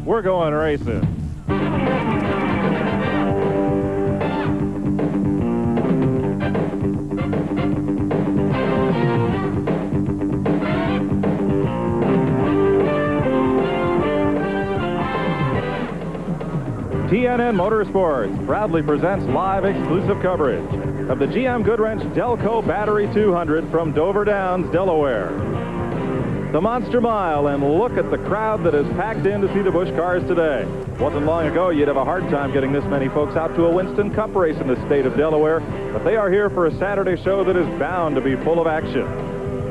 We're going racing. TNN Motorsports proudly presents live exclusive coverage of the GM Goodwrench Delco Battery 200 from Dover Downs, Delaware. The Monster Mile, and look at the crowd that is packed in to see the Busch cars today. Wasn't long ago you'd have a hard time getting this many folks out to a Winston Cup race in the state of Delaware, but they are here for a Saturday show that is bound to be full of action.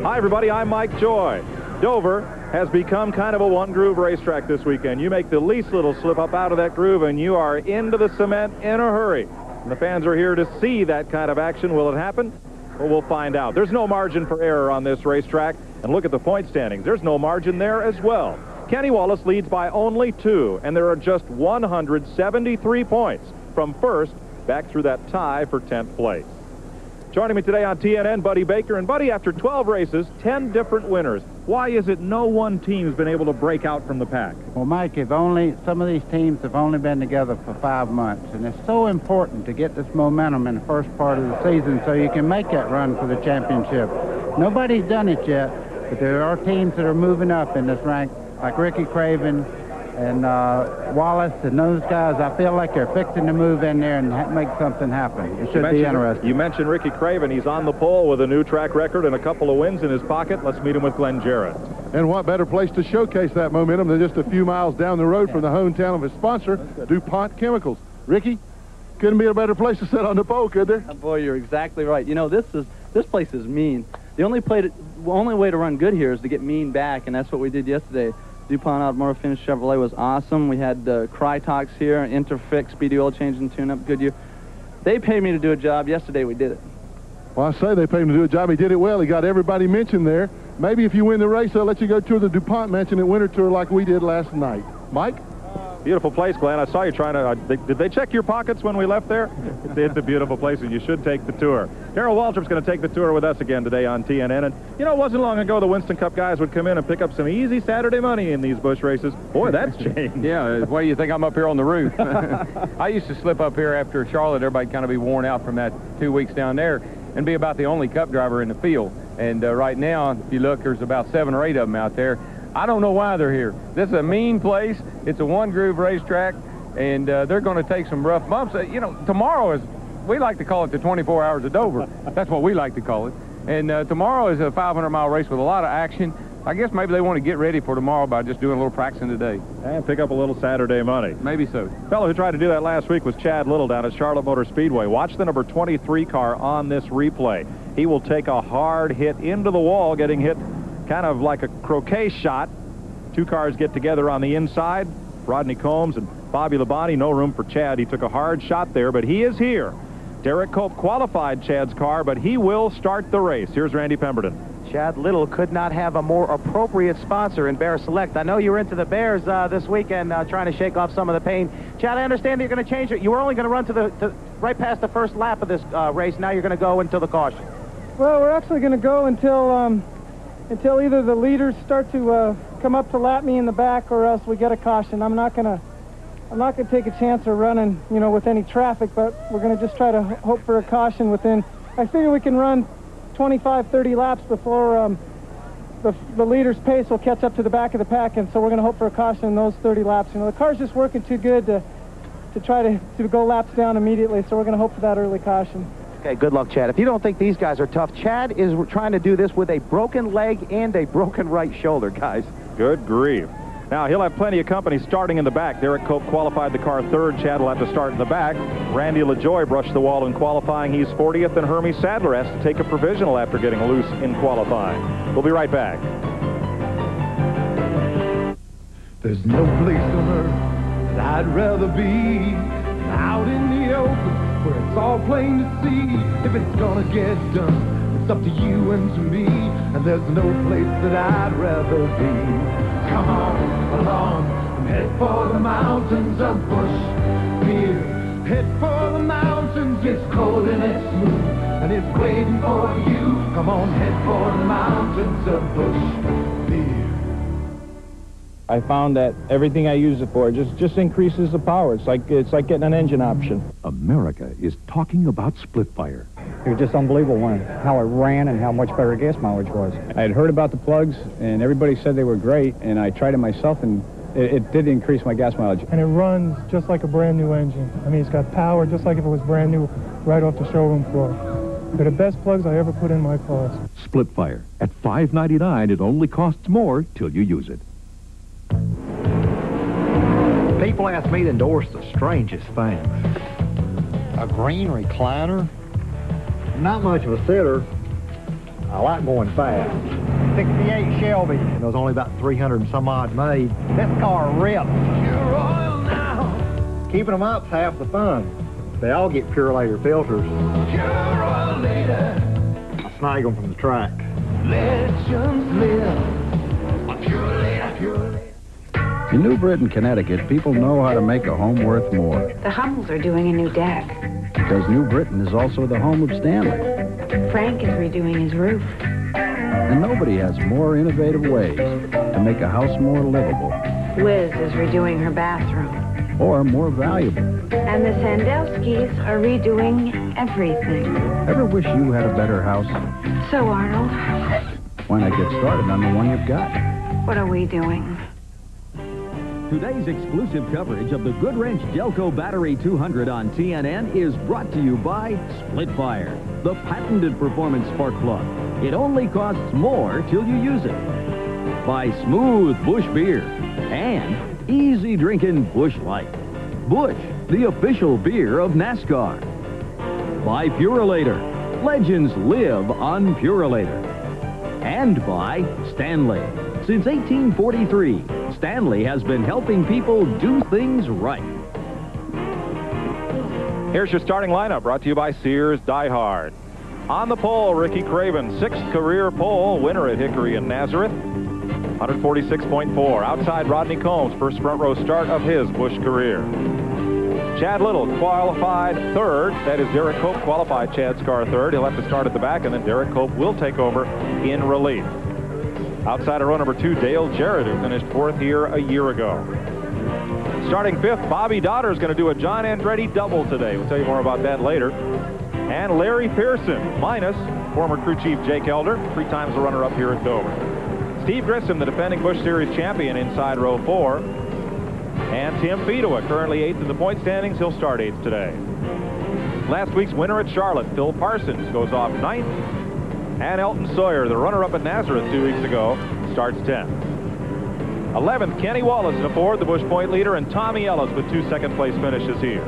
Hi everybody, I'm Mike Joy. Dover has become kind of a one-groove racetrack this weekend. You make the least little slip up out of that groove and you are into the cement in a hurry. And the fans are here to see that kind of action. Will it happen? Well, we'll find out. There's no margin for error on this racetrack. And look at the point standings. There's no margin there as well. Kenny Wallace leads by only 2, and there are just 173 points from first back through that tie for 10th place. Joining me today on TNN, Buddy Baker. And Buddy, after 12 races, 10 different winners. Why is it no one team's been able to break out from the pack? Well, Mike, some of these teams have only been together for 5 months, and it's so important to get this momentum in the first part of the season so you can make that run for the championship. Nobody's done it yet, but there are teams that are moving up in this rank, like Ricky Craven and Wallace and those guys. I feel like they're fixing to move in there and make something happen. It should be interesting. You mentioned Ricky Craven. He's on the pole with a new track record and a couple of wins in his pocket. Let's meet him with Glenn Jarrett. And what better place to showcase that momentum than just a few miles down the road from the hometown of his sponsor, DuPont Chemicals. Ricky, couldn't be a better place to sit on the pole, could there? Boy, you're exactly right. You know, this place is mean. The only way to run good here is to get mean back, and that's what we did yesterday. DuPont Automotive Finish Chevrolet was awesome. We had Crytox here, Interfix, Speedy Oil Change and Tune-Up, Goodyear. They paid me to do a job. Yesterday we did it. Well, I say they paid him to do a job. He did it well. He got everybody mentioned there. Maybe if you win the race, they'll let you go tour the DuPont Mansion at Winter Tour like we did last night. Mike? Beautiful place, Glenn. I saw you trying to... did they check your pockets when we left there? It's a beautiful place, and you should take the tour. Darrell Waltrip's going to take the tour with us again today on TNN. And, you know, it wasn't long ago the Winston Cup guys would come in and pick up some easy Saturday money in these Busch races. Boy, that's changed. Yeah, why do you think I'm up here on the roof? I used to slip up here after Charlotte. Everybody kind of be worn out from that 2 weeks down there and be about the only Cup driver in the field. And right now, if you look, there's about 7 or 8 of them out there. I don't know why they're here. This is a mean place. It's a one-groove racetrack, and they're going to take some rough bumps. You know, tomorrow is, we like to call it the 24 Hours of Dover. That's what we like to call it. And tomorrow is a 500-mile race with a lot of action. I guess maybe they want to get ready for tomorrow by just doing a little practicing today. And pick up a little Saturday money. Maybe so. The fellow who tried to do that last week was Chad Little down at Charlotte Motor Speedway. Watch the number 23 car on this replay. He will take a hard hit into the wall, getting hit kind of like a croquet shot. 2 cars get together on the inside. Rodney Combs and Bobby Labonte. No room for Chad. He took a hard shot there, but he is here. Derek Cope qualified Chad's car, but he will start the race. Here's Randy Pemberton. Chad Little could not have a more appropriate sponsor in Bear Select. I know you were into the Bears this weekend trying to shake off some of the pain. Chad, I understand that you're going to change it. You were only going to run to right past the first lap of this race. Now you're going to go until the caution. Well, we're actually going to go until either the leaders start to come up to lap me in the back, or else we get a caution. I'm not going to take a chance of running, you know, with any traffic, but we're going to just try to hope for a caution within. I figure we can run 25, 30 laps before the leader's pace will catch up to the back of the pack, and so we're going to hope for a caution in those 30 laps. You know, the car's just working too good to try to go laps down immediately, so we're going to hope for that early caution. Okay, good luck, Chad. If you don't think these guys are tough, Chad is trying to do this with a broken leg and a broken right shoulder, guys. Good grief. Now, he'll have plenty of company starting in the back. Derek Cope qualified the car third. Chad will have to start in the back. Randy LaJoy brushed the wall in qualifying. He's 40th, and Hermie Sadler has to take a provisional after getting loose in qualifying. We'll be right back. There's no place on earth that I'd rather be than out in the open where it's all plain to see. If it's gonna get done, it's up to you and to me, and there's no place that I'd rather be. Come on along and head for the mountains of Busch Beer. Head for the mountains, it's cold and it's smooth, and it's waiting for you. Come on, head for the mountains of Busch Beer. I found that everything I use it for just increases the power. It's like getting an engine option. America is talking split Splitfire. It was just unbelievable how it ran and how much better gas mileage was. I had heard about the plugs, and everybody said they were great, and I tried it myself, and it did increase my gas mileage. And it runs just like a brand new engine. I mean, it's got power just like if it was brand new right off the showroom floor. They're the best plugs I ever put in my cars. Splitfire. At $5.99, it only costs more till you use it. People ask me to endorse the strangest things. A green recliner? Not much of a sitter. I like going fast. 68 Shelby. And there was only about 300 and some odd made. This car rips. Pure oil now. Keeping them up's half the fun. They all get Purelator filters. Pure oil later. I snag them from the track. Legends live. Purelator, Purelator. In New Britain, Connecticut, people know how to make a home worth more. The Hummels are doing a new deck. Because New Britain is also the home of Stanley. Frank is redoing his roof. And nobody has more innovative ways to make a house more livable. Liz is redoing her bathroom. Or more valuable. And the Sandelskis are redoing everything. Ever wish you had a better house? So, Arnold, Why not get started on the one you've got? what are we doing? Today's exclusive coverage of the Goodwrench Delco Battery 200 on TNN is brought to you by Splitfire, the patented performance spark plug. It only costs more till you use it. By Smooth Busch Beer and easy drinking Busch Light. Busch, the official beer of NASCAR. By Purelator. Legends live on Purelator. And by Stanley. Since 1843, Stanley has been helping people do things right. Here's your starting lineup, brought to you by Sears Die Hard. On the pole, Ricky Craven, 6th career pole, winner at Hickory and Nazareth, 146.4. Outside Rodney Combs, first front row start of his Busch career. Chad Little qualified 3rd. That is Derek Cope qualified Chad's car 3rd. He'll have to start at the back, and then Derek Cope will take over in relief. Outside of row number 2, Dale Jarrett, who finished 4th here a year ago. Starting 5th, Bobby Dotter is going to do a John Andretti double today. We'll tell you more about that later. And Larry Pearson, minus former crew chief Jake Elder, 3 times the runner-up here at Dover. Steve Grissom, the defending Busch Series champion, inside row 4. And Tim Fedowa, currently 8th in the point standings. He'll start 8th today. Last week's winner at Charlotte, Phil Parsons, goes off 9th. And Elton Sawyer, the runner-up at Nazareth 2 weeks ago, starts 10th. 11th, Kenny Wallace in a Ford, the Busch point leader, and Tommy Ellis with 2 second-place finishes here.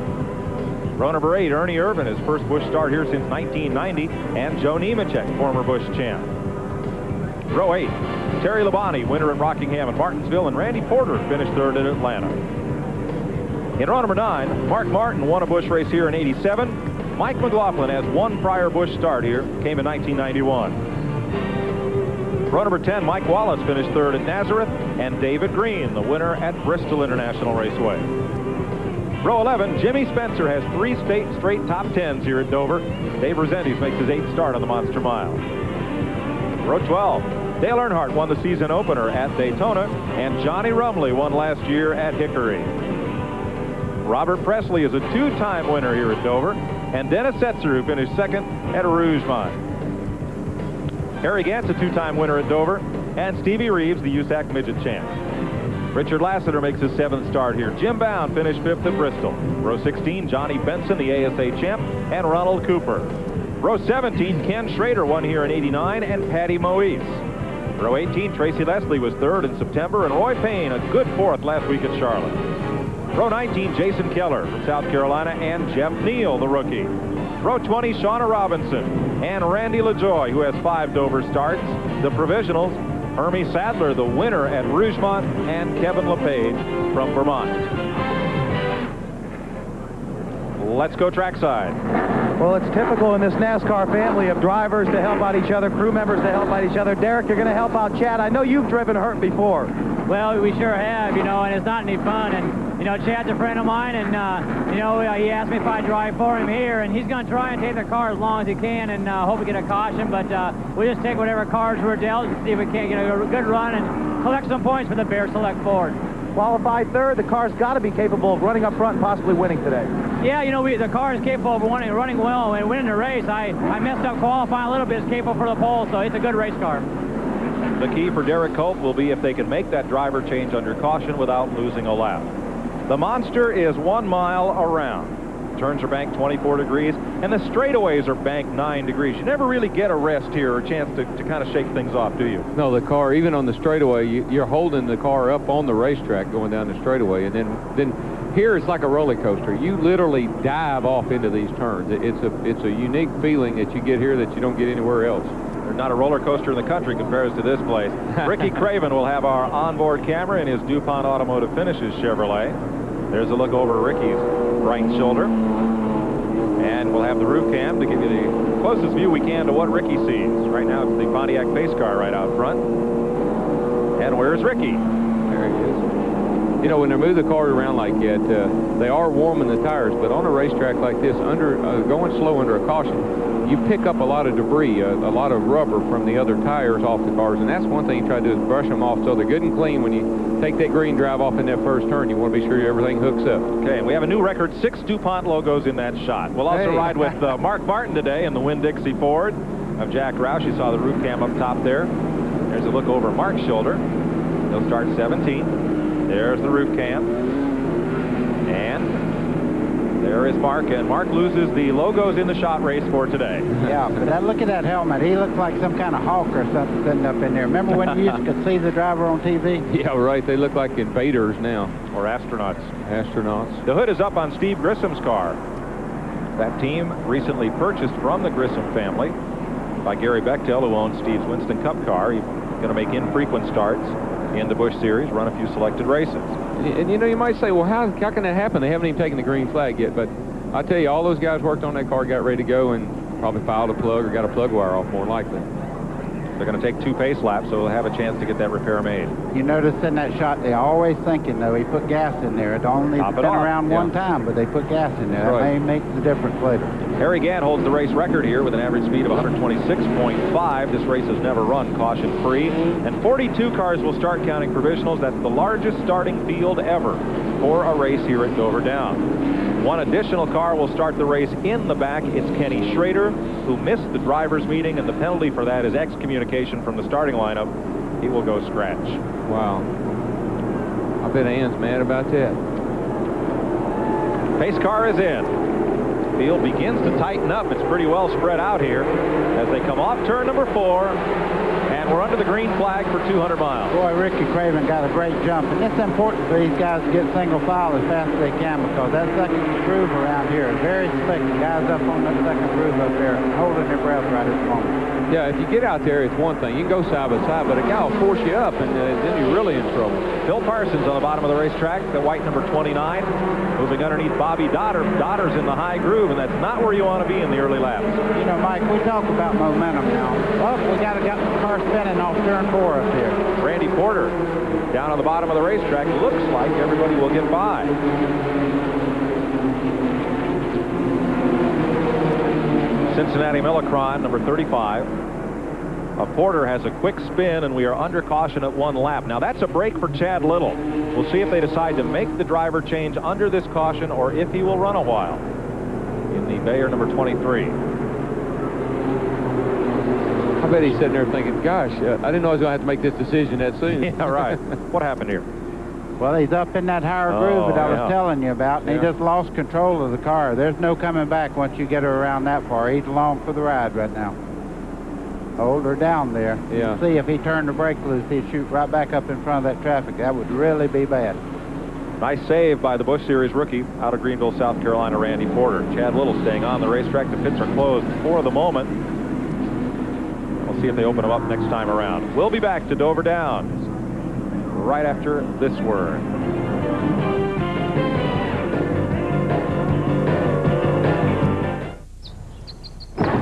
Row number 8, Ernie Irvin, his first Busch start here since 1990, and Joe Nemechek, former Busch champ. Row 8, Terry Labonte, winner at Rockingham and Martinsville, and Randy Porter finished 3rd at Atlanta. In row number 9, Mark Martin won a Busch race here in '87. Mike McLaughlin has 1 prior Busch start here, came in 1991. Row number 10, Mike Wallace finished 3rd at Nazareth, and David Green, the winner at Bristol International Raceway. Row 11, Jimmy Spencer has 3 straight top 10s here at Dover. Dave Resendiz makes his 8th start on the Monster Mile. Row 12, Dale Earnhardt won the season opener at Daytona, and Johnny Rumley won last year at Hickory. Robert Presley is a 2-time winner here at Dover, and Dennis Setzer, who finished 2nd at Rougemont. Harry Gant's a 2-time winner at Dover, and Stevie Reeves, the USAC midget champ. Richard Lassiter makes his 7th start here. Jim Bound finished 5th at Bristol. Row 16, Johnny Benson, the ASA champ, and Ronald Cooper. Row 17, Ken Schrader won here in '89, and Patty Moise. Row 18, Tracy Leslie was 3rd in September, and Roy Payne a good 4th last week at Charlotte. Row 19, Jason Keller from South Carolina, and Jeff Neal, the rookie. Row 20, Shauna Robinson, and Randy LaJoy, who has 5 Dover starts. The provisionals, Hermie Sadler, the winner at Rougemont, and Kevin LePage from Vermont. Let's go trackside. Well, it's typical in this NASCAR family of drivers to help out each other, crew members to help out each other. Derek, you're going to help out Chad. I know you've driven Hurt before. Well, we sure have, and it's not any fun. And, Chad's a friend of mine, and, he asked me if I'd drive for him here, and he's going to try and take the car as long as he can and hope we get a caution. But we'll just take whatever cards we're dealt and see if we can't get a good run and collect some points for the Bear Select Ford. Qualified third, the car's got to be capable of running up front and possibly winning today. Yeah, you know, the car is capable of running well and winning the race. I messed up qualifying a little bit. It's capable for the pole, so it's a good race car. The key for Derek Cope will be if they can make that driver change under caution without losing a lap. The Monster is 1 mile around. Turns are banked 24 degrees, and the straightaways are banked 9 degrees. You never really get a rest here or a chance to kind of shake things off, do you? No, the car, even on the straightaway, you're holding the car up on the racetrack going down the straightaway, and then here it's like a roller coaster. You literally dive off into these turns. It's a unique feeling that you get here that you don't get anywhere else. There's not a roller coaster in the country compares to this place. Ricky Craven will have our onboard camera in his DuPont Automotive Finishes Chevrolet. There's a look over Ricky's right shoulder. And we'll have the roof cam to give you the closest view we can to what Ricky sees. Right now it's the Pontiac pace car right out front. And where's Ricky? There he is. You know, when they move the car around like that, they are warming the tires, but on a racetrack like this, going slow under a caution, you pick up a lot of debris, a lot of rubber from the other tires off the cars, and that's one thing you try to do is brush them off so they're good and clean when you take that green drive off in that first turn. You want to be sure everything hooks up. Okay, and we have a new record, 6 DuPont logos in that shot. We'll also ride with Mark Martin today in the Winn-Dixie Ford of Jack Roush. You saw the roof cam up top there. There's a look over Mark's shoulder. He'll start 17. There's the roof cam. And there is Mark, and Mark loses the logos in the shot race for today. Yeah, but look at that helmet. He looks like some kind of hawk or something sitting up in there. Remember when you used to see the driver on TV? Yeah, right. They look like invaders now. Or astronauts. Astronauts. The hood is up on Steve Grissom's car. That team recently purchased from the Grissom family by Gary Bechtel, who owns Steve's Winston Cup car. He's going to make infrequent starts in the Busch Series, run a few selected races. And you know, you might say, well, how can that happen? They haven't even taken the green flag yet. But I tell you, all those guys worked on that car, got ready to go, and probably filed a plug or got a plug wire off more likely. They're going to take 2 pace laps, so they'll have a chance to get that repair made. You notice in that shot, they're always thinking, though, he put gas in there. It only been around one time, but they put gas in there. That may make the difference later. Harry Gant holds the race record here with an average speed of 126.5. This race has never run caution-free. And 42 cars will start counting provisionals. That's the largest starting field ever for a race here at Dover Down. One additional car will start the race in the back. It's Kenny Schrader, who missed the driver's meeting, and the penalty for that is excommunication from the starting lineup. He will go scratch. Wow. I bet Ann's mad about that. Pace car is in. Field begins to tighten up. It's pretty well spread out here as they come off turn number 4. And we're under the green flag for 200 miles. Boy, Ricky Craven got a great jump. And it's important for these guys to get single file as fast as they can, because that second groove around here is very slick. The guys up on that second groove up there holding their breath right at the moment. Yeah, if you get out there, it's one thing. You can go side by side, but a guy will force you up, and then you're really in trouble. Phil Parsons on the bottom of the racetrack, the white number 29, moving underneath Bobby Dotter. Dotter's in the high groove, and that's not where you want to be in the early laps. You know, Mike, we talk about momentum now. Oh, we got the car spinning off turn 4 up here. Randy Porter down on the bottom of the racetrack. Looks like everybody will get by. Cincinnati Millicron, number 35. Porter has a quick spin, and we are under caution at 1 lap. Now, that's a break for Chad Little. We'll see if they decide to make the driver change under this caution or if he will run a while in the Bayer number 23. I bet he's sitting there thinking, gosh, I didn't know I was going to have to make this decision that soon. Yeah, right. What happened here? Well, he's up in that higher groove that I was telling you about, and he just lost control of the car. There's no coming back once you get her around that far. He's along for the ride right now. Hold her down there. Yeah. See, if he turned the brake loose, he'd shoot right back up in front of that traffic. That would really be bad. Nice save by the Busch Series rookie out of Greenville, South Carolina, Randy Porter. Chad Little staying on the racetrack. The pits are closed for the moment. We'll see if they open them up next time around. We'll be back to Dover Downs right after this word.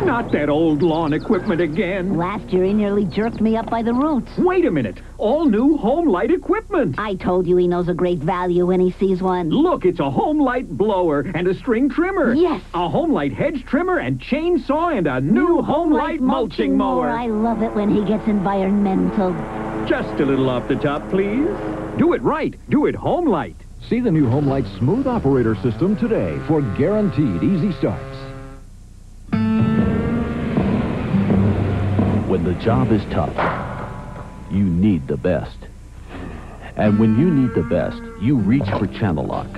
Not that old lawn equipment again. Last year he nearly jerked me up by the roots. Wait a minute. All new home light equipment. I told you he knows a great value when he sees one. Look, it's a home light blower and a string trimmer. Yes. A home light hedge trimmer and chainsaw and a new home light mulching mower. I love it when he gets environmental. Just a little off the top, please. Do it right. Do it Home Light. See the new Home Light Smooth Operator System today for guaranteed easy starts. When the job is tough, you need the best. And when you need the best, you reach for Channel Lock.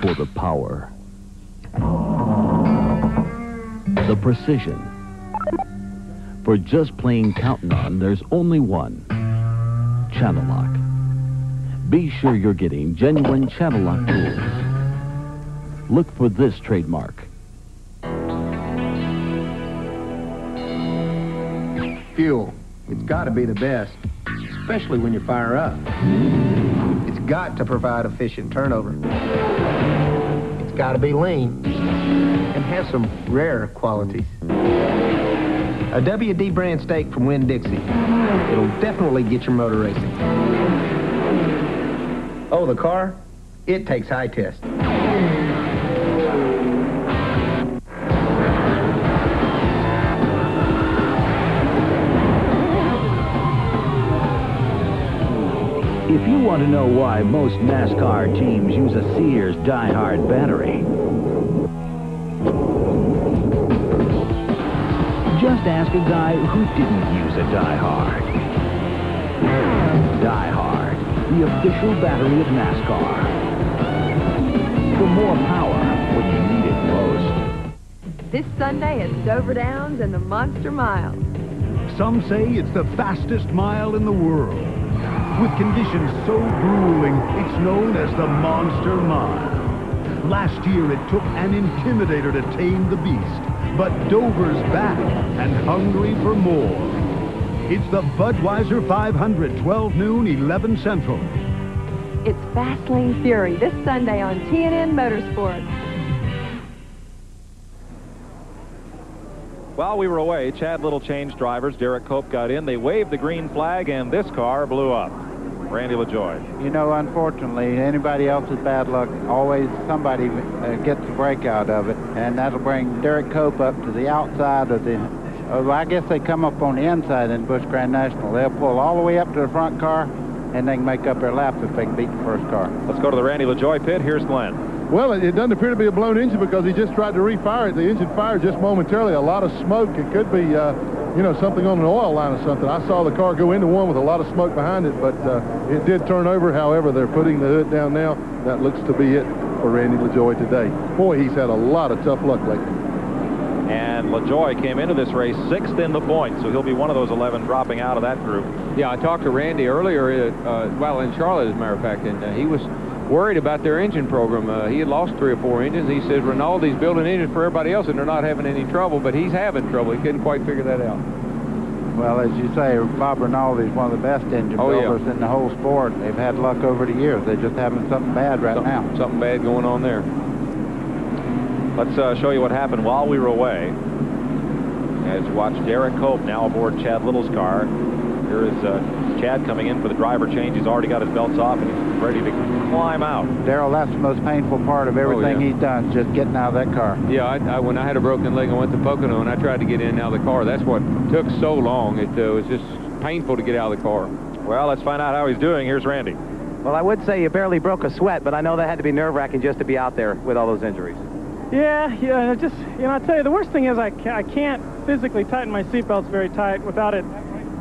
For the power. The precision. For just plain counting on, there's only one. Channel Lock. Be sure you're getting genuine Channel Lock tools. Look for this trademark. Fuel. It's got to be the best, especially when you fire up. It's got to provide efficient turnover. It's got to be lean and have some rare qualities. A WD brand steak from Winn-Dixie. It'll definitely get your motor racing. Oh, the car? It takes high test. If you want to know why most NASCAR teams use a Sears Die-Hard battery, just ask a guy who didn't use a Die-Hard. Die-Hard, the official battery of NASCAR. For more power when you need it most. This Sunday at Dover Downs and the Monster Mile. Some say it's the fastest mile in the world. With conditions so grueling, it's known as the Monster Mile. Last year, it took an intimidator to tame the beast, but Dover's back and hungry for more. It's the Budweiser 500, 12 noon, 11 Central. It's Fastlane Fury this Sunday on TNN Motorsports. While we were away, Chad Little changed drivers. Derek Cope got in. They waved the green flag, and this car blew up. Randy LaJoie. You know, unfortunately, anybody else's bad luck, always somebody gets a break out of it, and that'll bring Derek Cope up to the outside of the... I guess they come up on the inside in Busch Grand National. They'll pull all the way up to the front car, and they can make up their lap if they can beat the first car. Let's go to the Randy LaJoie pit. Here's Glenn. Well, it doesn't appear to be a blown engine because he just tried to refire it. The engine fired just momentarily. A lot of smoke. It could be, you know, something on an oil line or something. I saw the car go into one with a lot of smoke behind it, but it did turn over. However, they're putting the hood down now. That looks to be it for Randy LaJoie today. Boy, he's had a lot of tough luck lately. And LaJoie came into this race 6th in the points, so he'll be one of those 11 dropping out of that group. Yeah, I talked to Randy earlier, well, in Charlotte, as a matter of fact, and he was worried about their engine program. He had lost 3 or 4 engines. He said Rinaldi's building engines for everybody else, and they're not having any trouble, but he's having trouble. He couldn't quite figure that out. Well, as you say, Bob Rinaldi's one of the best engine builders in the whole sport. They've had luck over the years. They're just having something bad now. Something bad going on there. Let's show you what happened while we were away. As you watch Derek Cope now aboard Chad Little's car. Here is Chad coming in for the driver change. He's already got his belts off and he's ready to climb out. Darrell, that's the most painful part of everything he's done, just getting out of that car. Yeah, when I had a broken leg, I went to Pocono and I tried to get in and out of the car. That's what took so long. It was just painful to get out of the car. Well, let's find out how he's doing. Here's Randy. Well, I would say you barely broke a sweat, but I know that had to be nerve-wracking just to be out there with all those injuries. Yeah, just, I tell you, the worst thing is I can't physically tighten my seatbelts very tight without it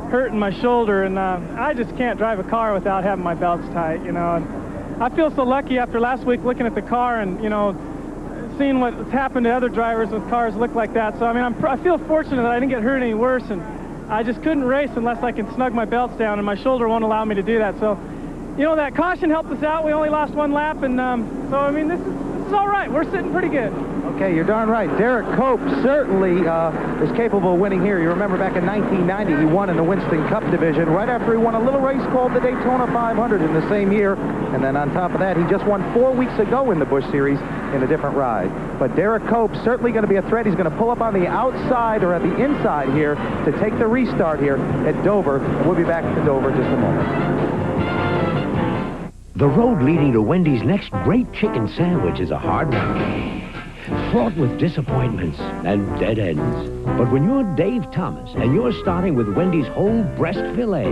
hurting my shoulder, and I just can't drive a car without having my belts tight, And I feel so lucky after last week looking at the car and, seeing what's happened to other drivers with cars look like that. So, I mean, I feel fortunate that I didn't get hurt any worse, and I just couldn't race unless I can snug my belts down, and my shoulder won't allow me to do that. So, that caution helped us out. We only lost 1 lap, and so, I mean, this is all right. We're sitting pretty good. Okay, you're darn right. Derek Cope certainly is capable of winning here. You remember back in 1990, he won in the Winston Cup division right after he won a little race called the Daytona 500 in the same year. And then on top of that, he just won 4 weeks ago in the Busch Series in a different ride. But Derek Cope's certainly going to be a threat. He's going to pull up on the outside or at the inside here to take the restart here at Dover. And we'll be back to Dover in just a moment. The road leading to Wendy's next great chicken sandwich is a hard one. fraught with disappointments and dead ends. But when you're Dave Thomas and you're starting with Wendy's whole breast filet,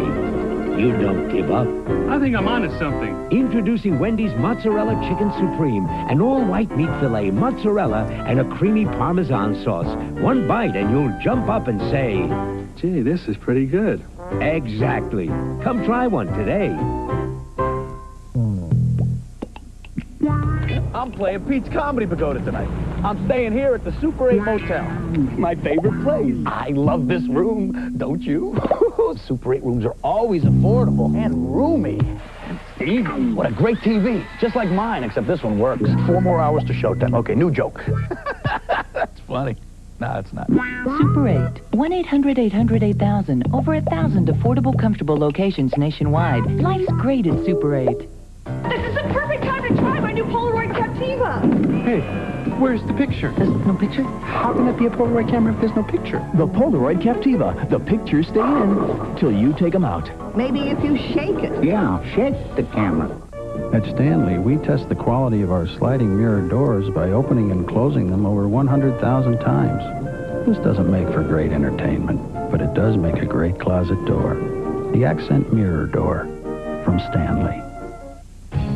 you don't give up. I think I'm onto something. Introducing Wendy's Mozzarella Chicken Supreme, an all-white meat filet, mozzarella, and a creamy Parmesan sauce. One bite and you'll jump up and say, "Gee, this is pretty good." Exactly. Come try one today. I'm playing Pete's Comedy Pagoda tonight. I'm staying here at the Super 8 Motel. My favorite place. I love this room, don't you? Super 8 rooms are always affordable and roomy. And Steve, what a great TV. Just like mine, except this one works. 4 more hours to showtime. Okay, new joke. That's funny. No, it's not. Super 8. 1-800-800-8000. Over 1,000 affordable, comfortable locations nationwide. Life's great at Super 8. This is the perfect time to try my new Polaroid Captiva. Hey, where's the picture? There's no picture? How can it be a Polaroid camera if there's no picture? The Polaroid Captiva. The pictures stay in till you take them out. Maybe if you shake it. Yeah, shake the camera. At Stanley, we test the quality of our sliding mirror doors by opening and closing them over 100,000 times. This doesn't make for great entertainment, but it does make a great closet door. The Accent Mirror Door from Stanley.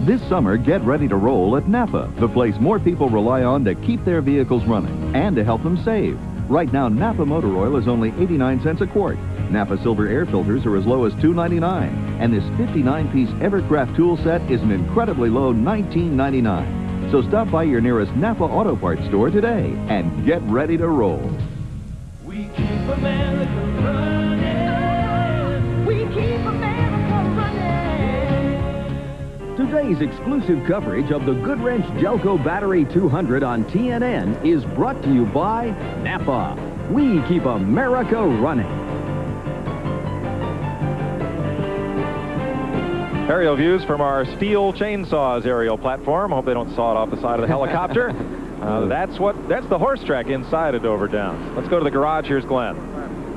This summer, get ready to roll at Napa, the place more people rely on to keep their vehicles running and to help them save. Right now, Napa motor oil is only 89 cents a quart. Napa Silver air filters are as low as $2.99. And this 59-piece Evercraft tool set is an incredibly low $19.99. So stop by your nearest Napa Auto Parts store today and get ready to roll. We keep America running. We keep America running. Today's exclusive coverage of the Goodwrench Delco Battery 200 on TNN is brought to you by Napa. We keep America running. Aerial views from our Steel Chainsaws aerial platform. Hope they don't saw it off the side of the helicopter. That's the horse track inside of Dover Downs. Let's go to the garage. Here's Glenn.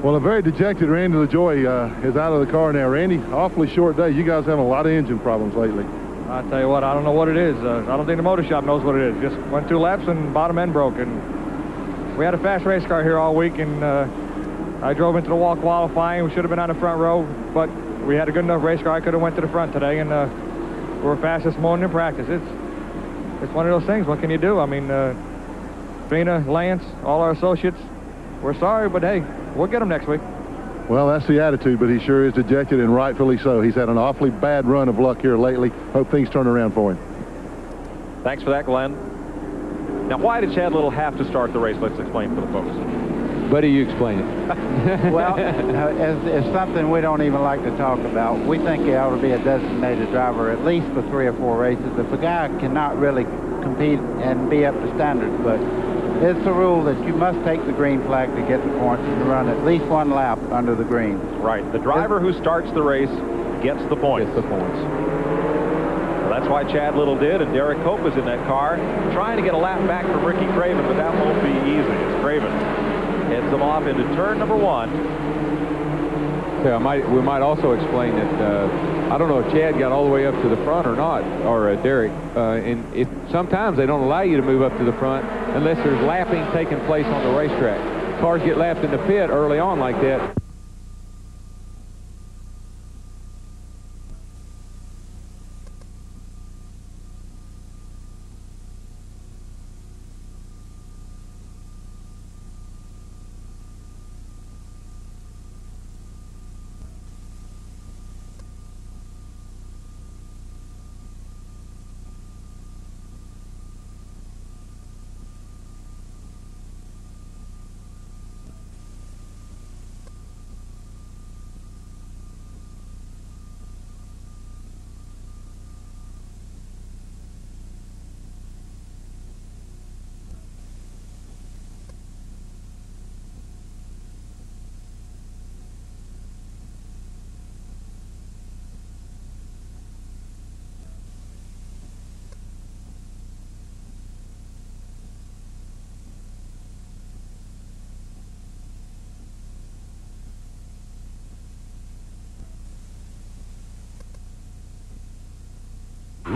Well, a very dejected Randy LaJoy is out of the car now. Randy, awfully short day. You guys having a lot of engine problems lately. I tell you what, I don't know what it is. I don't think the motor shop knows what it is. Just went 2 laps and bottom end broke. And we had a fast race car here all week, and I drove into the wall qualifying. We should have been on the front row, but we had a good enough race car. I could have went to the front today, and we were fast this morning in practice. It's one of those things. What can you do? I mean, Trina, Lance, all our associates, we're sorry, but hey, we'll get them next week. Well, that's the attitude, but he sure is dejected, and rightfully so. He's had an awfully bad run of luck here lately. Hope things turn around for him. Thanks for that, Glenn. Now, why did Chad Little have to start the race? Let's explain for the folks. Buddy, you explain it. Well, it's something we don't even like to talk about. We think he ought to be a designated driver at least for 3 or 4 races. If a guy cannot really compete and be up to standards, but it's a rule that you must take the green flag to get the points and run at least 1 lap under the green. Right. The driver who starts the race gets the points. Well, that's why Chad Little did, and Derek Cope was in that car trying to get a lap back from Ricky Craven, but that won't be easy. It's Craven heads them off into turn number 1. Yeah, we might also explain that I don't know if Chad got all the way up to the front or not, or Derek. And sometimes they don't allow you to move up to the front unless there's lapping taking place on the racetrack. Cars get lapped in the pit early on like that.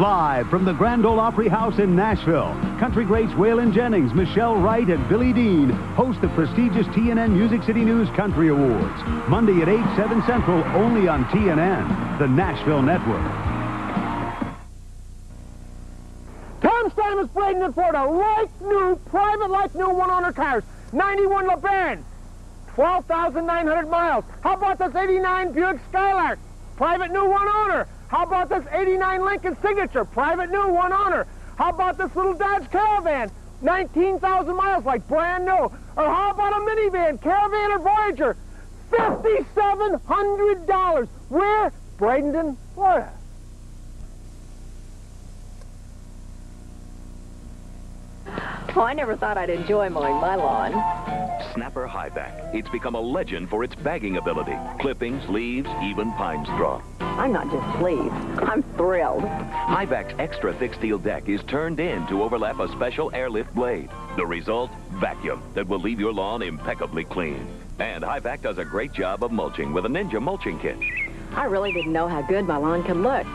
Live from the Grand Ole Opry House in Nashville, country greats Waylon Jennings, Michelle Wright, and Billy Dean host the prestigious TNN Music City News Country Awards. Monday at 8, 7 Central, only on TNN, the Nashville Network. Tom Stamos, Braden, Ford, a like-new, private like-new one-owner cars. 91 LeBaron, 12,900 miles. How about this 89 Buick Skylark? Private new one-owner. How about this 89 Lincoln Signature? Private new one-owner. How about this little Dodge Caravan? 19,000 miles, like brand new. Or how about a minivan, Caravan or Voyager? $5,700. Where? Bradenton, Florida. Oh, I never thought I'd enjoy mowing my lawn. Snapper Highback. It's become a legend for its bagging ability. Clippings, leaves, even pine straw. I'm not just pleased. I'm thrilled. Highback's extra thick steel deck is turned in to overlap a special airlift blade. The result? Vacuum that will leave your lawn impeccably clean. And Highback does a great job of mulching with a Ninja mulching kit. I really didn't know how good my lawn could look.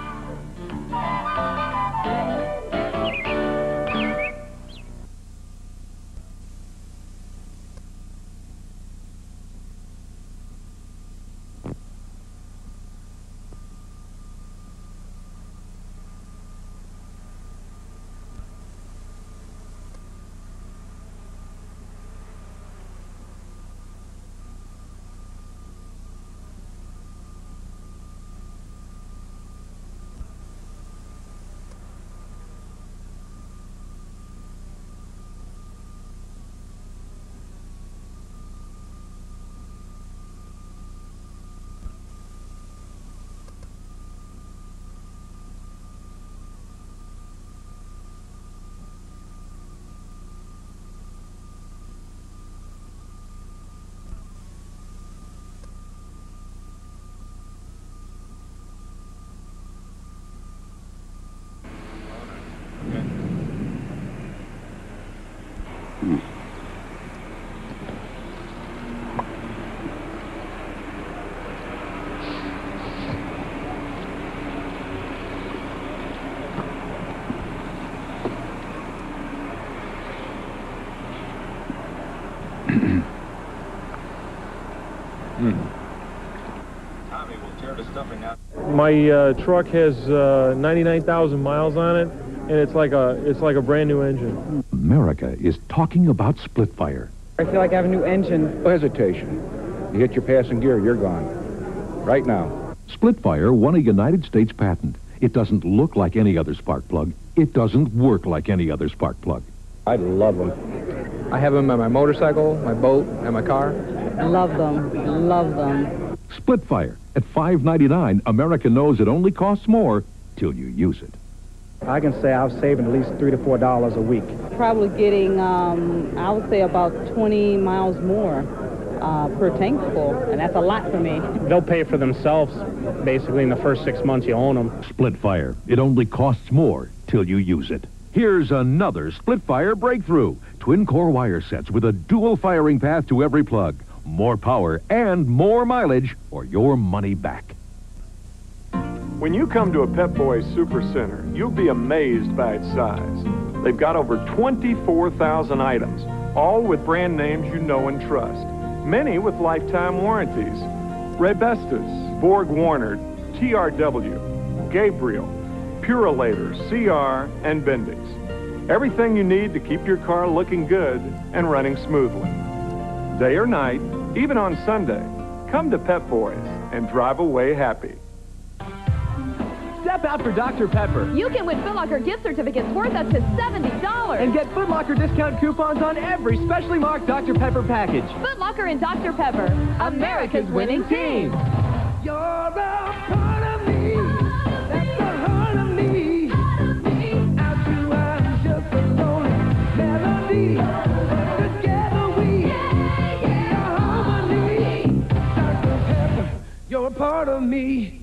My truck has 99,000 miles on it, and it's like a brand new engine. America is talking about split fire. I feel like I have a new engine. No hesitation. You hit your passing gear, you're gone. Right now. Split fire won a United States patent. It doesn't look like any other spark plug. It doesn't work like any other spark plug. I love them. I have them on my motorcycle, my boat, and my car. Love them. Love them. Split fire. At $5.99, America knows it only costs more till you use it. I can say I'm saving at least $3 to $4 a week. Probably getting, I would say about 20 miles more per tank full, and that's a lot for me. They'll pay for themselves, basically, in the first 6 months you own them. Split fire. It only costs more till you use it. Here's another split fire breakthrough. Twin core wire sets with a dual firing path to every plug. More power and more mileage or your money back. When you come to a Pep Boys Super Center, you'll be amazed by its size. They've got over 24,000 items, all with brand names you know and trust, many with lifetime warranties. Raybestos, Borg Warner, TRW, Gabriel, Purolator, CR, and Bendix. Everything you need to keep your car looking good and running smoothly. Day or night, even on Sunday, come to Pep Boys and drive away happy. Step out for Dr. Pepper. You can win Foot Locker gift certificates worth up to $70. And get Foot Locker discount coupons on every specially marked Dr. Pepper package. Foot Locker and Dr. Pepper, America's winning team. You're a part of me. That's the heart of me. Out you I'm just a lonely melody. Together we are harmony. Dr. Pepper, you're a part of me.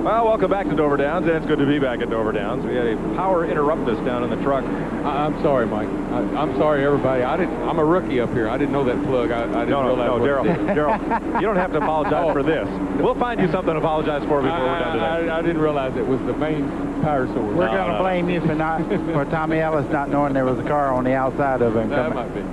Well, welcome back to Dover Downs, and it's good to be back at Dover Downs. We had a power interruptus down in the truck. I'm sorry, Mike. I'm sorry, everybody. I'm a rookie up here. I didn't know that plug. I didn't realize No, Daryl, you don't have to apologize for this. We'll find you something to apologize for before we're done today. I didn't realize it was the main power source. We're going to blame you for Tommy Ellis not knowing there was a car on the outside of him. That might be.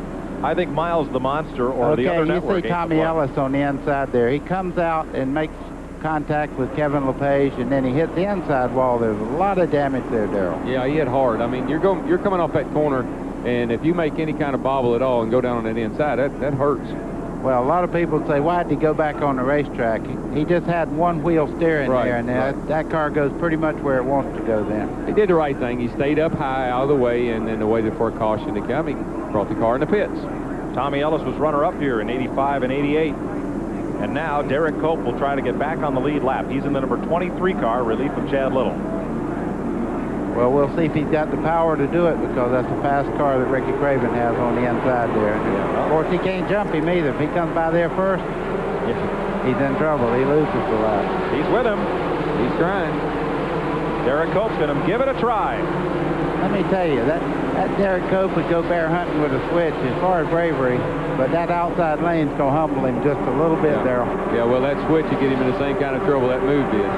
I think Miles the Monster or the other network. Okay, you see Tommy Ellis on the inside there. He comes out and makes contact with Kevin LePage, and then he hit the inside wall. There's a lot of damage there, Daryl. Yeah, he hit hard. I mean, you're coming off that corner, and if you make any kind of bobble at all and go down on that inside, that hurts. Well, a lot of people say, why did he go back on the racetrack? He just had one wheel steering there, and that car goes pretty much where it wants to go then. He did the right thing. He stayed up high out of the way, and then waited for a caution to come. He brought the car in the pits. Tommy Ellis was runner-up here in 85 and 88. And now Derek Cope will try to get back on the lead lap. He's in the number 23 car, relief of Chad Little. Well, we'll see if he's got the power to do it, because that's a fast car that Ricky Craven has on the inside there. Yeah. Of course, he can't jump him either. If he comes by there first, he's in trouble. He loses the lap. He's with him. He's trying. Derek Cope's going to give it a try. Let me tell you, that Derek Cope would go bear hunting with a switch as far as bravery, but that outside lane's going to humble him just a little bit, Daryl. Yeah, well, that switch would get him in the same kind of trouble that move did.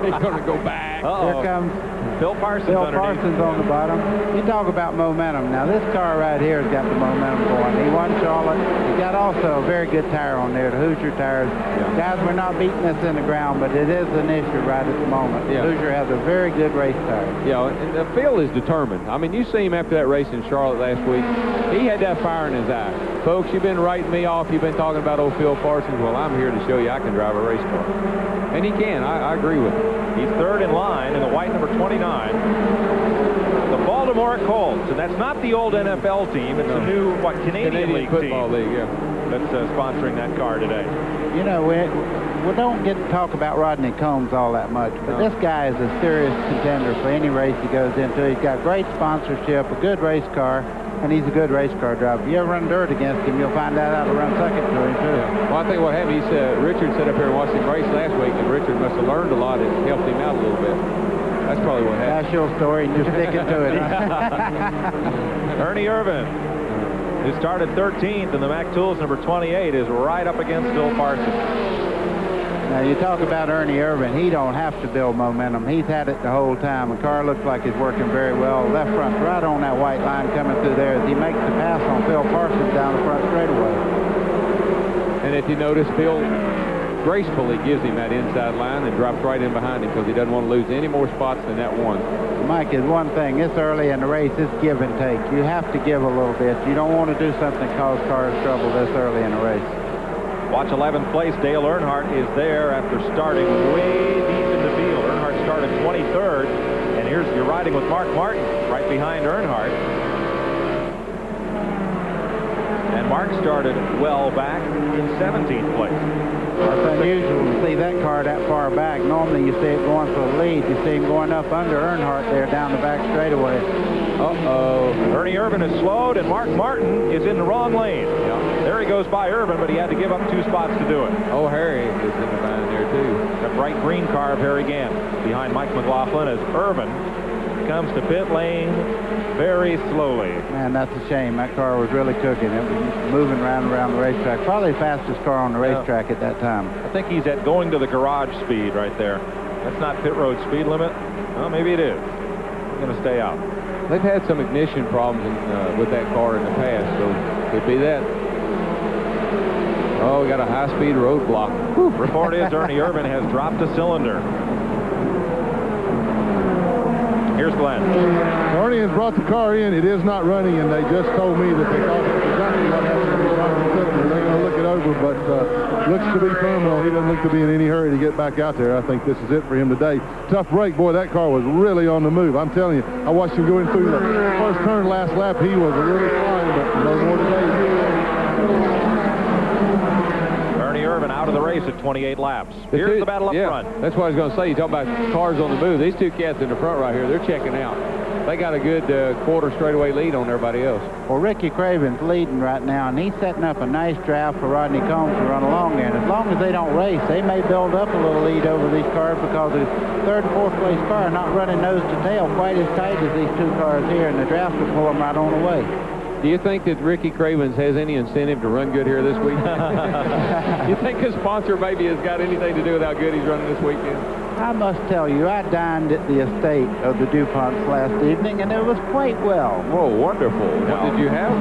He's going to go back. Here comes Phil Parsons on the bottom. You talk about momentum. Now, this car right here has got the momentum going. He won Charlotte. He's got also a very good tire on there, the Hoosier tires. Yeah. Guys, we're not beating this in the ground, but it is an issue right at the moment. Yeah. Hoosier has a very good race tire. Yeah, and Phil is determined. I mean, you see him after that race in Charlotte last week. He had that fire in his eye. Folks, you've been writing me off. You've been talking about old Phil Parsons. Well, I'm here to show you I can drive a race car. And he can. I agree with him. He's third in line in the white number 29. The Baltimore Colts. And that's not the old NFL team. It's a new, Canadian League football team. League, yeah. That's sponsoring that car today. You know, we don't get to talk about Rodney Combs all that much, but this guy is a serious contender for any race he goes into. He's got great sponsorship, a good race car, and he's a good race car driver. If you ever run dirt against him, you'll find out how to run second to him, too. Yeah. Well, I think what happened, Richard sat up here and watched him race last week, and Richard must have learned a lot and helped him out a little bit. That's probably what happened. That's your story, and you're sticking to it. Ernie Irvin, who started 13th in the Mac Tools number 28, is right up against Phil Parsons. Now, you talk about Ernie Irvin. He don't have to build momentum. He's had it the whole time. The car looks like it's working very well. Left front right on that white line coming through there as he makes the pass on Phil Parsons down the front straightaway. And if you notice, Phil gracefully gives him that inside line and drops right in behind him because he doesn't want to lose any more spots than that one. Mike, is one thing. This early in the race, it's give and take. You have to give a little bit. You don't want to do something that cause cars trouble this early in the race. Watch 11th place. Dale Earnhardt is there after starting way deep in the field. Earnhardt started 23rd, and you're riding with Mark Martin right behind Earnhardt. And Mark started well back in 17th place. It's unusual to see that car that far back. Normally you see it going for the lead. You see him going up under Earnhardt there down the back straightaway. Uh-oh. Ernie Irvin is slowed, and Mark Martin is in the wrong lane. Yeah. There he goes by Irvin, but he had to give up 2 spots to do it. Oh, Harry is in the line there, too. The bright green car of Harry Gant behind Mike McLaughlin as Irvin comes to pit lane very slowly. Man, that's a shame. That car was really cooking. It was moving around the racetrack. Probably the fastest car on the racetrack at that time. I think he's at going to the garage speed right there. That's not pit road speed limit. Well, maybe it is. I'm going to stay out. They've had some ignition problems with that car in the past, so could be that. Oh, we got a high-speed roadblock. Report is Ernie Irvin has dropped a cylinder. Here's Glenn. Ernie has brought the car in. It is not running, and they just told me that they thought it was exactly what happened to the cylinder. They're going to look it over, but looks to be terminal. He doesn't look to be in any hurry to get back out there. I think this is it for him today. Tough break. Boy, that car was really on the move. I'm telling you, I watched him going through the first turn last lap. He was really flying, but no more today. Irvin out of the race at 28 laps. Here's the battle up front. That's what I was going to say. You talk about cars on the move. These two cats in the front right here, they're checking out. they got a good quarter straightaway lead on everybody else. Well, Ricky Craven's leading right now, and he's setting up a nice draft for Rodney Combs to run along in. As long as they don't race, they may build up a little lead over these cars because the third and fourth place car are not running nose to tail quite as tight as these two cars here, and the draft will pull them right on away. Do you think that Ricky Cravens has any incentive to run good here this week? You think his sponsor maybe has got anything to do with how good he's running this weekend? I must tell you, I dined at the estate of the DuPonts last evening, and it was quite well. Whoa, wonderful. What did you have?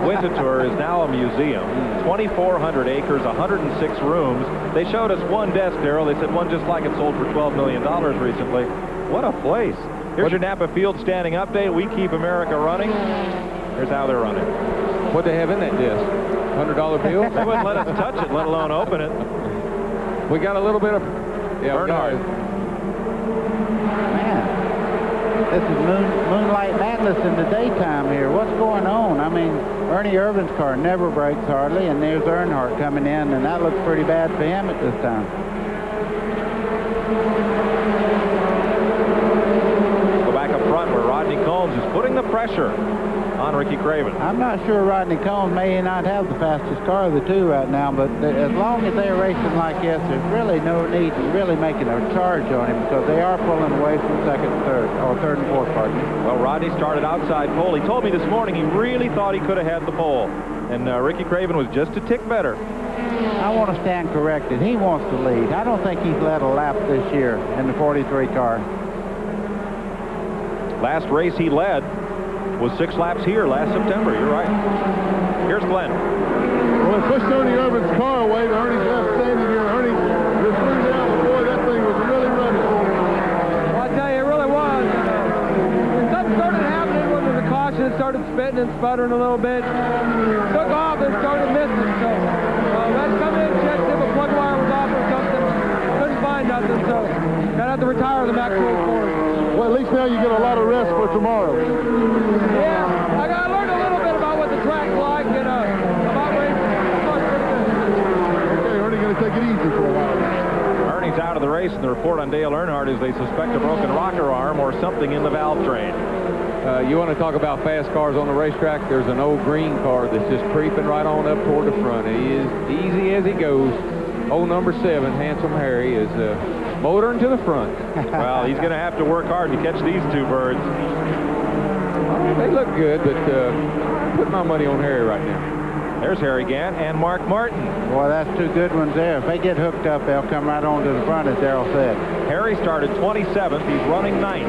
Winterthur is now a museum. 2,400 acres, 106 rooms. They showed us one desk, Darrell. They said one just like it sold for $12 million recently. What a place. Here's your Napa Field standing update. We keep America running. Here's how they're running. What they have in that disc? $100 bill? They wouldn't let us touch it, let alone open it. We got a little bit of... Yeah, Bernard. Man, this is moonlight madness in the daytime here. What's going on? I mean, Ernie Irvin's car never breaks hardly, and there's Earnhardt coming in, and that looks pretty bad for him at this time. Go back up front where Rodney Combs is putting the pressure on Ricky Craven. I'm not sure Rodney Combs may not have the fastest car of the two right now, but as long as they're racing like this, there's really no need in really making a charge on him because they are pulling away from second and third, or third and fourth, pardon me. Well, Rodney started outside pole. He told me this morning he really thought he could have had the pole, and Ricky Craven was just a tick better. I want to stand corrected. He wants to lead. I don't think he's led a lap this year in the 43 car. Last race he led was 6 laps here last September. You're right. Here's Glenn. Well, they pushed Ernie Irvin's car away, but Ernie's left standing here. Ernie just threw down, but boy, that thing was really running. Well, I tell you, it really was. When something started happening, when there was a caution, it started spitting and sputtering a little bit. Took off and started missing. So I had to come in and check if a plug wire was off or something. Couldn't find nothing, so got to have to retire the back row corner. Well, at least now you get a lot of rest for tomorrow. Yeah, I learned a little bit about what the track's like and about racing. Okay, Ernie's going to take it easy for a while. Ernie's out of the race, and the report on Dale Earnhardt is they suspect a broken rocker arm or something in the valve train. You want to talk about fast cars on the racetrack? There's an old green car that's just creeping right on up toward the front. He is easy as he goes. Old number 7, Handsome Harry, is motoring to the front. Well, he's going to have to work hard to catch these two birds. They look good, but put my money on Harry right now. There's Harry Gant and Mark Martin. Boy, that's two good ones there. If they get hooked up, they'll come right on to the front, as Darrell said. Harry started 27th. He's running 9th.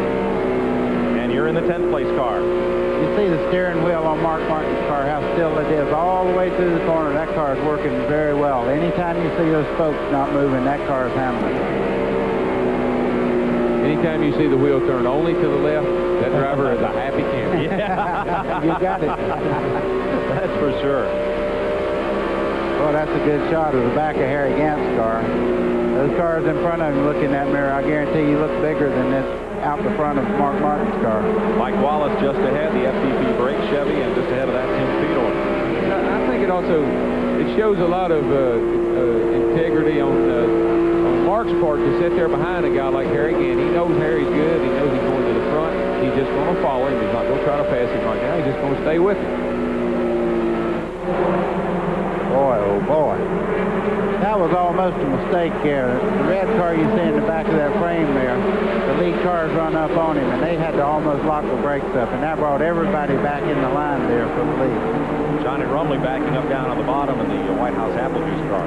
And you're in the 10th place car. You see the steering wheel on Mark Martin's car, how still it is all the way through the corner. That car is working very well. Anytime you see those spokes not moving, that car is handling it. Anytime you see the wheel turn only to the left, that driver is a happy camper. Yeah. You got it. That's for sure. Well, that's a good shot of the back of Harry Gant's car. Those cars in front of him look in that mirror. I guarantee you look bigger than this out the front of Mark Martin's car. Mike Wallace just ahead, the FTP brake Chevy, and just ahead of that Tim Fiedler. I think it shows a lot of integrity on Mark's part to sit there behind a guy like Harry Gant. He knows Harry's good. He knows he's going to the front. He's just going to follow him. He's not going to try to pass him right now. He's just going to stay with him. Boy, oh boy. That was almost a mistake there. The red car you see in the back of that frame there, the lead cars run up on him, and they had to almost lock the brakes up, and that brought everybody back in the line there for the lead. Johnny Rumley backing up down on the bottom in the White House apple juice car.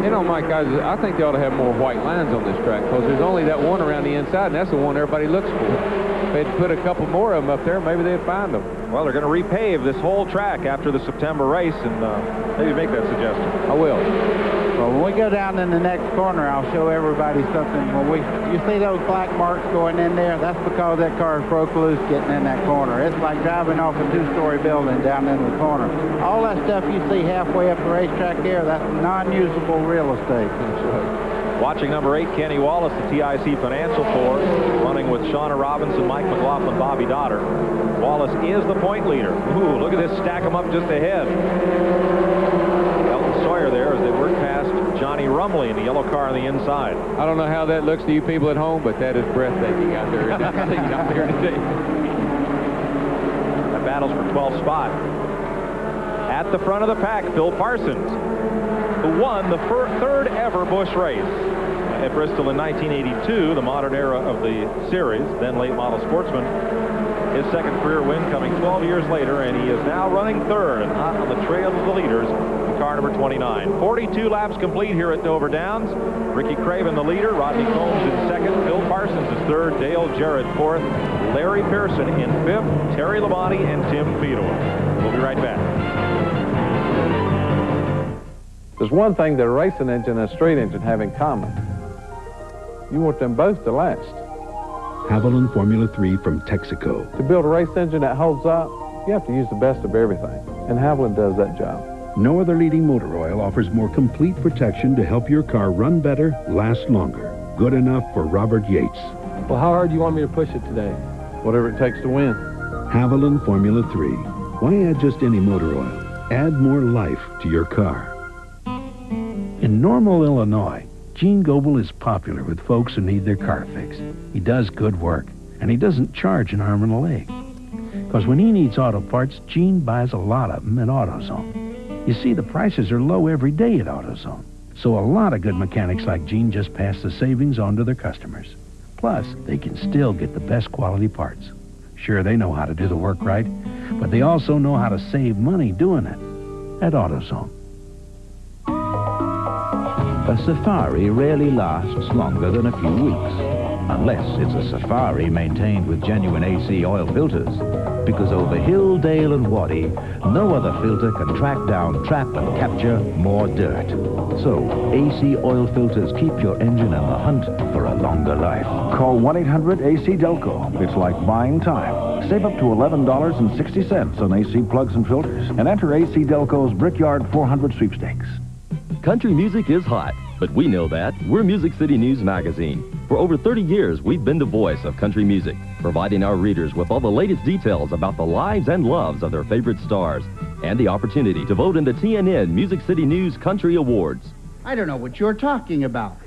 You know, Mike, guys, I think they ought to have more white lines on this track because there's only that one around the inside, and that's the one everybody looks for. If they'd put a couple more of them up there, maybe they'd find them. Well, they're going to repave this whole track after the September race, and maybe make that suggestion. I will. Well, when we go down in the next corner, I'll show everybody something. You see those black marks going in there? That's because that car broke loose getting in that corner. It's like driving off a 2-story building down in the corner. All that stuff you see halfway up the racetrack there, that's non-usable real estate. Watching number 8, Kenny Wallace, the TIC Financial Force, running with Shauna Robinson, Mike McLaughlin, Bobby Dotter. Wallace is the point leader. Ooh, look at this, stack them up just ahead. Elton Sawyer there as they work past Johnny Rumley in the yellow car on the inside. I don't know how that looks to you people at home, but that is breathtaking out there. Out there today. That battles for 12th spot. At the front of the pack, Phil Parsons, who won the third ever Busch race at Bristol in 1982, the modern era of the series, then late model sportsman. His second career win coming 12 years later, and he is now running third and hot on the trail of the leaders in car number 29. 42 laps complete here at Dover Downs. Ricky Craven the leader, Rodney Combs in second, Phil Parsons is third, Dale Jarrett fourth, Larry Pearson in fifth, Terry Labonte and Tim Fedor. We'll be right back. There's one thing that a racing engine and a straight engine have in common. You want them both to last. Haviland Formula 3 from Texaco. To build a race engine that holds up, you have to use the best of everything, and Haviland does that job. No other leading motor oil offers more complete protection to help your car run better, last longer. Good enough for Robert Yates. Well, how hard do you want me to push it today? Whatever it takes to win. Haviland Formula 3. Why add just any motor oil? Add more life to your car. In Normal, Illinois, Gene Goebel is popular with folks who need their car fixed. He does good work, and he doesn't charge an arm and a leg. Because when he needs auto parts, Gene buys a lot of them at AutoZone. You see, the prices are low every day at AutoZone. So a lot of good mechanics like Gene just pass the savings on to their customers. Plus, they can still get the best quality parts. Sure, they know how to do the work right, but they also know how to save money doing it at AutoZone. A safari rarely lasts longer than a few weeks, unless it's a safari maintained with genuine AC oil filters, because over hill, dale, and wadi, no other filter can track down, trap, and capture more dirt. So, AC oil filters keep your engine in the hunt for a longer life. Call 1-800-AC-DELCO. It's like buying time. Save up to $11.60 on AC plugs and filters, and enter AC Delco's Brickyard 400 sweepstakes. Country music is hot, but we know that. We're Music City News Magazine. For over 30 years, we've been the voice of country music, providing our readers with all the latest details about the lives and loves of their favorite stars, and the opportunity to vote in the TNN Music City News Country Awards. I don't know what you're talking about.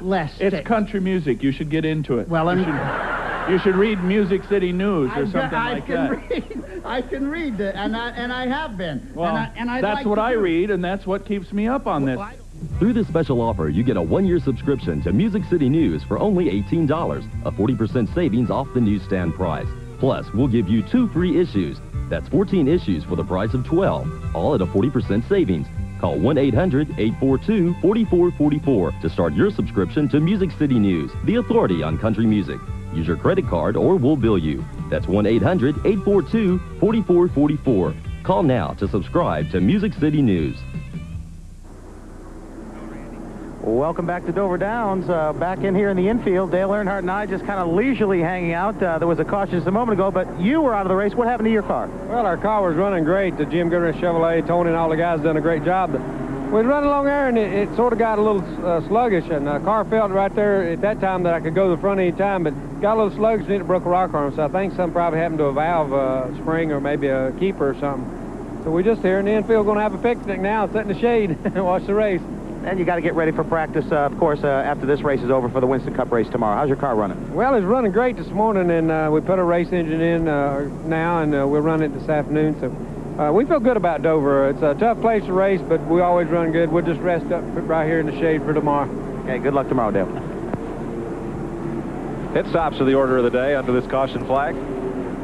It's country music. You should get into it. Well, you should read Music City News or something like that. I can read it, and I have been. Well, that's what I read, and that's what keeps me up on this. Through this special offer, you get a one-year subscription to Music City News for only $18, a 40% savings off the newsstand price. Plus, we'll give you 2 free issues. That's 14 issues for the price of 12, all at a 40% savings. Call 1-800-842-4444 to start your subscription to Music City News, the authority on country music. Use your credit card or we'll bill you. That's 1-800-842-4444. Call now to subscribe to Music City News. Welcome back to Dover Downs. Back in here in the infield, Dale Earnhardt and I just kind of leisurely hanging out. There was a caution just a moment ago, but you were out of the race. What happened to your car? Well, our car was running great. The Jim Goodwrench Chevrolet, Tony, and all the guys done a great job. But we was running along there, and it sort of got a little sluggish, and the car felt right there at that time that I could go to the front any time, but got a little sluggish and it broke a rock arm. So I think something probably happened to a valve spring or maybe a keeper or something. So we're just here in the infield going to have a picnic now, sit in the shade and watch the race. And you got to get ready for practice, of course, after this race is over for the Winston Cup race tomorrow. How's your car running? Well, it's running great this morning, and we put a race engine in now, and we'll run it this afternoon. So we feel good about Dover. It's a tough place to race, but we always run good. We'll just rest up right here in the shade for tomorrow. Okay, good luck tomorrow, Dale. Pit stops are the order of the day under this caution flag.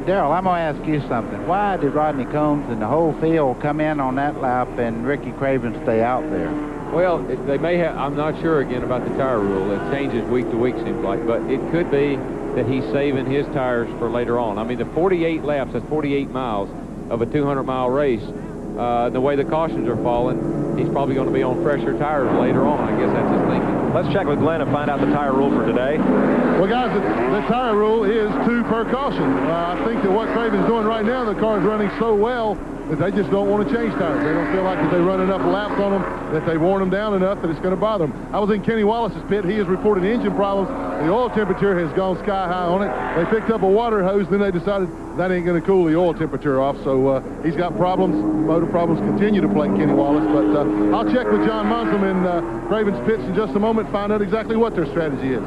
Darrell, I'm going to ask you something. Why did Rodney Combs and the whole field come in on that lap and Ricky Craven stay out there? Well, they may have, I'm not sure again about the tire rule. It changes week to week, seems like, but it could be that he's saving his tires for later on. I mean, the 48 laps, that's 48 miles of a 200-mile race. The way the cautions are falling, he's probably going to be on fresher tires later on. I guess that's his thinking. Let's check with Glenn and find out the tire rule for today. Well, guys, the tire rule is 2 per caution. I think that what Craven's doing right now, the car is running so well that they just don't want to change tires. They don't feel like if they run enough laps on them that they've worn them down enough that it's going to bother them. I was in Kenny Wallace's pit. He has reported engine problems. The oil temperature has gone sky high on it. They picked up a water hose, then they decided that ain't going to cool the oil temperature off. So he's got problems. Motor problems continue to plague Kenny Wallace. But I'll check with John Muslim in Craven's pits in just a moment, find out exactly what their strategy is.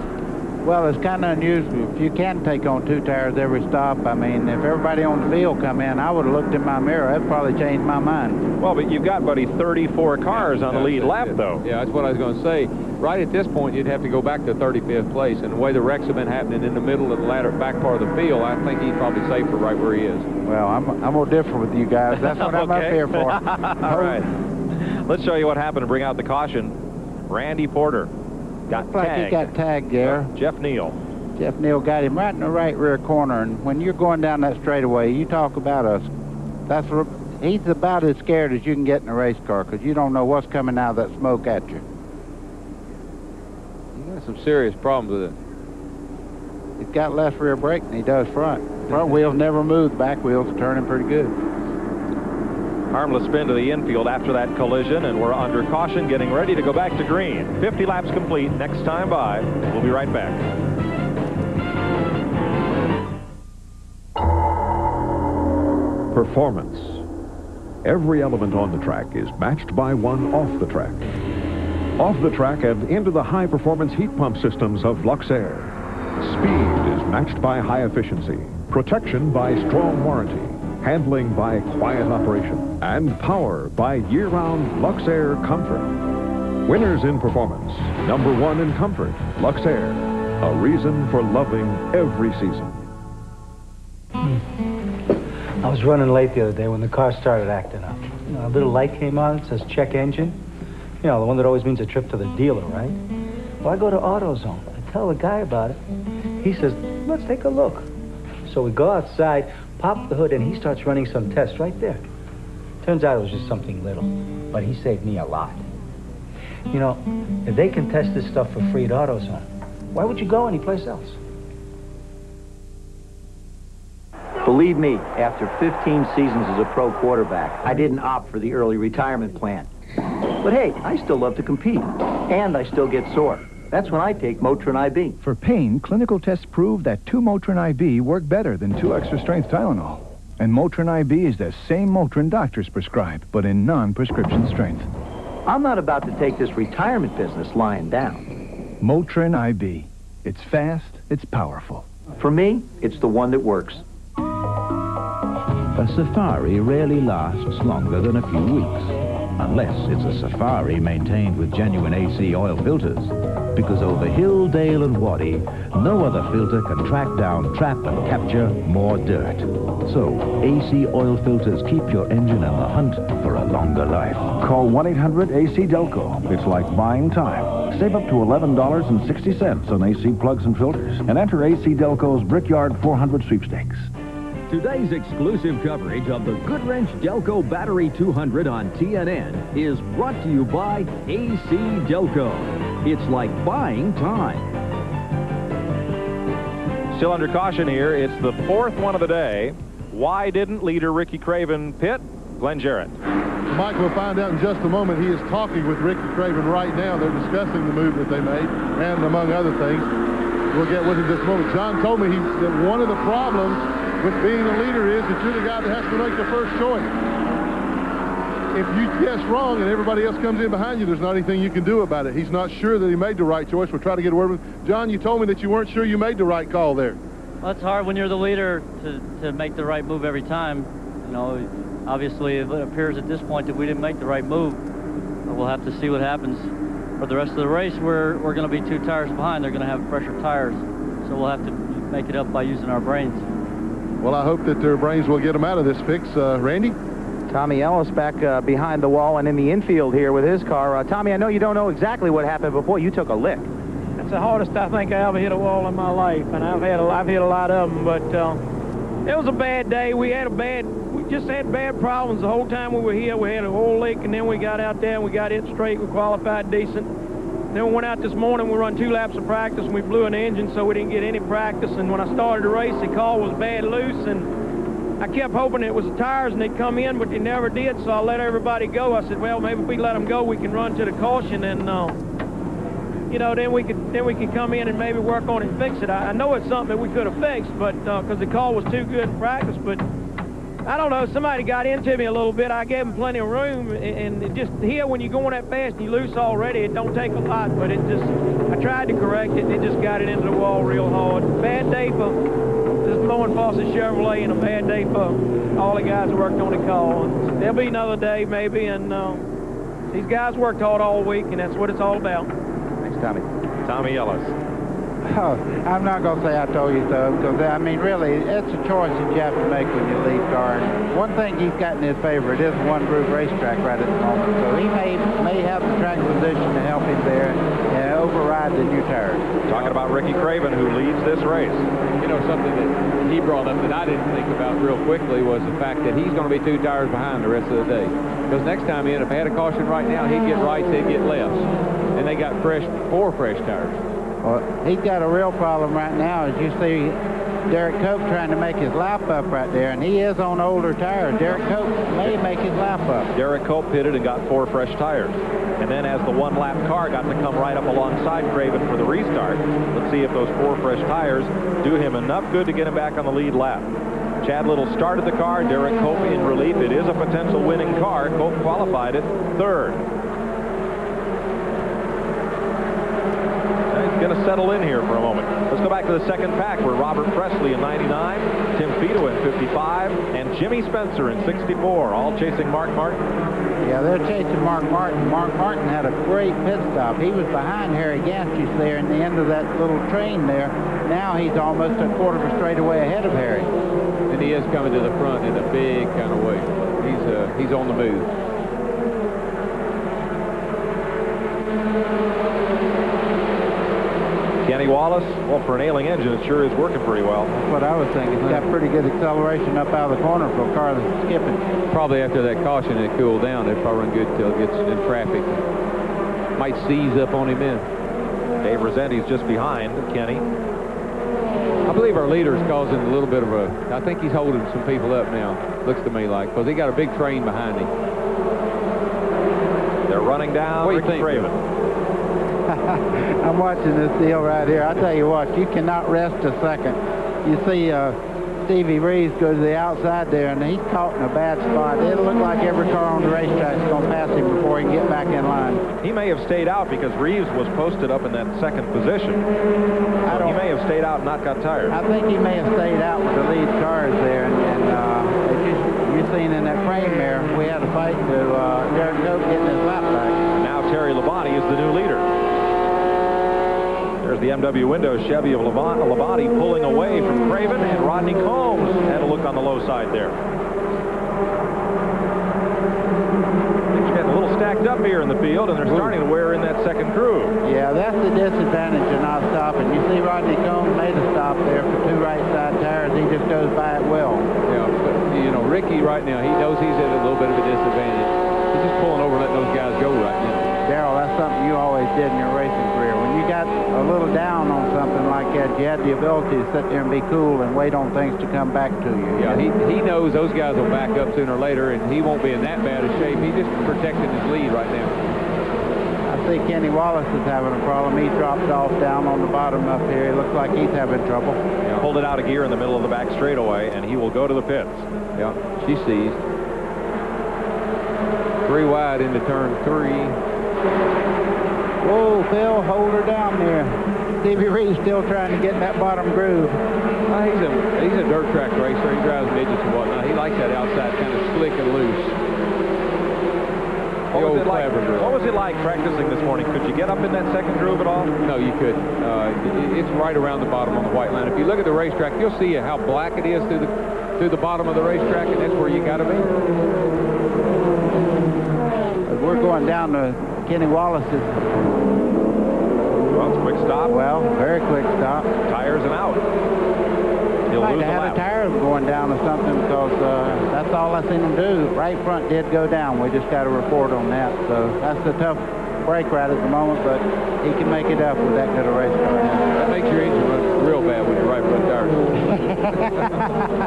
Well, it's kind of unusual. If you can take on 2 tires every stop, I mean, if everybody on the field come in, I would have looked in my mirror. That'd probably changed my mind. Well, but you've got, buddy, 34 cars on the lead lap, though. Yeah, that's what I was going to say. Right at this point, you'd have to go back to 35th place. And the way the wrecks have been happening in the middle of the back part of the field, I think he's probably safer right where he is. Well, I'm more different with you guys. That's what I'm up here for. All right. Let's show you what happened to bring out the caution. Randy Porter got Looks like tagged. he got tagged there. Jeff Neal. Jeff Neal got him right in the right rear corner, and when you're going down that straightaway, you talk about he's about as scared as you can get in a race car, because you don't know what's coming out of that smoke at you. You got some serious problems with it. He's got less rear brake than he does front. Front wheels never move, back wheels are turning pretty good. Harmless spin to the infield after that collision, and we're under caution, getting ready to go back to green. 50 laps complete. Next time by. We'll be right back. Performance. Every element on the track is matched by one off the track. Off the track and into the high-performance heat pump systems of Luxair. Speed is matched by high efficiency, protection by strong warranty, handling by quiet operation, and power by year-round Luxair comfort. Winners in performance, #1 in comfort, Luxair. A reason for loving every season. I was running late the other day when the car started acting up. You know, a little light came on, it says check engine. You know, the one that always means a trip to the dealer, right? Well, I go to AutoZone. I tell the guy about it. He says, let's take a look. So we go outside, pop the hood, and he starts running some tests right there. Turns out it was just something little, but he saved me a lot. You know, if they can test this stuff for free at AutoZone, why would you go anyplace else? Believe me, after 15 seasons as a pro quarterback, I didn't opt for the early retirement plan. But hey, I still love to compete, and I still get sore. That's when I take Motrin IB. For pain, clinical tests prove that 2 Motrin IB work better than 2 extra-strength Tylenol. And Motrin IB is the same Motrin doctors prescribe, but in non-prescription strength. I'm not about to take this retirement business lying down. Motrin IB. It's fast, it's powerful. For me, it's the one that works. A safari rarely lasts longer than a few weeks, unless it's a safari maintained with genuine AC oil filters, because over hill, dale, and wadi, no other filter can track down, trap, and capture more dirt. So, AC oil filters keep your engine in the hunt for a longer life. Call 1-800-AC-DELCO. It's like buying time. Save up to $11.60 on AC plugs and filters, and enter AC Delco's Brickyard 400 sweepstakes. Today's exclusive coverage of the Goodwrench Delco Battery 200 on TNN is brought to you by AC Delco. It's like buying time. Still under caution here. It's the 4th one of the day. Why didn't leader Ricky Craven pit? Glenn Jarrett. Mike, we'll find out in just a moment. He is talking with Ricky Craven right now. They're discussing the move that they made, and among other things. We'll get with him in just a moment. John told me that one of the problems with being a leader is that you're the guy that has to make the first choice. If you guess wrong and everybody else comes in behind you, there's not anything you can do about it. He's not sure that he made the right choice. We'll try to get a word with him. John, you told me that you weren't sure you made the right call there. Well, it's hard when you're the leader to make the right move every time. You know, obviously it appears at this point that we didn't make the right move. We'll have to see what happens. For the rest of the race, we're going to be 2 tires behind. They're going to have fresher tires. So we'll have to make it up by using our brains. Well, I hope that their brains will get them out of this fix. Randy? Tommy Ellis back behind the wall and in the infield here with his car. Tommy, I know you don't know exactly what happened, but boy, you took a lick. That's the hardest I think I ever hit a wall in my life, and I've hit a lot of them, but it was a bad day. We just had bad problems the whole time we were here. We had a whole leak, and then we got out there and we got it straight. We qualified decent. Then we went out this morning, we run 2 laps of practice, and we blew an engine, so we didn't get any practice. And when I started the race, the car was bad loose, and I kept hoping it was the tires and they'd come in, but they never did, so I let everybody go. I said, well, maybe if we let them go, we can run to the caution and, you know, then we could come in and maybe work on it and fix it. I know it's something that we could have fixed, but because the car was too good in practice, but I don't know, somebody got into me a little bit. I gave them plenty of room, and it just here, when you're going that fast and you're loose already, it don't take a lot, but it just, I tried to correct it, and it just got it into the wall real hard. Bad day for this Moen Fawcett Chevrolet, and a bad day for all the guys who worked on the car. And there'll be another day, maybe, and these guys worked hard all week, and that's what it's all about. Thanks, Tommy. Tommy Ellis. Oh, I'm not going to say I told you so, because, I mean, really, it's a choice that you have to make when you lead car. And one thing he's got in his favor, it is a one-groove racetrack right at the moment, so he may have the track position to help him there and override the new tires. Talking about Ricky Craven, who leads this race. You know, something that he brought up that I didn't think about real quickly was the fact that he's going to be 2 tires behind the rest of the day. Because next time in, if I had a caution right now, he'd get rights, they'd get lefts. And they got 4 fresh tires. Well, he's got a real problem right now, as you see Derek Cope trying to make his lap up right there, and he is on older tires. Derek Cope may make his lap up. Derek Cope pitted and got 4 fresh tires. And then as the one-lap car got to come right up alongside Craven for the restart, let's see if those 4 fresh tires do him enough good to get him back on the lead lap. Chad Little started the car, Derek Cope in relief. It is a potential winning car. Cope qualified it 3rd. Going to settle in here for a moment. Let's go back to the second pack where Robert Presley in 99, Tim Fito in 55, and Jimmy Spencer in 64, all chasing Mark Martin. Yeah, they're chasing Mark Martin. Mark Martin had a great pit stop. He was behind Harry Gansky there in the end of that little train there. Now he's almost a quarter of a straightaway ahead of Harry. And he is coming to the front in a big kind of way. He's on the move. Kenny Wallace, well, for an ailing engine, it sure is working pretty well. That's what I was thinking. It's got pretty good acceleration up out of the corner for a car that's skipping. Probably after that caution, it cooled down. It'd probably run good until it gets in traffic. Might seize up on him in. Dave Rossetti's just behind Kenny. I believe our leader is causing a little bit of a... I think he's holding some people up now, looks to me like, because he got a big train behind him. They're running down What do you Ricky think, Craven. I'm watching this deal right here. I tell you what, you cannot rest a second. You see Stevie Reeves go to the outside there, and he's caught in a bad spot. It'll look like every car on the racetrack is going to pass him before he can get back in line. He may have stayed out because Reeves was posted up in that second position. So he may have stayed out and not got tired. I think he may have stayed out with the lead cars there, and you've seen in that frame there, we had a fight to Derek Cope getting his lap back. And now Terry Labonte is the new leader. There's the MW Windows Chevy of Labonte pulling away from Craven, and Rodney Combs had a look on the low side there. Things are getting a little stacked up here in the field, and they're starting to wear in that second groove. Yeah, that's the disadvantage of not stopping. You see Rodney Combs made a stop there for 2 right side tires. He just goes by it well. Yeah, but, you know, Ricky right now, he knows he's at a little bit of a disadvantage. He's just pulling over and letting those guys go right now. Darrell, that's something you always did in your racing career. When you got a little down on something like that, you had the ability to sit there and be cool and wait on things to come back to you. Yeah, he knows those guys will back up sooner or later, and he won't be in that bad a shape. He's just protecting his lead right now. I see Kenny Wallace is having a problem. He dropped off down on the bottom up here. It looks like he's having trouble. Yeah, pulled it out of gear in the middle of the back straightaway, and he will go to the pits. Yeah, she seized. 3 wide into turn 3. Whoa, Phil, hold her down there. Stevie Reeves still trying to get in that bottom groove. He's a dirt track racer. He drives midgets and whatnot. He likes that outside kind of slick and loose. What was it like practicing this morning? Could you get up in that second groove at all? No, you couldn't. It's right around the bottom on the white line. If you look at the racetrack, you'll see how black it is through the bottom of the racetrack, and that's where you got to be. We're going down to Kenny Wallace's. Well, it's a quick stop. Well, very quick stop. Tires and out. He'll I'd like lose to a have lap. a tire going down or something, because that's all I seen him do. Right front did go down. We just got a report on that. So that's the brake right at the moment, but he can make it up with that good a race car. That makes your engine run real bad when you're right front tires.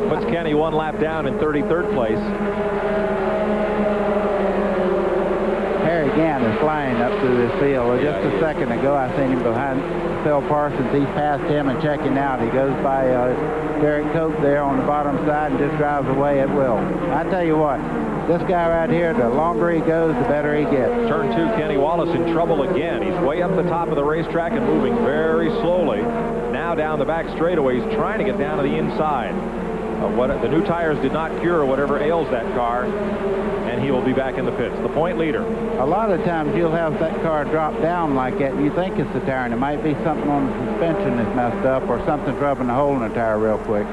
Puts Kenny one lap down in 33rd place. Harry Gant is flying up through this field. Just a second ago, I seen him behind Phil Parsons. He's past him and checking out. He goes by Derek Cope there on the bottom side and just drives away at will. I tell you what, this guy right here, the longer he goes, the better he gets. Turn 2, Kenny Wallace in trouble again. He's way up the top of the racetrack and moving very slowly. Now down the back straightaway, he's trying to get down to the inside. The new tires did not cure whatever ails that car, and he will be back in the pits. The point leader. A lot of times you'll have that car drop down like that, and you think it's the tire, and it might be something on the suspension that's messed up, or something's rubbing a hole in the tire real quick.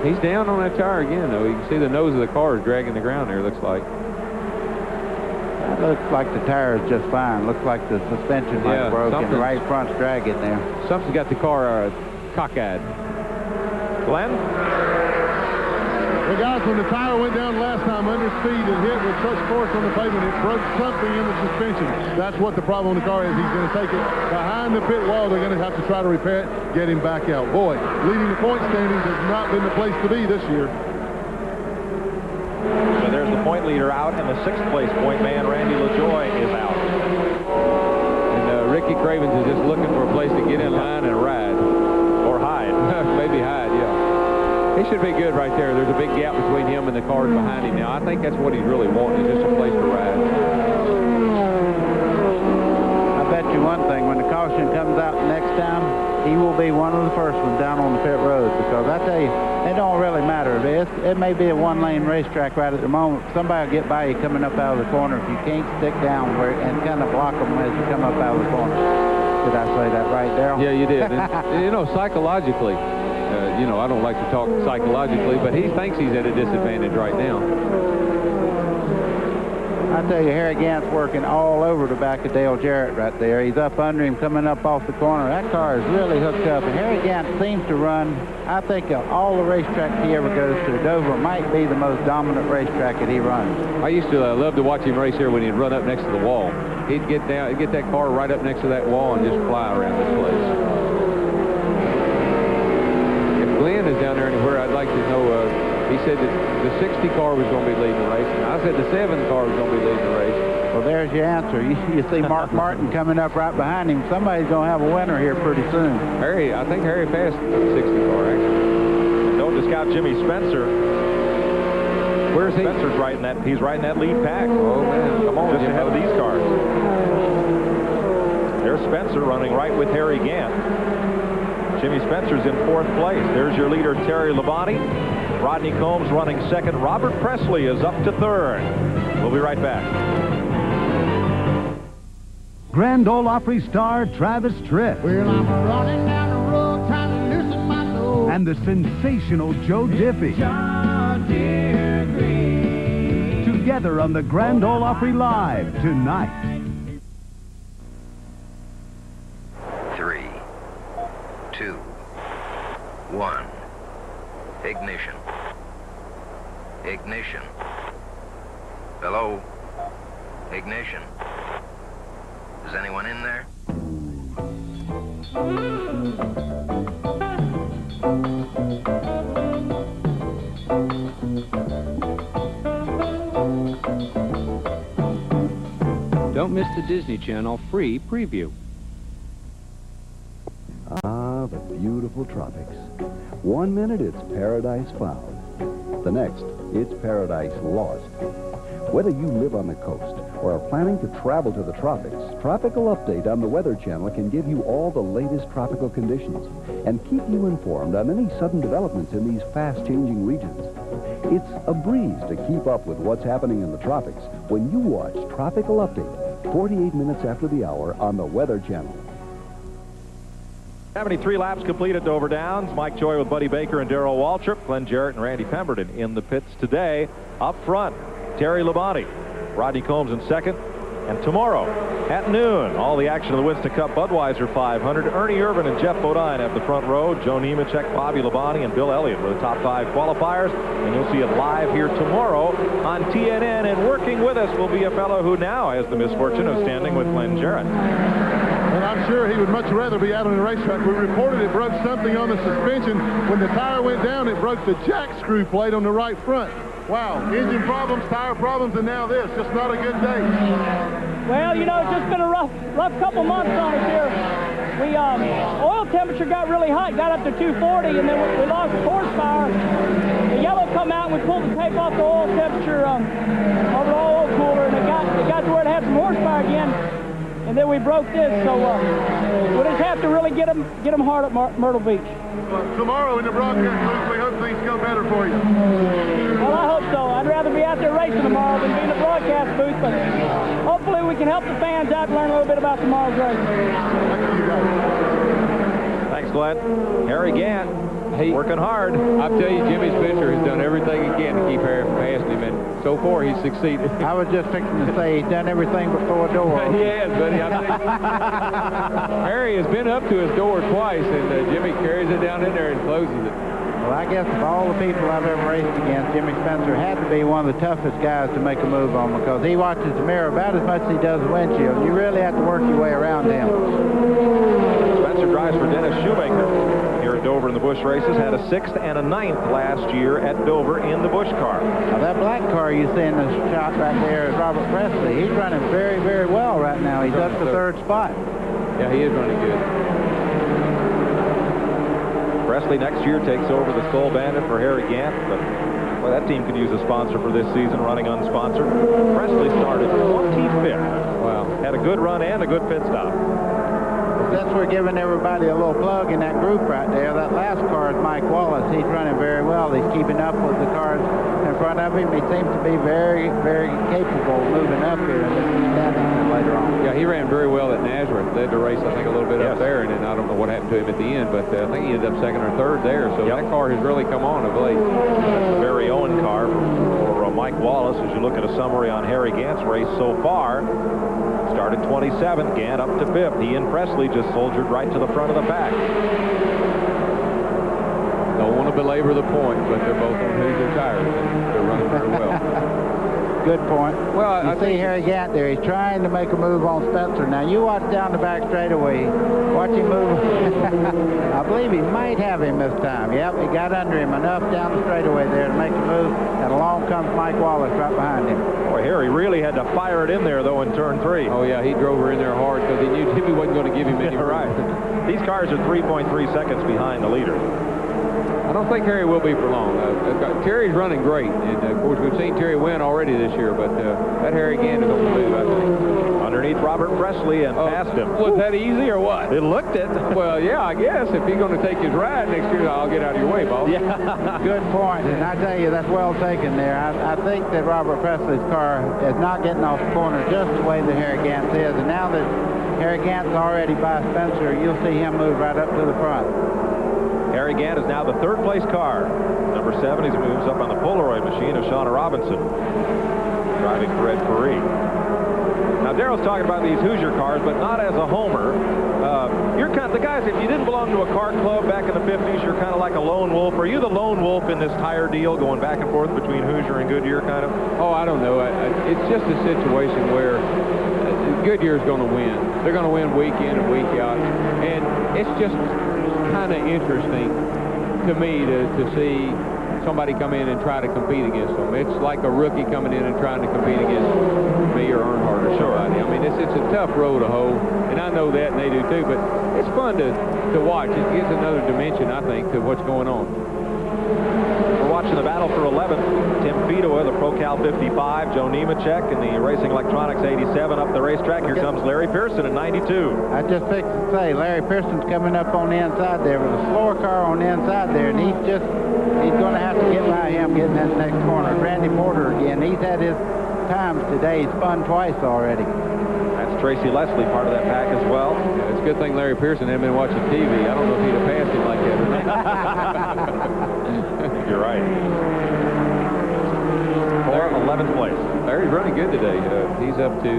He's down on that tire again, though. You can see the nose of the car is dragging the ground there, looks like. That looks like the tire is just fine. Looks like the suspension might broke and the right front's dragging there. Something's got the car cockeyed. Glenn? Well, guys, when the tire went down last time under speed and hit with such force on the pavement, it broke something in the suspension. That's what the problem on the car is. He's going to take it behind the pit wall. They're going to have to try to repair it, get him back out. Boy, leading the point standings has not been the place to be this year. So there's the point leader out, and the 6th place point man, Randy LaJoy, is out. And Ricky Cravens is just looking for a place to get in line and ride. Or hide. Maybe hide, yeah. He should be good right there. There's a big gap between him and the cars behind him now. I think that's what he's really wanting, is just a place to ride. I bet you one thing, when the caution comes out next time, he will be one of the first ones down on the pit road, because I tell you, it don't really matter. It may be a one-lane racetrack right at the moment. Somebody will get by you coming up out of the corner if you can't stick down and kind of block them as you come up out of the corner. Did I say that right, Darrell? Yeah, you did. And, you know, psychologically, I don't like to talk psychologically, but he thinks he's at a disadvantage right now. I tell you, Harry Gant's working all over the back of Dale Jarrett right there. He's up under him, coming up off the corner. That car is really hooked up, and Harry Gant seems to run, I think, of all the racetracks he ever goes to, Dover might be the most dominant racetrack that he runs. I used to love to watch him race here when he'd run up next to the wall. He'd get that car right up next to that wall and just fly around this place. If Glenn is down there anywhere, I'd like to know, he said that the 60 car was going to be leading the race, and I said the 7 car was going to be leading the race. Well, there's your answer. You see Mark Martin coming up right behind him. Somebody's going to have a winner here pretty soon. I think Harry passed the 60 car, actually. Don't discount Jimmy Spencer. Where's he? Spencer's he's riding that lead pack. Oh, man. Come on. Just ahead of these cars. There's Spencer running right with Harry Gant. Jimmy Spencer's in 4th place. There's your leader, Terry Labonte. Rodney Combs running 2nd. Robert Presley is up to 3rd. We'll be right back. Grand Ole Opry star Travis Tritt. Well, I'm running down the road trying to loosen my load. And the sensational Joe Diffie. Together on the Grand Ole Opry Live tonight. 3, 2, 1. Ignition. Ignition. Hello? Ignition. Is anyone in there? Don't miss the Disney Channel free preview. Ah, the beautiful tropics. 1 minute, it's paradise found. The next, it's paradise lost. Whether you live on the coast or are planning to travel to the tropics, Tropical Update on the Weather Channel can give you all the latest tropical conditions and keep you informed on any sudden developments in these fast-changing regions. It's a breeze to keep up with what's happening in the tropics when you watch Tropical Update, 48 minutes after the hour on the Weather Channel. 73 laps complete at Dover Downs. Mike Joy with Buddy Baker and Darrell Waltrip. Glenn Jarrett and Randy Pemberton in the pits today. Up front, Terry Labonte. Rodney Combs in 2nd. And tomorrow at noon, all the action of the Winston Cup Budweiser 500. Ernie Irvin and Jeff Bodine at the front row. Joe Nemechek, Bobby Labonte, and Bill Elliott were the top 5 qualifiers. And you'll see it live here tomorrow on TNN. And working with us will be a fellow who now has the misfortune of standing with Glenn Jarrett. And I'm sure he would much rather be out on the racetrack. We reported it broke something on the suspension. When the tire went down, it broke the jack screw plate on the right front. Wow, engine problems, tire problems, and now this. Just not a good day. Well, you know, it's just been a rough couple months on us here. We, oil temperature got really hot, got up to 240, and then we lost horsepower. The yellow come out, and we pulled the tape off the oil temperature over the oil cooler, and it got to where it had some horsepower again. And then we broke this, so we'll just have to really get them hard at Myrtle Beach. Well, tomorrow in the broadcast booth, we hope things go better for you. Well, I hope so. I'd rather be out there racing tomorrow than be in the broadcast booth, but hopefully we can help the fans out and learn a little bit about tomorrow's race. Thanks, Glenn. Harry Gant, working hard. I tell you, Jimmy Spencer has done everything he can to keep Harry from passing him, and so far he's succeeded. I was just fixing to say he's done everything but throw a door. He has, buddy. I think Harry has been up to his door twice, and Jimmy carries it down in there and closes it. Well, I guess of all the people I've ever raced against, Jimmy Spencer had to be one of the toughest guys to make a move on, because he watches the mirror about as much as he does the windshield. You really have to work your way around him. Spencer drives for Dennis Shoemaker here at Dover in the Busch races. Had a 6th and a 9th last year at Dover in the Busch car. Now, that black car you see in the shot right there is Robert Presley. He's running very, very well right now. He's up to 3rd spot. Yeah, he is running good. Presley next year takes over the Skull Bandit for Harry Gant, but boy, that team could use a sponsor for this season, running unsponsored. Presley started 25th. Wow. Had a good run and a good pit stop. Since we're giving everybody a little plug in that group right there, that last car is Mike Wallace. He's running very well. He's keeping up with the cars in front of him. He seems to be very, very capable of moving up here in the standings later on. Yeah, he ran very well at Nazareth. Led the race, I think, a little bit up there, and then I don't know what happened to him at the end, but I think he ended up 2nd or 3rd there, so that car has really come on of late. That's the Barry Owen car for Mike Wallace. As you look at a summary on Harry Gant's race so far, started 27th, Gant up to 5th. He and Presley just soldiered right to the front of the pack. Don't want to belabor the point, but they're both on Hoosier tires, and they're running very well. Good point. Well, you see Harry Gant there. He's trying to make a move on Spencer. Now, you watch down the back straightaway. Watch him move. I believe he might have him this time. Yep, he got under him enough down the straightaway there to make the move, and along comes Mike Wallace right behind him. Boy, Harry really had to fire it in there, though, in turn 3. Oh, yeah, he drove her in there hard because he knew Jimmy wasn't going to give him any room. Right. These cars are 3.3 seconds behind the leader. I don't think Harry will be for long. Terry's running great, and of course we've seen Terry win already this year, but that Harry Gant is on the move, I think. Underneath Robert Presley and past him. Was that easy or what? It looked it. Well, yeah, I guess if he's going to take his ride next year, I'll get out of your way, boss. Yeah, good point, and I tell you, that's well taken there. I think that Robert Presley's car is not getting off the corner just the way that Harry Gant's is, and now that Harry Gant's already by Spencer, you'll see him move right up to the front. Harry Gant is now the 3rd place car. Number 7, he moves up on the Polaroid machine of Shauna Robinson, driving for Ed Perry. Now, Darrell's talking about these Hoosier cars, but not as a homer. You're kind of the guys, if you didn't belong to a car club back in the 50s, you're kind of like a lone wolf. Are you the lone wolf in this tire deal, going back and forth between Hoosier and Goodyear, kind of? Oh, I don't know. It's just a situation where Goodyear's going to win. They're going to win week in and week out. And it's just kind of interesting to me to see somebody come in and try to compete against them. It's like a rookie coming in and trying to compete against me or Earnhardt or somebody. I mean, it's a tough road to hoe, and I know that, and they do too, but it's fun to watch. It gives another dimension, I think, to what's going on. We're watching the battle for 11th. Tim Fedowa, the Pro-Cal 55, Joe Nemechek in the Racing Electronics 87 up the racetrack. Here comes Larry Pearson in 92. I just fixed to say, Larry Pearson's coming up on the inside there with a slower car on the inside there, and he's going to have to get by him getting in the next corner. Randy Porter again, he's had his times today. He's spun twice already. That's Tracy Leslie, part of that pack as well. Yeah, it's a good thing Larry Pearson hadn't been watching TV. I don't know if he'd have passed him like that or not. You're right. For 11th place. Harry's running good today. He's up to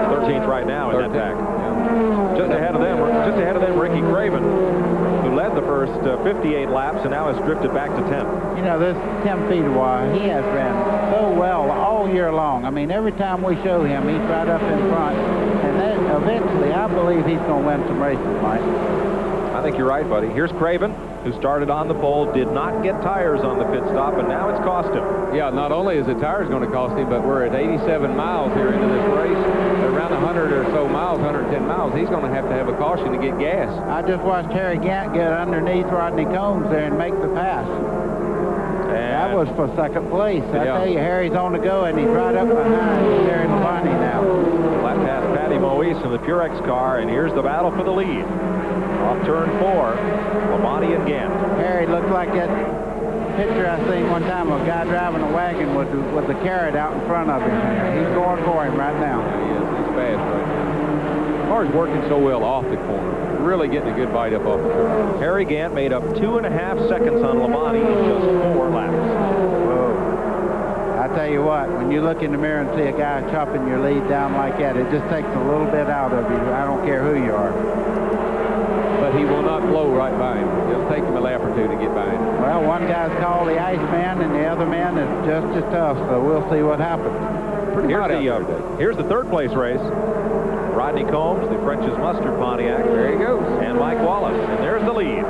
13th right now in that 13th. pack. Yeah. Just ahead of them, Ricky Craven, who led the first 58 laps and now has drifted back to 10th. You know, this Tim Fedewa, he has ran so well all year long. I mean, every time we show him, he's right up in front. And then eventually, I believe he's going to win some races, Mike. I think you're right, buddy. Here's Craven, who started on the pole, did not get tires on the pit stop, and now it's cost him. Yeah, not only is the tires going to cost him, but we're at 87 miles here into this race. At around 100 or so miles, 110 miles, he's going to have a caution to get gas. I just watched Harry Gant get underneath Rodney Combs there and make the pass. And that was for second place. I Yeah. tell you, Harry's on the go, and he's right up behind Terry Labonte now. Lap past Patty Moise in the Purex car, and here's the battle for the lead. Off turn 4, Labonte and Gant. Harry looked like that picture I seen one time of a guy driving a wagon with the carrot out in front of him. He's going for him right now. Yeah, he is. He's fast right now. The car's working so well off the corner. Really getting a good bite up off the corner. Harry Gant made up 2.5 seconds on Labonte in just 4 laps. Whoa. I tell you what, when you look in the mirror and see a guy chopping your lead down like that, it just takes a little bit out of you. I don't care who you are. But he will not blow right by him. It'll take him a lap or two to get by him. Well, one guy's called the Iceman, and the other man is just as tough, so we'll see what happens. Here's the third place race. Rodney Combs, the French's Mustard Pontiac. There he goes. And Mike Wallace. And there's the lead.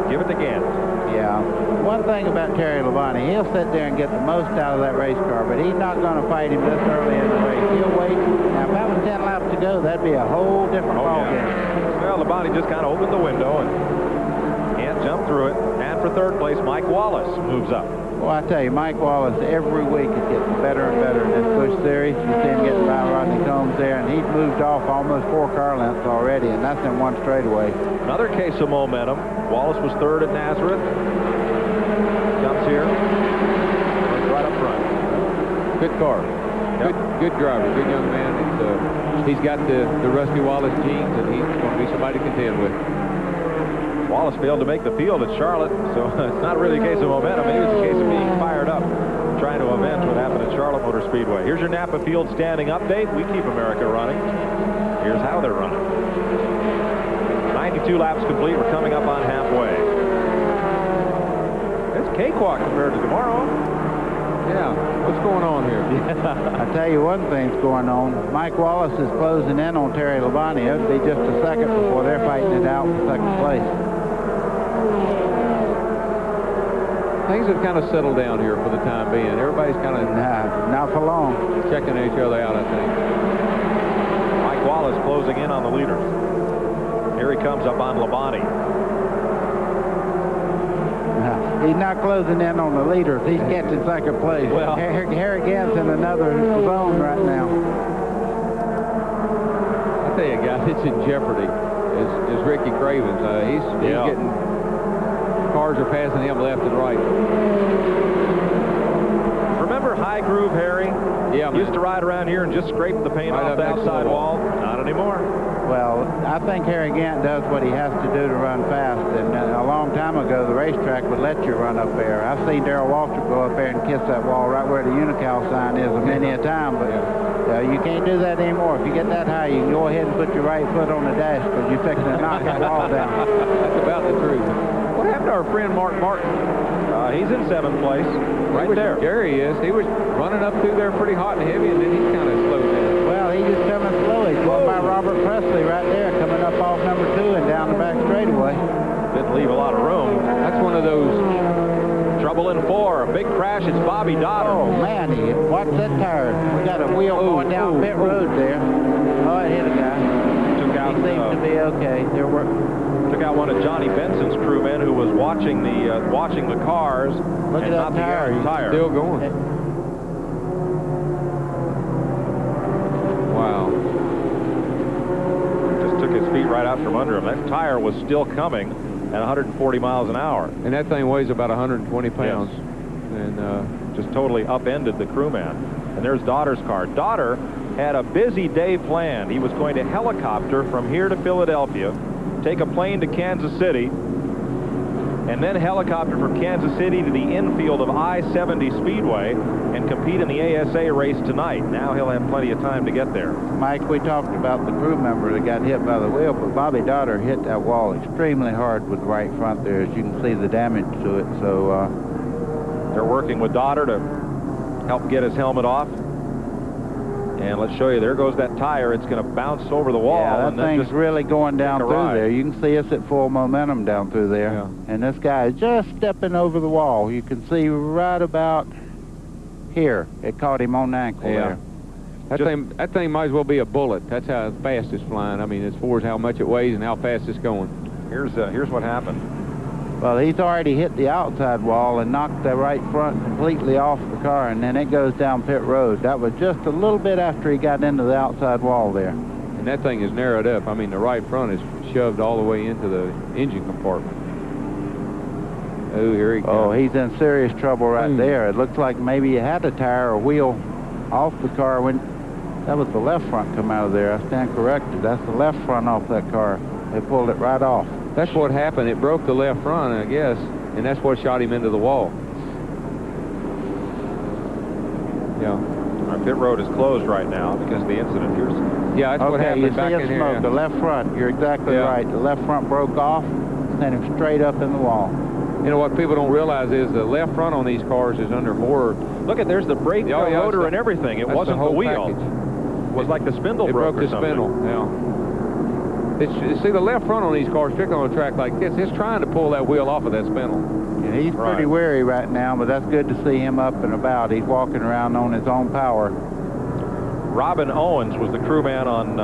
Give it to Gant. Yeah. One thing about Terry Labonte, he'll sit there and get the most out of that race car, but he's not going to fight him this early in the race. He'll wait. Now, if that was 10 laps to go, that'd be a whole different ballgame. Well, Labonte just kind of opened the window and Gant jumped through it. And for third place, Mike Wallace moves up. Well, I tell you, Mike Wallace, every week is getting better and better in this Busch Series. You see him getting by Rodney Combs there, and he's moved off almost 4 car lengths already, and that's in one straightaway. Another case of momentum. Wallace was third at Nazareth. Jumps here. Right up front. Good car. Good driver. Good young man. He's got the Rusty Wallace genes, and he's going to be somebody to contend with. Wallace failed to make the field at Charlotte, so it's not really a case of momentum. Maybe it's a case of being fired up, trying to avenge what happened at Charlotte Motor Speedway. Here's your Napa Field standing update. We keep America running. Here's how they're running. 92 laps complete. We're coming up on halfway. It's cakewalk compared to tomorrow. Yeah, what's going on here? I tell you one thing's going on. Mike Wallace is closing in on Terry Labonte. It would be just a second before they're fighting it out for second place. Things have kind of settled down here for the time being. Everybody's kind of not for long. Checking each other out, I think. Mike Wallace closing in on the leaders. Here he comes up on Labonte. He's not closing in on the leaders. He's catching second place. Well, Harry Gant's in another zone right now. I tell you, guys, it's in jeopardy. Is Ricky Craven's. He's getting. Cars are passing him left and right. Remember High Groove Harry? Yeah, man. Used to ride around here and just scrape the paint off the outside wall. Not anymore. Well, I think Harry Gant does what he has to do to run fast. And a long time ago, the racetrack would let you run up there. I've seen Darrell Waltrip go up there and kiss that wall right where the Unical sign is many a time. But you can't do that anymore. If you get that high, you can go ahead and put your right foot on the dash because you're fixing to knock that wall down. That's about the truth. What happened to our friend Mark Martin? He's in 7th place. Right there. There he is. He was running up through there pretty hot and heavy, and then he kind of slowed down. Well, he's just coming slow. He's going by Robert Presley right there, coming up off number 2 and down the back straightaway. Didn't leave a lot of room. That's one of those. Trouble in 4. A big crash. It's Bobby Dotter. Oh, man. Watch that tire. We got a wheel going down pit road there. Oh, it hit a guy. Took out. He seems to be okay. Took out one of Johnny Benson's crewmen who was watching the cars. Look at that tire. Still going. Wow. Just took his feet right out from under him. That tire was still coming at 140 miles an hour. And that thing weighs about 120 pounds. Yes. And just totally upended the crewman. And there's Dotter's car. Dotter had a busy day planned. He was going to helicopter from here to Philadelphia, take a plane to Kansas City, and and then helicopter from Kansas City to the infield of I-70 Speedway and compete in the ASA race tonight. Now he'll have plenty of time to get there. Mike, we talked about the crew member that got hit by the wheel, but Bobby Daughter hit that wall extremely hard with the right front there, as you can see the damage to it. So they're working with Daughter to help get his helmet off. And let's show you, there goes that tire. It's going to bounce over the wall. Yeah, and that thing's really going down through there. You can see us at full momentum down through there. Yeah. And this guy is just stepping over the wall. You can see right about here. It caught him on the ankle there. That thing might as well be a bullet. That's how fast it's flying. I mean, as far as how much it weighs and how fast it's going. Here's what happened. Well, he's already hit the outside wall and knocked the right front completely off the car, and then it goes down pit road. That was just a little bit after he got into the outside wall there. And that thing is narrowed up. I mean, the right front is shoved all the way into the engine compartment. Oh, here he comes. Oh, he's in serious trouble right there. It looks like maybe he had a tire or wheel off the car when that was the left front come out of there. I stand corrected. That's the left front off that car. They pulled it right off. That's what happened. It broke the left front, I guess, and that's what shot him into the wall. Yeah. Our pit road is closed right now because of the incident. Yeah, that's what happened you back see in it here. smoke. The left front, you're exactly right. The left front broke off, sent him straight up in the wall. You know, what people don't realize is the left front on these cars is under more. Look at, there's the brake rotor and everything. It wasn't the wheel. It was like the spindle broke the spindle, yeah. See, the left front on these cars, particularly on a track like this, it's trying to pull that wheel off of that spindle. Yeah, he's pretty weary right now, but that's good to see him up and about. He's walking around on his own power. Robin Owens was the crewman on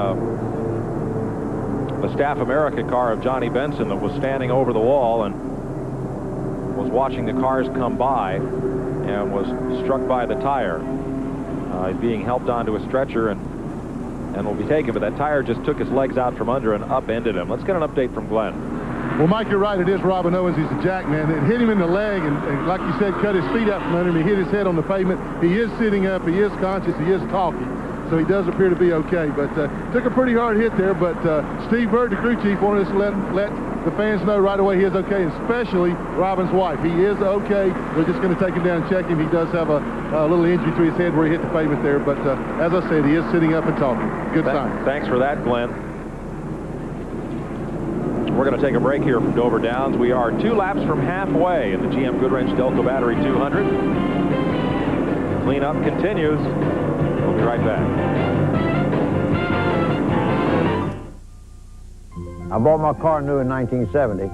the Staff America car of Johnny Benson that was standing over the wall and was watching the cars come by and was struck by the tire. He's being helped onto a stretcher and will be taken, but that tire just took his legs out from under and upended him. Let's get an update from Glenn. Well, Mike, you're right. It is Robin Owens. He's a jack man. It hit him in the leg, and like you said, cut his feet out from under him. He hit his head on the pavement. He is sitting up. He is conscious. He is talking. So he does appear to be okay. But took a pretty hard hit there. But Steve Bird, the crew chief, wanted us to let the fans know right away he is okay, and especially Robin's wife. He is okay. They're just going to take him down and check him. He does have a little injury to his head where he hit the pavement there. But as I said, he is sitting up and talking. Good sign. Thanks for that, Glenn. We're going to take a break here from Dover Downs. We are 2 laps from halfway in the GM Goodwrench Delco Battery 200. Cleanup continues. We'll be right back. I bought my car new in 1970.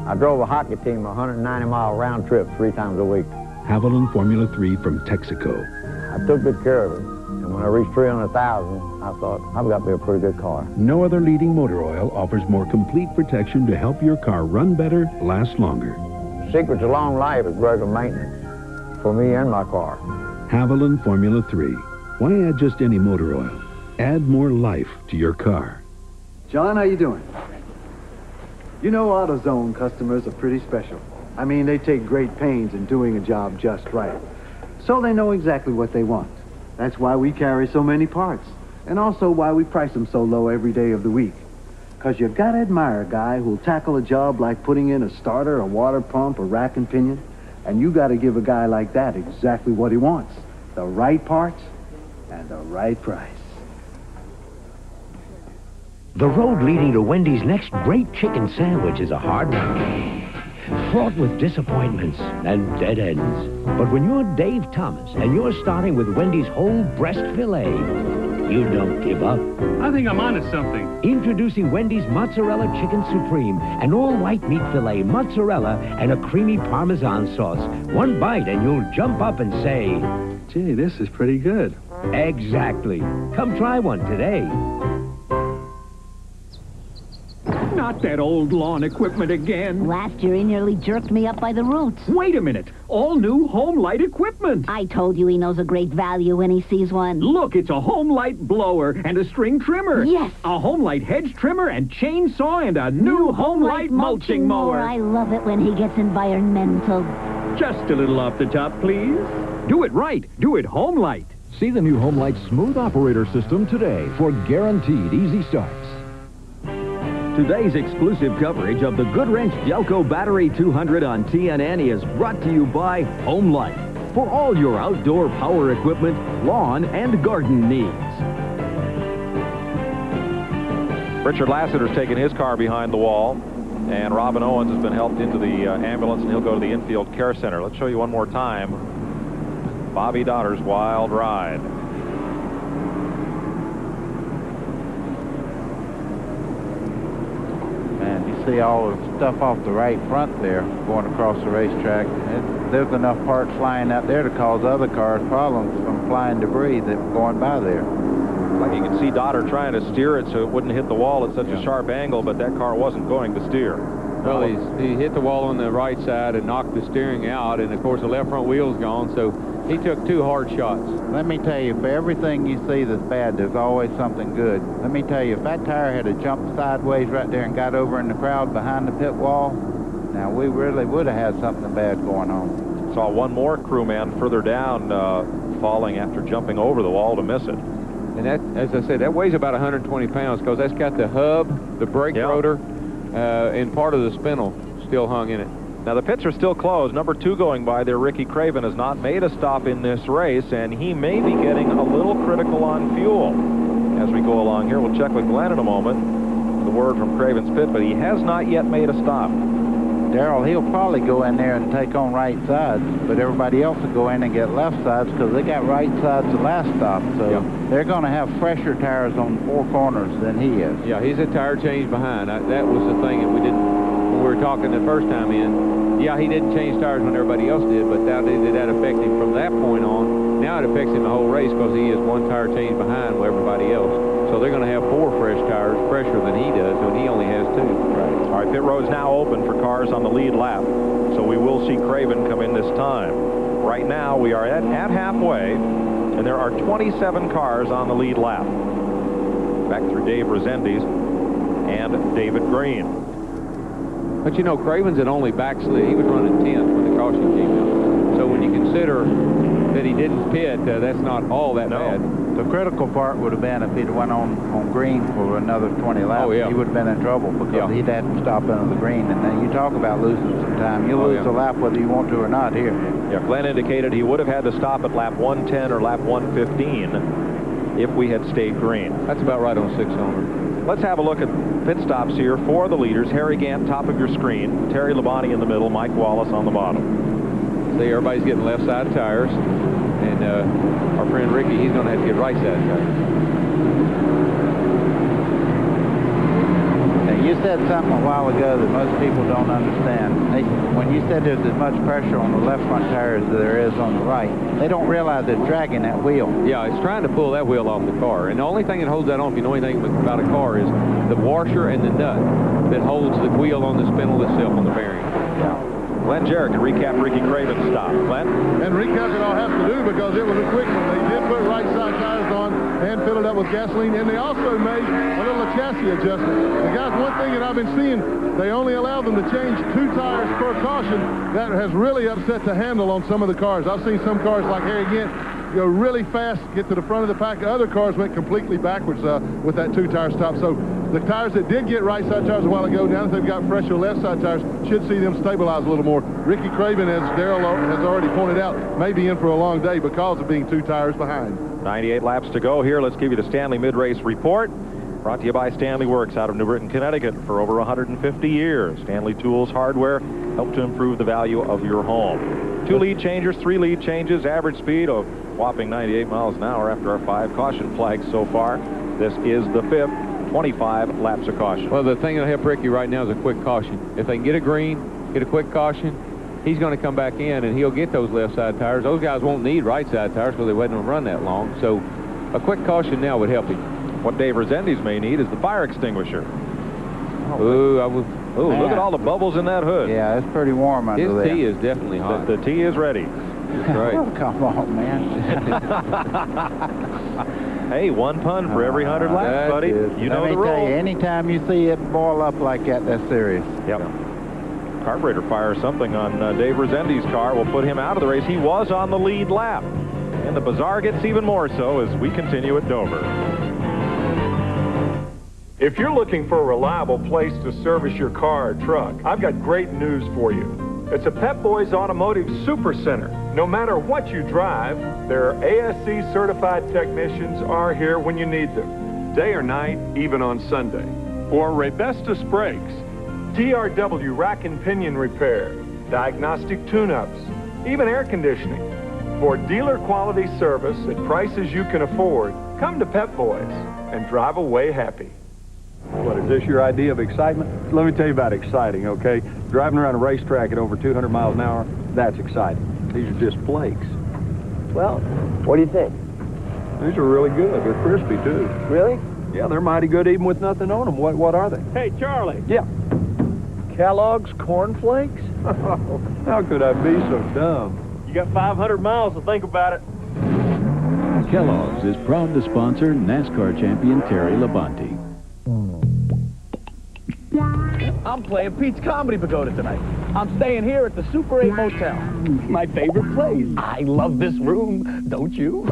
I drove a hockey team 190-mile round trip 3 times a week. Haviland Formula 3 from Texaco. I took good care of it. And when I reached 300,000, I thought, I've got to be a pretty good car. No other leading motor oil offers more complete protection to help your car run better, last longer. The secret to long life is regular maintenance for me and my car. Haviland Formula 3. Why add just any motor oil? Add more life to your car. John, how you doing? You know, AutoZone customers are pretty special. I mean, they take great pains in doing a job just right. So they know exactly what they want. That's why we carry so many parts. And also why we price them so low every day of the week. Because you've got to admire a guy who'll tackle a job like putting in a starter, a water pump, a rack and pinion. And you got to give a guy like that exactly what he wants. The right parts and the right price. The road leading to Wendy's next great chicken sandwich is a hard one. Fraught with disappointments and dead ends. But when you're Dave Thomas and you're starting with Wendy's whole breast filet, you don't give up. I think I'm onto something. Introducing Wendy's Mozzarella Chicken Supreme, an all-white meat filet, mozzarella, and a creamy Parmesan sauce. One bite and you'll jump up and say, gee, this is pretty good. Exactly. Come try one today. Not that old lawn equipment again. Last year he nearly jerked me up by the roots. Wait a minute. All new home light equipment. I told you he knows a great value when he sees one. Look, it's a home light blower and a string trimmer. Yes. A home light hedge trimmer and chainsaw and a new home light mulching mower. I love it when he gets environmental. Just a little off the top, please. Do it right. Do it home light. See the new Home Light Smooth Operator System today for guaranteed easy starts. Today's exclusive coverage of the Goodwrench Delco Battery 200 on TNN is brought to you by Home Life for all your outdoor power equipment, lawn, and garden needs. Richard Lassiter's taken his car behind the wall, and Robin Owens has been helped into the ambulance, and he'll go to the infield care center. Let's show you one more time Bobby Donner's wild ride. Man, you see all the stuff off the right front there going across the racetrack. There's enough parts flying out there to cause other cars problems from flying debris that were going by there. Like you can see Dodder trying to steer it so it wouldn't hit the wall at such a sharp angle, but that car wasn't going to steer. Well, he hit the wall on the right side and knocked the steering out, and of course the left front wheel's gone, so he took 2 hard shots. Let me tell you, for everything you see that's bad, there's always something good. Let me tell you, if that tire had jumped sideways right there and got over in the crowd behind the pit wall, now we really would have had something bad going on. Saw one more crewman further down falling after jumping over the wall to miss it. And that, as I said, that weighs about 120 pounds because that's got the hub, the brake rotor, and part of the spindle still hung in it. Now the pits are still closed. Number 2 going by there, Ricky Craven, has not made a stop in this race, and he may be getting a little critical on fuel. As we go along here, we'll check with Glenn in a moment, the word from Craven's pit, but he has not yet made a stop. Darrell, he'll probably go in there and take on right sides, but everybody else will go in and get left sides because they got right sides the last stop, so they're going to have fresher tires on 4 corners than he is. Yeah, he's a tire change behind. That was the thing that we didn't, when we were talking the first time in. Yeah, he didn't change tires when everybody else did, but that did that affect him from that point on. Now it affects him the whole race because he is 1 tire change behind everybody else. So they're going to have 4 fresh tires, fresher than he does, and he only has 2. Right. All right, pit road's now open for cars on the lead lap, so we will see Craven come in this time. Right now, we are at halfway, and there are 27 cars on the lead lap. Back through Dave Resendiz and David Green. But you know, Craven's had only backslid. He was running 10th when the caution came out. So when you consider that he didn't pit, that's not all that bad. The critical part would have been if he'd went on green for another 20 laps. He would have been in trouble because he'd have to stop under the green. And then you talk about losing some time. You lose a lap whether you want to or not here. Yeah, Glenn indicated he would have had to stop at lap 110 or lap 115 if we had stayed green. That's about right on 6-cylinder. Let's have a look at pit stops here for the leaders. Harry Gant, top of your screen. Terry Labonte in the middle. Mike Wallace on the bottom. See, everybody's getting left side tires. And our friend Ricky, he's going to have to get right side tires. Now, you said something a while ago that most people don't understand. When you said there's as much pressure on the left front tires as there is on the right, they don't realize it's dragging that wheel. Yeah, it's trying to pull that wheel off the car. And the only thing that holds that on, if you know anything about a car, is the washer and the nut that holds the wheel on the spindle itself on the bearing. Yeah. Glenn Jarrett can recap Ricky Craven's stop. Glenn? And recap it I'll have to do because it was a quick one. They did put right side tires on and fill it up with gasoline, and they also made a little chassis adjustment. And guys, one thing that I've been seeing, they only allow them to change 2 tires per caution. That has really upset the handle on some of the cars. I've seen some cars like Harry Gant go really fast, get to the front of the pack. Other cars went completely backwards with that 2-tire stop. So the tires that did get right side tires a while ago, now that they've got fresher left side tires, should see them stabilize a little more. Ricky Craven, as Darrell has already pointed out, may be in for a long day because of being 2 tires behind. 98 laps to go here. Let's give you the Stanley Mid-Race Report. Brought to you by Stanley Works out of New Britain, Connecticut for over 150 years. Stanley Tools Hardware help to improve the value of your home. 2 lead changers, 3 lead changes, average speed of whopping 98 miles an hour after our 5 caution flags so far. This is the 5th, 25 laps of caution. Well, the thing that'll help Ricky right now is a quick caution. If they can get a green, get a quick caution, he's going to come back in and he'll get those left side tires. Those guys won't need right side tires because they wouldn't run that long. So a quick caution now would help him. What Dave Resendiz may need is the fire extinguisher. Look at all the bubbles in that hood. Yeah, it's pretty warm under there. His tea is definitely hot. The tea is ready. That's right. Oh, come on, man. Hey, 1 pun for every 100 laps, buddy. You know the rules. Let me tell you, anytime you see it boil up like that, that's serious. Yep. Carburetor fire something on Dave Resendiz's car will put him out of the race. He was on the lead lap. And the bazaar gets even more so as we continue at Dover. If you're looking for a reliable place to service your car or truck, I've got great news for you. It's a Pep Boys Automotive Super Center. No matter what you drive, their ASC certified technicians are here when you need them, day or night, even on Sunday. For Raybestos brakes, TRW rack and pinion repair, diagnostic tune-ups, even air conditioning. For dealer quality service at prices you can afford, come to Pep Boys and drive away happy. What, is this your idea of excitement? Let me tell you about exciting, okay? Driving around a racetrack at over 200 miles an hour, that's exciting. These are just flakes. Well, what do you think? These are really good. They're crispy, too. Really? Yeah, they're mighty good even with nothing on them. What are they? Hey, Charlie. Yeah. Kellogg's Corn Flakes? How could I be so dumb? You got 500 miles to think about it. Kellogg's is proud to sponsor NASCAR champion Terry Labonte. I'm playing Pete's Comedy Pagoda tonight. I'm staying here at the Super 8 Motel. My favorite place. I love this room, don't you?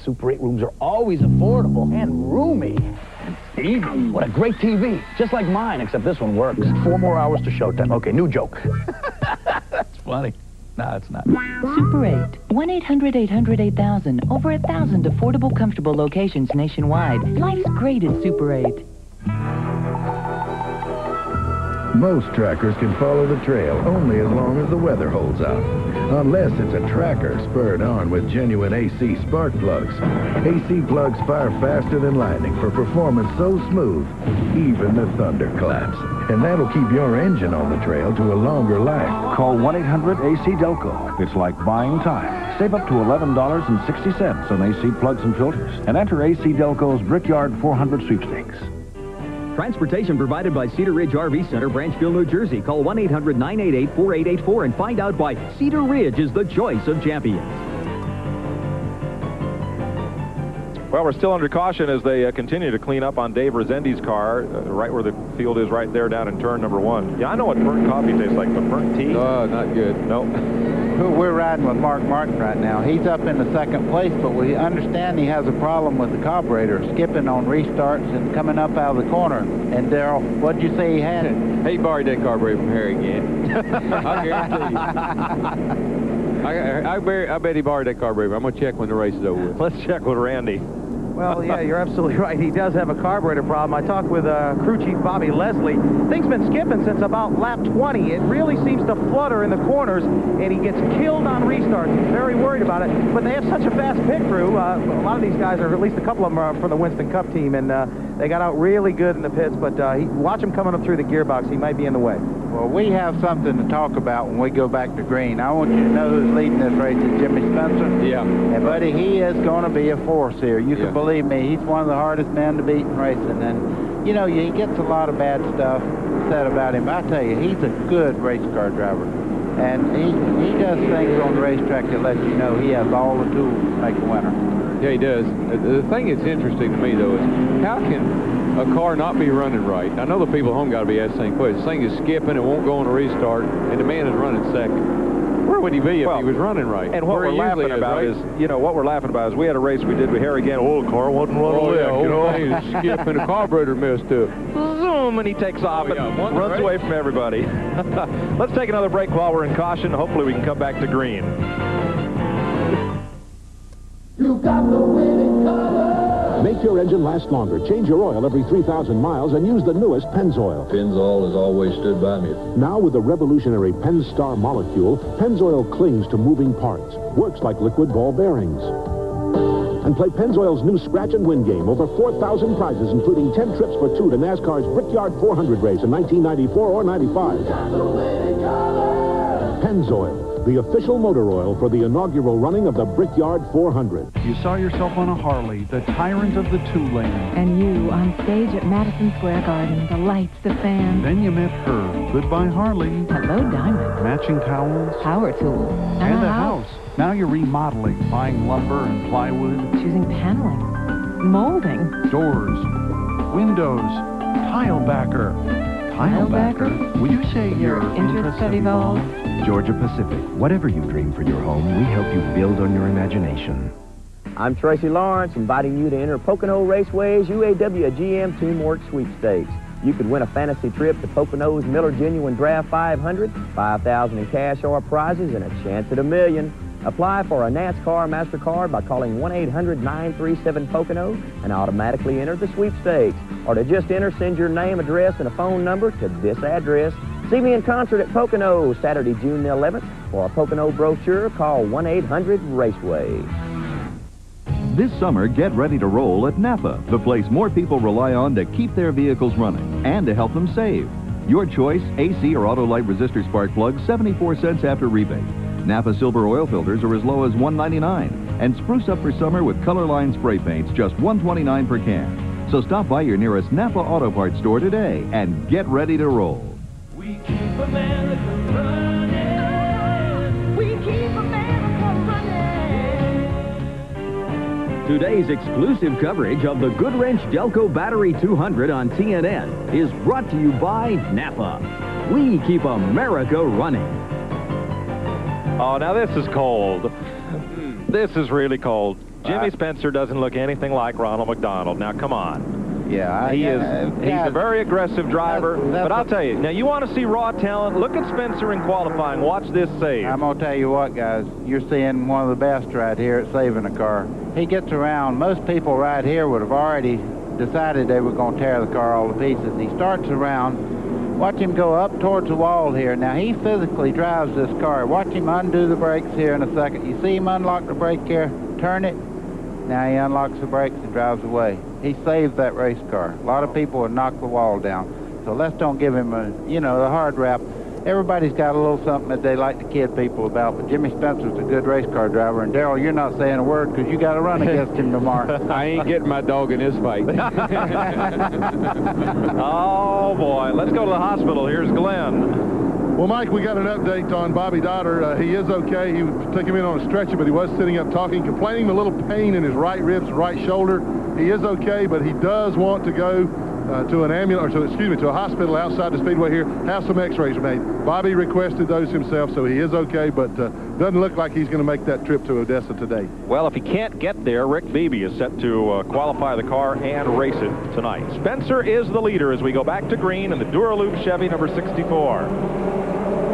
Super 8 rooms are always affordable and roomy. And Stevie, what a great TV. Just like mine, except this one works. 4 more hours to showtime. Okay, new joke. That's funny. No, it's not. Super 8. 1-800-800-8000. Over 1,000 affordable, comfortable locations nationwide. Life's great at Super 8. Most trackers can follow the trail only as long as the weather holds out. Unless it's a tracker spurred on with genuine AC spark plugs. AC plugs fire faster than lightning for performance so smooth, even the thunder claps. And that'll keep your engine on the trail to a longer life. Call 1-800-AC-DELCO. It's like buying time. Save up to $11.60 on AC plugs and filters. And enter AC Delco's Brickyard 400 sweepstakes. Transportation provided by Cedar Ridge RV Center, Branchville, New Jersey. Call 1-800-988-4884 and find out why Cedar Ridge is the choice of champions. Well, we're still under caution as they continue to clean up on Dave Resendi's car, right where the field is right there down in turn number 1. Yeah, I know what burnt coffee tastes like, but burnt tea? Oh, not good. Nope. We're riding with Mark Martin right now. He's up in the second place, but we understand he has a problem with the carburetor, skipping on restarts and coming up out of the corner. And Darrell, what'd you say he had it? He borrowed that carburetor from Harry again. I guarantee you. I bet he borrowed that carburetor. I'm going to check when the race is over with. Let's check with Randy. Well, yeah, you're absolutely right. He does have a carburetor problem. I talked with crew chief Bobby Leslie. Things been skipping since about lap 20. It really seems to flutter in the corners, and he gets killed on restarts. He's very worried about it. But they have such a fast pit crew. A lot of these guys, or at least a couple of them, are from the Winston Cup team, and they got out really good in the pits. But watch him coming up through the gearbox. He might be in the way. Well, we have something to talk about when we go back to green. I want you to know who's leading this race is Jimmy Spencer. Yeah. And, buddy, he is going to be a force here. You can believe me. He's one of the hardest men to beat in racing. And, you know, he gets a lot of bad stuff said about him. I tell you, he's a good race car driver. And he does things on the racetrack that let you know he has all the tools to make a winner. Yeah, he does. The thing that's interesting to me, though, is how can a car not be running right? I know the people at home got to be asking the same question. This thing is skipping, it won't go on a restart, and the man is running second. Where would he be if he was running right? And what we're laughing about is, you know, what we're laughing about is we had a race we did with Harry again. Oh, the car wasn't running yeah, you know, he's skipping, the carburetor messed up. Zoom, and he takes off and runs away from everybody. Let's take another break while we're in caution. Hopefully we can come back to green. You got the winning color. Make your engine last longer. Change your oil every 3,000 miles and use the newest Pennzoil. Pennzoil has always stood by me. Now with the revolutionary Pennstar molecule, Pennzoil clings to moving parts. Works like liquid ball bearings. And play Pennzoil's new scratch and win game. Over 4,000 prizes, including 10 trips for 2 to NASCAR's Brickyard 400 race in 1994 or 95. Pennzoil, the official motor oil for the inaugural running of the Brickyard 400. You saw yourself on a Harley, the tyrant of the two-lane. And you on stage at Madison Square Garden, the lights, the fans. Then you met her. Goodbye, Harley. Hello, Diamond. Matching towels. Power tools. And a house. Now you're remodeling, buying lumber and plywood. Choosing paneling. Molding. Doors. Windows. Tile backer. Tile backer? Would you say your interests have evolved? Georgia Pacific. Whatever you dream for your home, we help you build on your imagination. I'm Tracy Lawrence, inviting you to enter Pocono Raceway's UAW GM Teamwork Sweepstakes. You could win a fantasy trip to Pocono's Miller Genuine Draft 500, $5,000 in cash or prizes, and a chance at $1 million. Apply for a NASCAR MasterCard by calling 1-800-937-POCONO and automatically enter the sweepstakes. Or to just enter, send your name, address, and a phone number to this address. See me in concert at Pocono Saturday, June the 11th. For a Pocono brochure, call 1-800-RACEWAY. This summer, get ready to roll at Napa, the place more people rely on to keep their vehicles running and to help them save. Your choice, AC or Autolite resistor spark plugs, 74 cents after rebate. Napa Silver oil filters are as low as $1.99. And spruce up for summer with Colorline spray paints, just $1.29 per can. So stop by your nearest Napa Auto Parts store today and get ready to roll. We keep America running. We keep America running. Today's exclusive coverage of the Goodwrench Delco Battery 200 on TNN is brought to you by Napa. We keep America running. Oh, now this is cold. This is really cold. Jimmy Spencer doesn't look anything like Ronald McDonald. Now, come on. Yeah, he's a very aggressive driver. But I'll tell you, now you want to see raw talent? Look at Spencer in qualifying. Watch this save. I'm going to tell you what, guys. You're seeing one of the best right here at saving a car. He gets around. Most people right here would have already decided they were going to tear the car all to pieces. He starts around. Watch him go up towards the wall here. Now, he physically drives this car. Watch him undo the brakes here in a second. You see him unlock the brake here, turn it. Now he unlocks the brakes and drives away. He saved that race car. A lot of people would knock the wall down. So let's don't give him the hard rap. Everybody's got a little something that they like to kid people about, but Jimmy Spencer's a good race car driver, and Darrell, you're not saying a word because you got to run against him tomorrow. I ain't getting my dog in this fight. Oh, boy. Let's go to the hospital. Here's Glenn. Well, Mike, we got an update on Bobby Dotter. He is okay. He took him in on a stretcher, but he was sitting up talking, complaining of a little pain in his right ribs, right shoulder. He is okay, but he does want to go to an ambulance, to a hospital outside the speedway here, have some x-rays made. Bobby requested those himself, so he is okay, but doesn't look like he's going to make that trip to Odessa today. Well, if he can't get there, Rick Beebe is set to qualify the car and race it tonight. Spencer is the leader as we go back to green in the Duraloop Chevy number 64.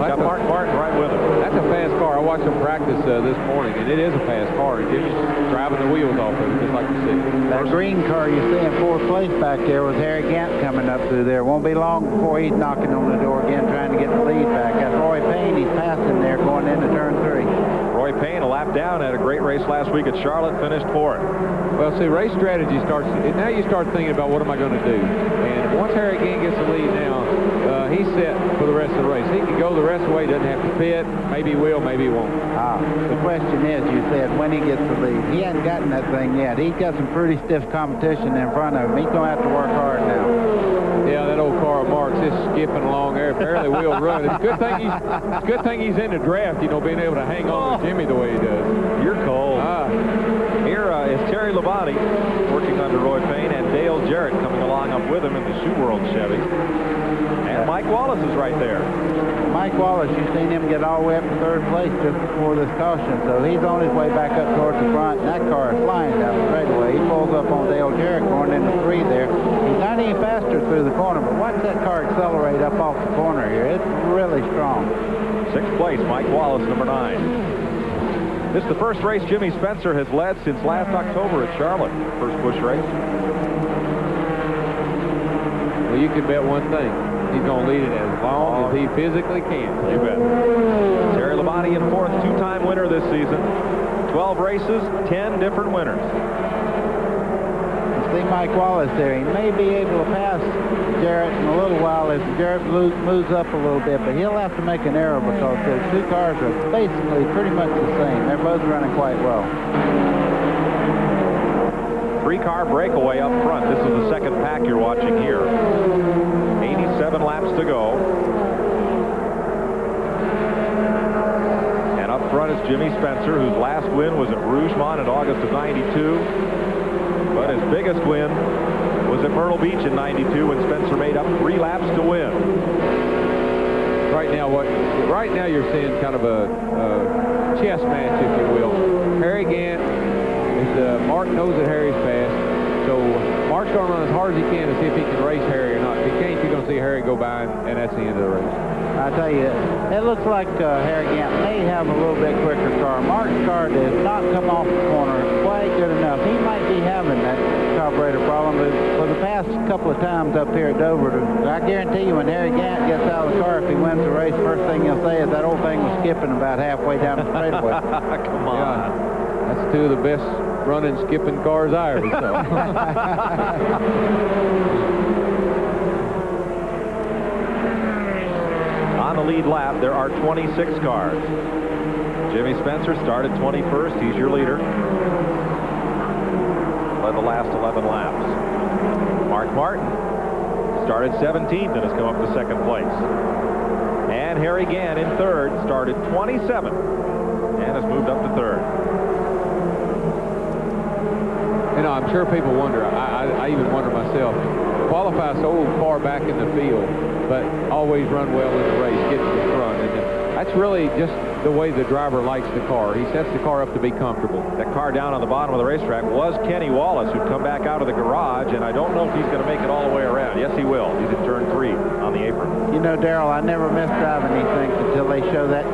Got Mark Martin right with him. That's a fast car. I watched him practice this morning, and it is a fast car. And Jimmy's driving the wheels off of it, just like you see. That green car you see in fourth place back there with Harry Gant coming up through there. Won't be long before he's knocking on the door again, trying to get the lead back. That's Roy Payne. He's passing there going into turn 3. Roy Payne, a lap down, had a great race last week at Charlotte, finished fourth. Well, see, race strategy starts. Now you start thinking about what am I going to do. And once Harry Gant gets the lead now, he's set for the rest of the race. He can go the rest of the way, doesn't have to pit. Maybe he will, maybe he won't. The question is, you said, when he gets the lead. He hasn't gotten that thing yet. He's got some pretty stiff competition in front of him. He's going to have to work hard now. Yeah, that old car of Mark's is skipping along there. Barely will run. It's a good thing he's in the draft, being able to hang on to Jimmy the way he does. You're cold. Here is Terry Labonte working under Roy Payne, and Dale Jarrett coming along up with him in the Shoe World Chevy. And Mike Wallace is right there. Mike Wallace, you've seen him get all the way up to third place just before this caution, so he's on his way back up towards the front, and that car is flying down the straightaway. He pulls up on Dale Jarrett going into 3 there. He's not any faster through the corner, but watch that car accelerate up off the corner here. It's really strong. 6th place, Mike Wallace, number 9. This is the first race Jimmy Spencer has led since last October at Charlotte. First Busch race. Well, you can bet one thing. He's going to lead it as long as he physically can. You bet. Terry Labonte in 4th, 2-time winner this season. 12 races, 10 different winners. You see Mike Wallace there. He may be able to pass Jarrett in a little while if Jarrett moves up a little bit, but he'll have to make an error because the 2 cars are basically pretty much the same. They're both running quite well. 3-car breakaway up front. This is the second pack you're watching here. 87 laps to go. And up front is Jimmy Spencer, whose last win was at Rougemont in August of '92. But his biggest win was at Myrtle Beach in '92 when Spencer made up 3 laps to win. Right now you're seeing kind of a chess match, if you will. Harry Gant Mark knows that Harry's fast, so Mark's going to run as hard as he can to see if he can race Harry or not. If he can't, you're going to see Harry go by, and that's the end of the race. I tell you, it looks like Harry Gant may have a little bit quicker car. Mark's car does not come off the corner quite good enough. He might be having that carburetor problem, but for the past couple of times up here at Dover, I guarantee you when Harry Gant gets out of the car, if he wins the race, first thing he'll say is that old thing was skipping about halfway down the straightaway. Come on. Yeah, that's two of the best running, skipping cars I ever saw. On the lead lap, there are 26 cars. Jimmy Spencer started 21st. He's your leader. Led the last 11 laps. Mark Martin started 17th and has come up to second place. And Harry Gant in third, started 27th and has moved up to third. You know, I'm sure people wonder, I even wonder myself, qualify so far back in the field, but always run well in the race, get to the front. And that's really just the way the driver likes the car. He sets the car up to be comfortable. That car down on the bottom of the racetrack was Kenny Wallace, who'd come back out of the garage, and I don't know if he's going to make it all the way around. Yes, he will. He's in turn 3 on the apron. You know, Darrell, I never miss driving these things until they show that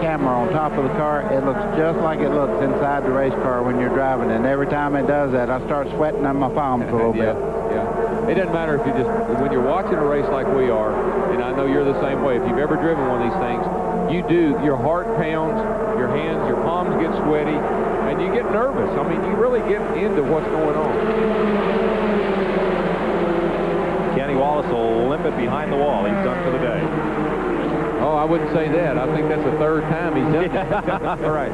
camera on top of the car. It looks just like it looks inside the race car when you're driving, and every time it does that, I start sweating on my palms a little bit. Yeah. It doesn't matter if you just, when you're watching a race like we are, and I know you're the same way, if you've ever driven one of these things, your heart pounds, your hands, your palms get sweaty, and you get nervous. I mean, you really get into what's going on. Kenny Wallace will limp it behind the wall. He's done for the day. Oh, I wouldn't say that. I think that's the third time he's done it. All right.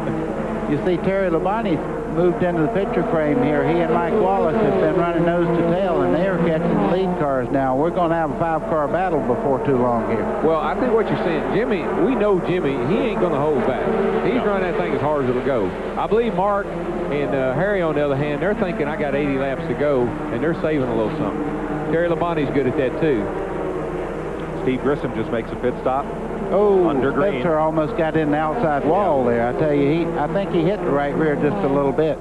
You see, Terry Labonte's moved into the picture frame here. He and Mike Wallace have been running nose to tail, and they are catching the lead cars now. We're going to have a 5-car battle before too long here. Well, I think what you're saying, Jimmy, we know Jimmy, he ain't going to hold back. He's running that thing as hard as it'll go. I believe Mark and Harry, on the other hand, they're thinking, I got 80 laps to go, and they're saving a little something. Terry Labonte's good at that, too. Steve Grissom just makes a pit stop. Oh, under green. Spencer almost got in the outside wall there. I tell you, I think he hit the right rear just a little bit.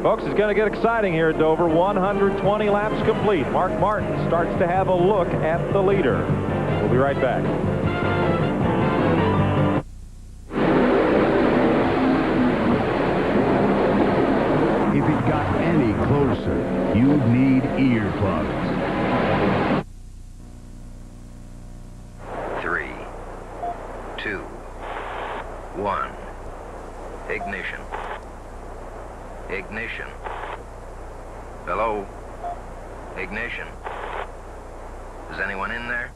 Folks, it's going to get exciting here at Dover. 120 laps complete. Mark Martin starts to have a look at the leader. We'll be right back. If it got any closer, you'd need earplugs. 3, 2, 1. Ignition. Ignition. Hello? Ignition. Is anyone in there?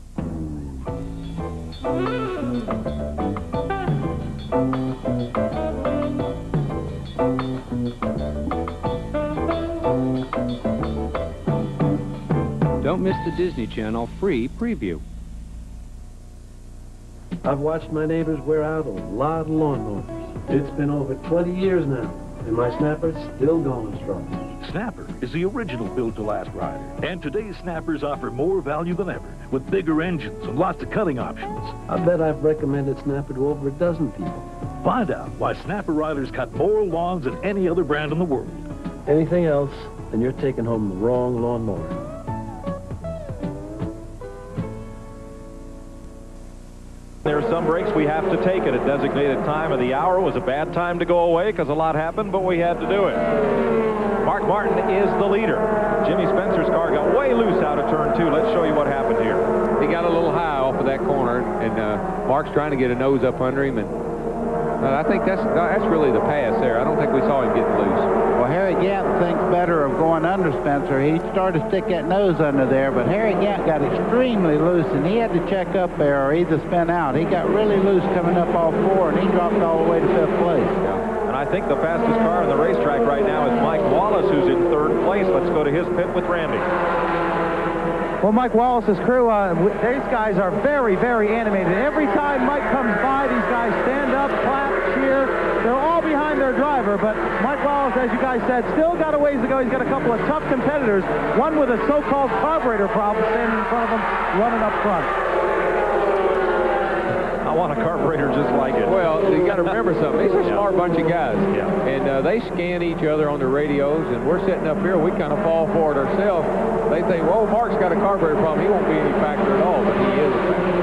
Don't miss the Disney Channel free preview. I've watched my neighbors wear out a lot of lawnmowers. It's been over 20 years now, and my Snapper's still going strong. Snapper is the original built-to-last rider, and today's Snappers offer more value than ever, with bigger engines and lots of cutting options. I bet I've recommended Snapper to over a dozen people. Find out why Snapper riders cut more lawns than any other brand in the world. Anything else, and you're taking home the wrong lawnmower. There are some breaks we have to take at a designated time of the hour. It was a bad time to go away because a lot happened, but we had to do it. Mark Martin is the leader. Jimmy Spencer's car got way loose out of turn 2. Let's show you what happened here. He got a little high off of that corner, and Mark's trying to get a nose up under him, and I think that's really the pass there. I don't think we saw him getting loose. Well, Harry Gant thinks better of going under Spencer. He started to stick that nose under there, but Harry Gant got extremely loose, and he had to check up there or either spin out. He got really loose coming up off 4, and he dropped all the way to 5th place. Yeah. And I think the fastest car on the racetrack right now is Mike Wallace, who's in 3rd place. Let's go to his pit with Randy. Well, Mike Wallace's crew, these guys are very, very animated. Every time Mike comes by, these guys stand up, clap, cheer. They're all behind their driver, but Mike Wallace, as you guys said, still got a ways to go. He's got a couple of tough competitors, one with a so-called carburetor problem standing in front of him, running up front. not want a carburetor just like it. Well, you got to remember something. These are smart bunch of guys. Yeah. And they scan each other on the radios, and we're sitting up here. We kind of fall for it ourselves. They think, well, Mark's got a carburetor problem. He won't be any factor at all, but he is a factor.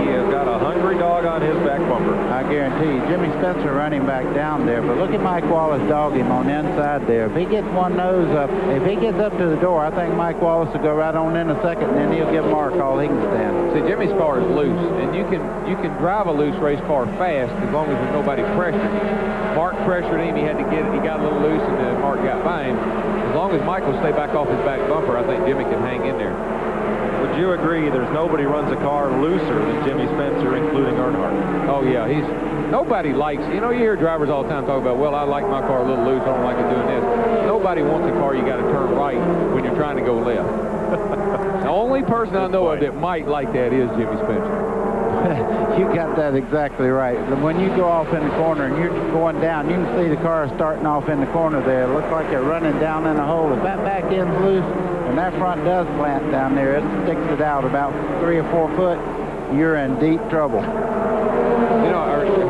He has got a hungry dog on his back bumper. I guarantee you, Jimmy Spencer running back down there, but look at Mike Wallace dog him on the inside there. If he gets one nose up, if he gets up to the door, I think Mike Wallace will go right on in a second, and then he'll give Mark all he can stand. See, Jimmy's car is loose, and you can drive a loose race car fast as long as there's nobody pressuring you. Mark pressured him, he had to get it, he got a little loose, and then Mark got by him. As long as Mike will stay back off his back bumper, I think Jimmy can hang in there. Would you agree there's nobody runs a car looser than Jimmy Spencer, including Earnhardt? Oh, yeah, nobody likes, you hear drivers all the time talk about, well, I like my car a little loose, I don't like it doing this. Nobody wants a car you got to turn right when you're trying to go left. The only person I know of that might like that is Jimmy Spencer. You got that exactly right. When you go off in the corner and you're going down, you can see the car starting off in the corner there. It looks like they're running down in a hole. If that back end's loose and that front does plant down there, it sticks it out about 3 or 4 foot, you're in deep trouble.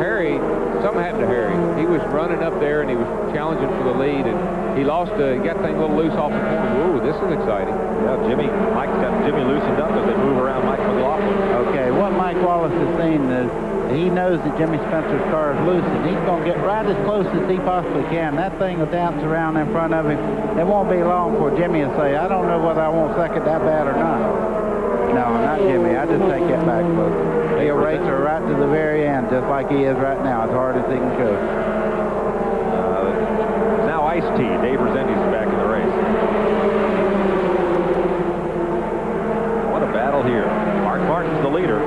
Harry, something happened to Harry. He was running up there and he was challenging for the lead, and he got things a little loose off the corner. Ooh, this is exciting. Yeah, Mike's got Jimmy loosened up as they move around Mike McLaughlin. Okay, what Mike Wallace has seen is he knows that Jimmy Spencer's car is loose, and he's going to get right as close as he possibly can. That thing will dance around in front of him. It won't be long before Jimmy will say, I don't know whether I want second that bad or not. No, not Jimmy. I just take that back, folks. He'll race her right to the very end, just like he is right now, as hard as he can go. Now Ice-T. Dave Resendiz is back in the race. What a battle here. Mark Martin's the leader.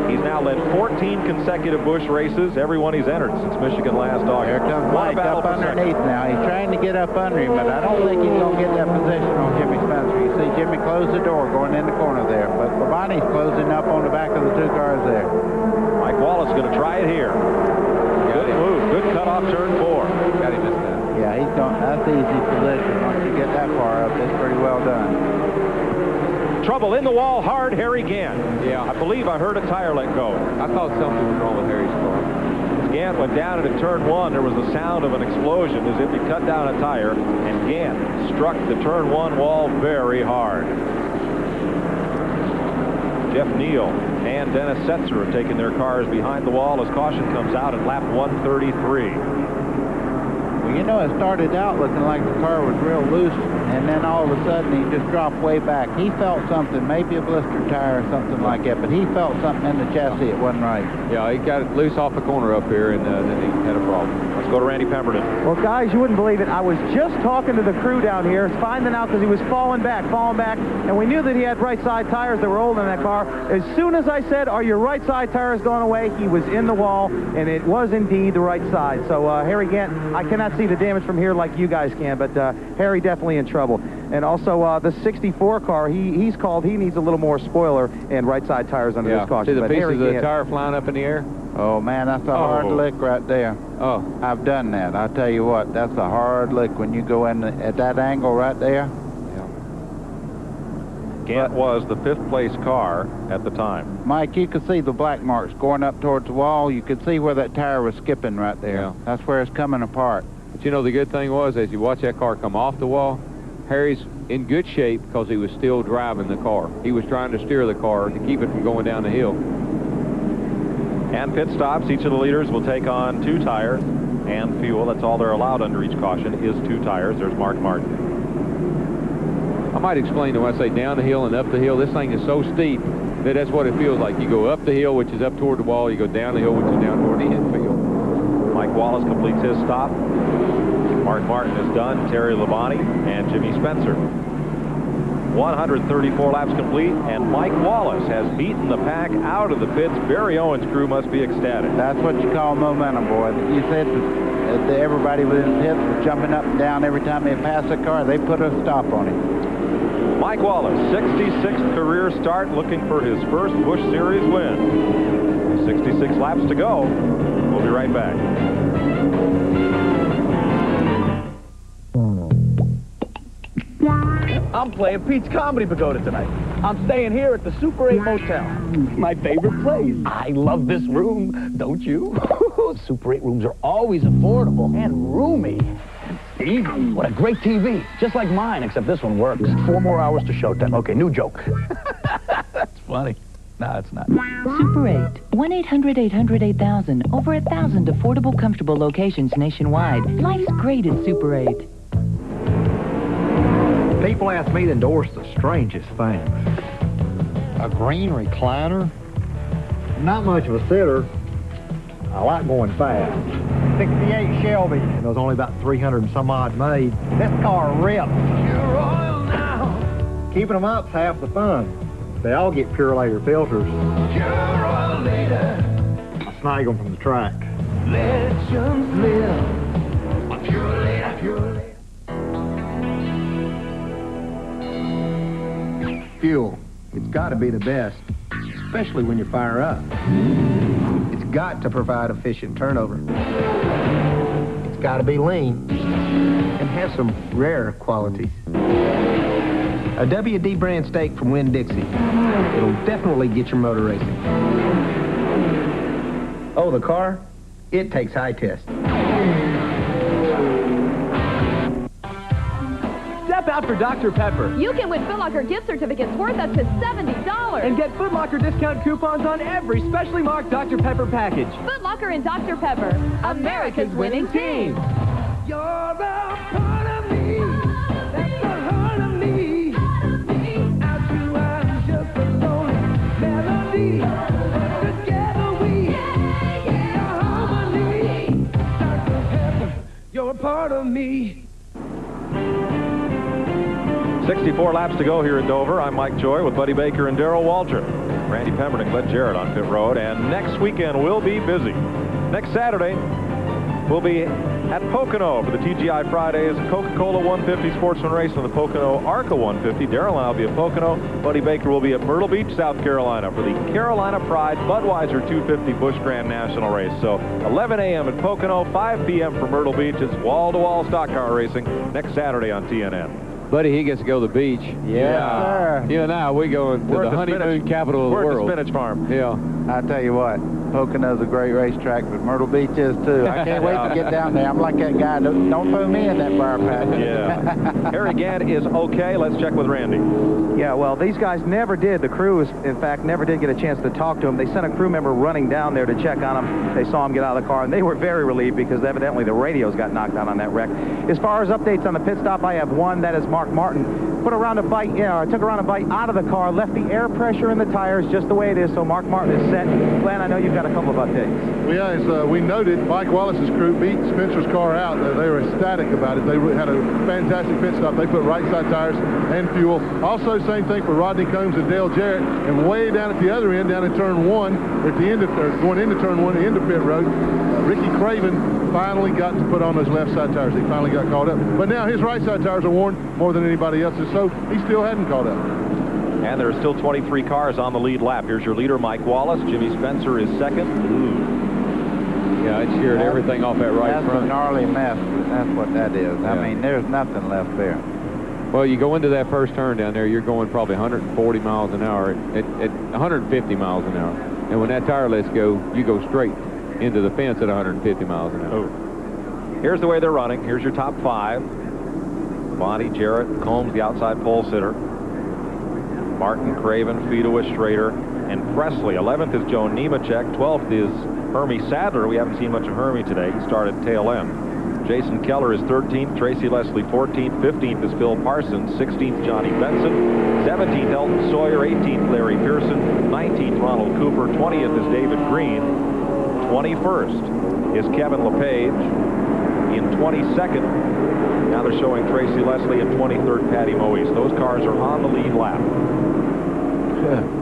He's now led 14 consecutive Busch races, every one he's entered since Michigan last August. Here comes Mike up underneath now. He's trying to get up under him, but I don't think he's going to get that position on Jimmy Spencer. You see Jimmy close the door going in the corner there, but Labonte's closing up on the back of the 2 cars there. Mike Wallace going to try it here. Good move. Good cut off turn 4. Got him this time. Yeah, that's easy position. Once you get that far up, it's pretty well done. Trouble in the wall hard, Harry Gant. Yeah. I believe I heard a tire let go. I thought something was wrong with Harry's car. As Gant went down into turn 1, there was the sound of an explosion as if he cut down a tire, and Gant struck the turn 1 wall very hard. Jeff Neal and Dennis Setzer have taken their cars behind the wall as caution comes out at lap 133. Well, it started out looking like the car was real loose, and then all of a sudden he just dropped way back. He felt something, maybe a blister tire or something like that, but he felt something in the chassis. It wasn't right. Yeah, he got it loose off the corner up here, and then he had a problem. Let's go to Randy Pemberton. Well, guys, you wouldn't believe it. I was just talking to the crew down here, finding out because he was falling back, and we knew that he had right side tires that were old in that car. As soon as I said, are your right side tires going away, he was in the wall, and it was indeed the right side. So Harry Gant, I cannot see the damage from here like you guys can, but Harry definitely in trouble. And also the 64 car, he's called, he needs a little more spoiler and right side tires under this caution. See the but pieces of the tire flying up in the air? Oh man, that's a hard lick right there. Oh. I've done that. I'll tell you what, that's a hard lick when you go in at that angle right there. Gant was the 5th place car at the time. Mike, you can see the black marks going up towards the wall. You could see where that tire was skipping right there. Yeah. That's where it's coming apart. But the good thing was, as you watch that car come off the wall, Harry's in good shape because he was still driving the car. He was trying to steer the car to keep it from going down the hill. And pit stops, each of the leaders will take on 2 tires and fuel. That's all they're allowed under each caution is 2 tires. There's Mark Martin. I might explain to when I say down the hill and up the hill, this thing is so steep that that's what it feels like. You go up the hill, which is up toward the wall. You go down the hill, which is down toward the infield. Mike Wallace completes his stop. Mark Martin is done. Terry Labonte and Jimmy Spencer. 134 laps complete, and Mike Wallace has beaten the pack out of the pits. Barry Owens' crew must be ecstatic. That's what you call momentum, boy. You said that everybody within the pits was jumping up and down every time they passed the car. They put a stop on it. Mike Wallace, 66th career start, looking for his first Busch Series win. 66 laps to go. We'll be right back. I'm playing Pete's Comedy Pagoda tonight. I'm staying here at the Super 8 Motel. My favorite place. I love this room, don't you? Super 8 rooms are always affordable and roomy. Steven, what a great TV. Just like mine, except this one works. 4 more hours to showtime. Okay, new joke. That's funny. No, it's not. Super 8. 1-800-800-8000. Over 1,000 affordable, comfortable locations nationwide. Life's great at Super 8. People ask me to endorse the strangest things. A green recliner? Not much of a sitter. I like going fast. 68 Shelby. And there was only about 300 and some odd made. This car rips. You're oil now. Keeping them up's half the fun. They all get Purelator filters. You're oil later. I snag them from the track. Legends live on Purelator, Purelator. Fuel. It's got to be the best, especially when you fire up. It's got to provide efficient turnover. It's got to be lean and have some rare qualities. A WD brand steak from Winn-Dixie. It'll definitely get your motor racing. Oh, the car? It takes high test. Step out for Dr. Pepper. You can win Foot Locker gift certificates worth up to $70. And get Foot Locker discount coupons on every specially marked Dr. Pepper package. Foot Locker and Dr. Pepper, America's winning team. You're a part of me. That's the heart of me. Out you I'm just a lonely melody. But together we are harmony. Dr. Pepper, you're a part of me. 64 laps to go here at Dover. I'm Mike Joy with Buddy Baker and Darrell Waltrip. Randy Pemberton, Glenn Jarrett on pit road. And next weekend we'll be busy. Next Saturday, we'll be at Pocono for the TGI Fridays, Coca-Cola 150 Sportsman Race on the Pocono ARCA 150. Darrell and I will be at Pocono. Buddy Baker will be at Myrtle Beach, South Carolina for the Carolina Pride Budweiser 250 Busch Grand National Race. So 11 a.m. at Pocono, 5 p.m. for Myrtle Beach. It's wall-to-wall stock car racing next Saturday on TNN. Buddy, he gets to go to the beach. Yeah, sir. You and I, we go to the honeymoon capital of the world. We're at the Spinach Farm. Yeah. I tell you what, Pocono's a great racetrack, but Myrtle Beach is too. I can't wait to get down there. I'm like that guy. Don't throw me in that fire patch. Yeah. Harry Gant is okay. Let's check with Randy. Yeah, well, these guys never did. The crew, in fact, never did get a chance to talk to him. They sent a crew member running down there to check on him. They saw him get out of the car, and they were very relieved because evidently the radios got knocked out on that wreck. As far as updates on the pit stop, I have one. That is Mark Martin. Took a round of bite out of the car, left the air pressure in the tires just the way it is, so Mark Martin is set. Glenn, I know you've got a couple of updates. Well, yeah, as we noted, Mike Wallace's crew beat Spencer's car out. They were ecstatic about it. They had a fantastic pit stop. They put right side tires and fuel. Also, same thing for Rodney Combs and Dale Jarrett. And way down at the other end, down in turn 1, or at the end of, going into turn 1, the end of pit road, Ricky Craven finally got to put on those left side tires. He finally got caught up. But now his right side tires are worn more than anybody else's, so he still hadn't caught up. And there are still 23 cars on the lead lap. Here's your leader, Mike Wallace. Jimmy Spencer is second. Ooh. Yeah, it sheared everything off that right front. That's a gnarly mess. That's what that is. Yeah. I mean, there's nothing left there. Well, you go into that first turn down there, you're going probably 140 miles an hour at 150 miles an hour. And when that tire lets go, you go straight into the fence at 150 miles an hour. Oh. Here's the way they're running. Here's your top 5. Bonnie, Jarrett, Combs, the outside pole sitter. Martin, Craven, Fedewa, Schrader, and Presley. 11th is Joe Nemechek. 12th is Hermie Sadler. We haven't seen much of Hermie today. He started tail end. Jason Keller is 13th. Tracy Leslie 14th. 15th is Phil Parsons. 16th, Johnny Benson. 17th, Elton Sawyer. 18th, Larry Pearson. 19th, Ronald Cooper. 20th is David Green. 21st is Kevin LePage. In 22nd, now they're showing Tracy Leslie, and 23rd, Patty Moise. Those cars are on the lead lap.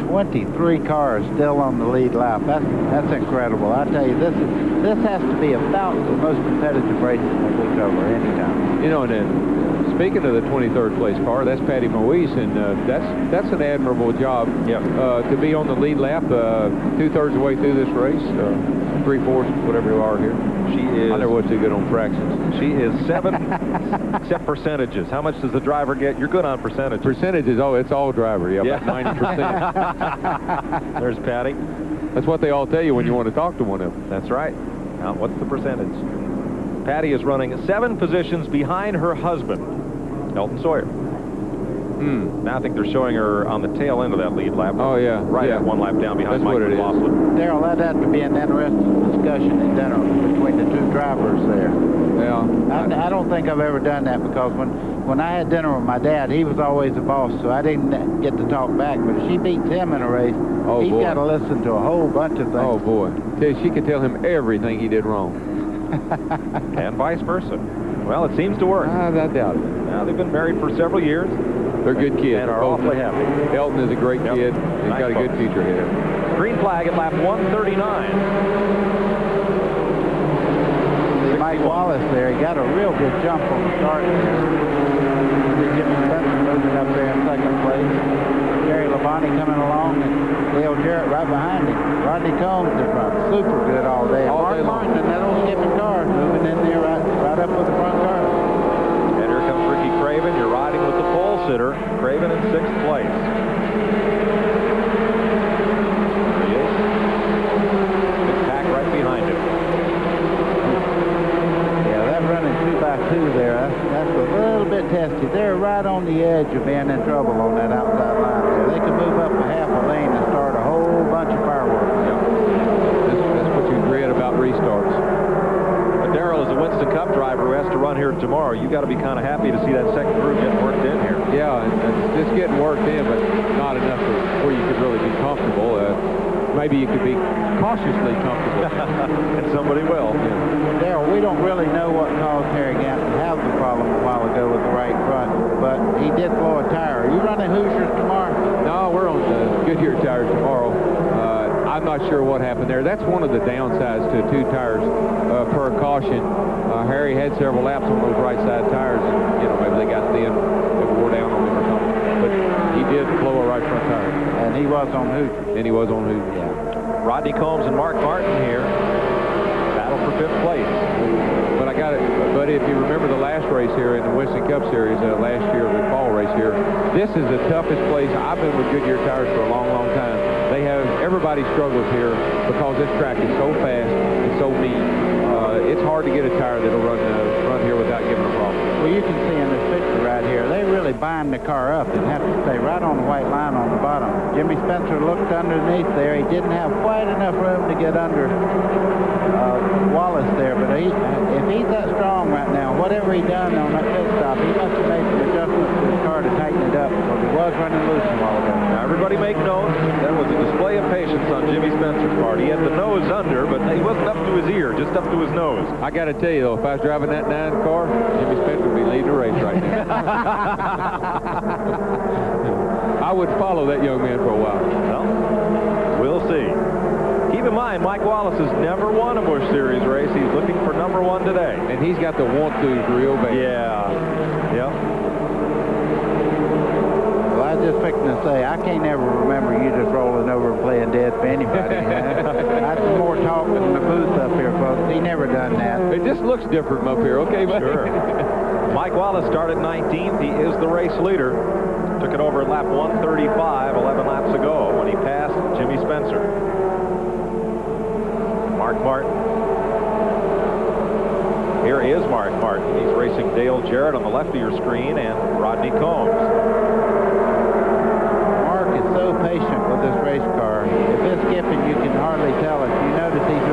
23 cars still on the lead lap. That's incredible. I tell you, this has to be about the most competitive racing that we cover anytime. You know, and then speaking of the 23rd place car, that's Patty Moise, and that's an admirable job. Yeah. To be on the lead lap 2/3 of the way through this race. 3/4, whatever you are here. She is. I never was too good on fractions. She is 7, except percentages. How much does the driver get? You're good on percentages. Percentages, oh, it's all driver. Yeah, Yeah. about 90%. There's Patty. That's what they all tell you when you want to talk to one of them. That's right. Now, what's the percentage? Patty is running 7 positions behind her husband, Elton Sawyer. Now I think they're showing her on the tail end of that lead lap. Oh, yeah. Right yeah. at 1 lap down behind That's Mike what it is. McLaughlin. Daryl, that had to be an interesting discussion in dinner between the two drivers there. Yeah. I don't think I've ever done that because when I had dinner with my dad, he was always the boss, so I didn't get to talk back. But if she beats him in a race, he's got to listen to a whole bunch of things. Oh, boy. She could tell him everything he did wrong. And vice versa. Well, it seems to work. I doubt it. Now, they've been married for several years. They're good kids. And are awfully happy. Elton is a great kid. He's got a good future ahead. Green flag at lap 139. Mike Wallace there, he got a real good jump on the start there. Jimmy Spencer moving up there in second place. Jerry Labonte coming along, and Dale Jarrett right behind him. Rodney Combs is running super good all day. Mark Martin in that old skipping car moving in there right up with the front car. And here comes Ricky Craven. You're riding with the pole sitter. Craven in 6th place. There he is. Big pack right behind him. Yeah, that running 2x2 there, that's a little bit testy. They're right on the edge of being in trouble on that outside line there. They can move up a half a lane and start a whole bunch of fireworks. That's what you dread about restarts. But Darrell is a Winston Cup driver who has to run here tomorrow. You got to be kind of happy to see that second crew getting worked in here. Yeah, and it's getting worked in, but not enough where you could really be comfortable. Maybe you could be cautiously comfortable. And somebody will. Yeah. Darrell, we don't really know what caused Harry Gant to have the problem a while ago with the right front, but he did blow a tire. Are you running Hoosiers tomorrow? No, we're on the Goodyear tires tomorrow. I'm not sure what happened there. That's one of the downsides to 2 tires per caution. Harry had several laps on those right side tires, and maybe they got thin, they wore down on him or something. But he did blow a right front tire. And he was on Hoosiers. Yeah. Rodney Combs and Mark Martin here. Battle for 5th place. But But if you remember the last race here in the Winston Cup Series, last year, the fall race here, this is the toughest place. I've been with Goodyear tires for a long, long time. Everybody struggles here because this track is so fast and so mean. It's hard to get a tire that'll run here without giving a problem. Well, you can see in this picture right here, they really bind the car up and have to stay right on the white line on the bottom. Jimmy Spencer looked underneath there. He didn't have quite enough room to get under Wallace there, but if he's that strong right now, whatever he done on that pit stop, he must have made some adjustments to his car to tighten it up because he was running loose a while ago. Now, everybody make note. That was a display of patience on Jimmy Spencer's part. He had the nose under, but he wasn't up to his ear, just up to his nose. I got to tell you, though, if I was driving that 9 car, Jimmy Spencer would be leading the race right now. I would follow that young man for a while. Well, we'll see. Keep in mind, Mike Wallace has never won a Busch Series race. He's looking for number 1 today. And he's got the want-tos real bad. Yeah. Yep. Well, I was just fixing to say, I can't ever remember you just rolling over and playing dead for anybody. That's more talk in the booth up here, folks. He never done that. It just looks different from up here, okay, buddy? Sure. Mike Wallace started 19th. He is the race leader. Took it over at lap 135, 11 laps ago, when he passed Jimmy Spencer. Mark Martin. Here is Mark Martin. He's racing Dale Jarrett on the left of your screen and Rodney Combs. Mark is so patient with this race car. If it's skipping, you can hardly tell it. You notice he's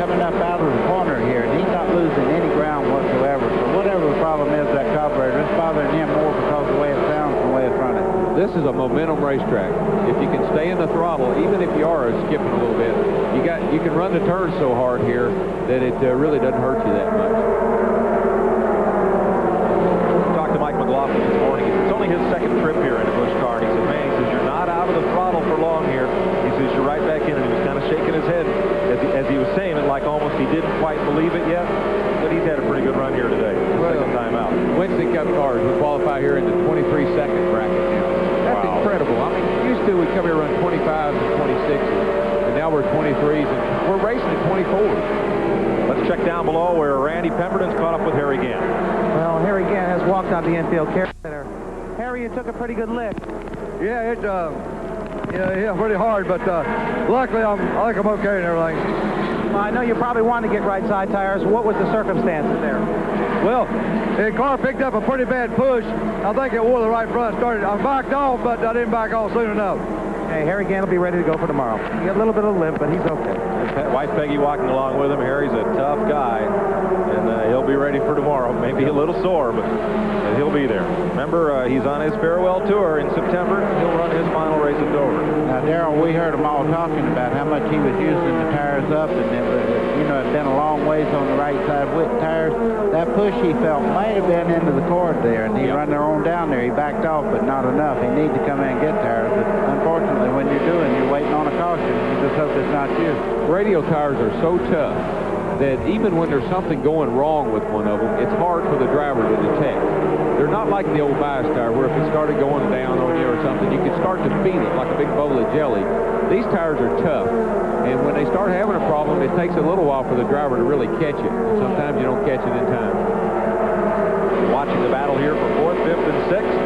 coming up out of the corner here, and he's not losing any ground whatsoever. So whatever the problem is, that carburetor, it's bothering him more because of the way it sounds and the way it's running. This is a momentum racetrack. If you can stay in the throttle, even if you are skipping a little bit, you can run the turns so hard here that it really doesn't hurt you that much. Talked to Mike McLaughlin this morning. It's only his second trip here in a Busch car. And he said, man, he says, you're not out of the throttle for long here. He says, you're right back in. And he was kind of shaking his head as he was saying it, like almost he didn't quite believe it yet. But he's had a pretty good run here today. Second time out. Winston Cup cars will qualify here in the 23-second bracket now. That's incredible. I mean, used to we come here around 25 and 26. And now we're 23s, and we're racing at 24s. Let's check down below where Randy Pemberton's caught up with Harry Gant. Well, Harry Gant has walked on the infield carry center. Harry, you took a pretty good lick. Yeah, it hit pretty hard, but luckily I think I'm okay and everything. Well, I know you probably wanted to get right side tires. What was the circumstances there? Well, the car picked up a pretty bad push. I think it wore the right front. I backed off, but I didn't back off soon enough. Hey, Harry Gant will be ready to go for tomorrow. He got a little bit of limp, but he's okay. Wife Peggy walking along with him. Harry's a tough guy, and he'll be ready for tomorrow. Maybe a little sore, but he'll be there. Remember, he's on his farewell tour in September. He'll run his final race at Dover. Now, Darrell, we heard them all talking about how much he was using the tires up, and it was, it'd been a long ways on the right side with tires. That push he felt might have been into the cord there, and he run their own down there. He backed off, but not enough. He needed to come in and get tires. But unfortunately, when you're waiting on a caution, you just hope it's not you. Radio tires are so tough that even when there's something going wrong with one of them, it's hard for the driver to detect. They're not like the old bias tire where if it started going down on you or something, you could start to feel it like a big bowl of jelly. These tires are tough, and when they start having a problem, it takes a little while for the driver to really catch it. And sometimes you don't catch it in time. Watching the battle here for 4th, 5th, and 6th,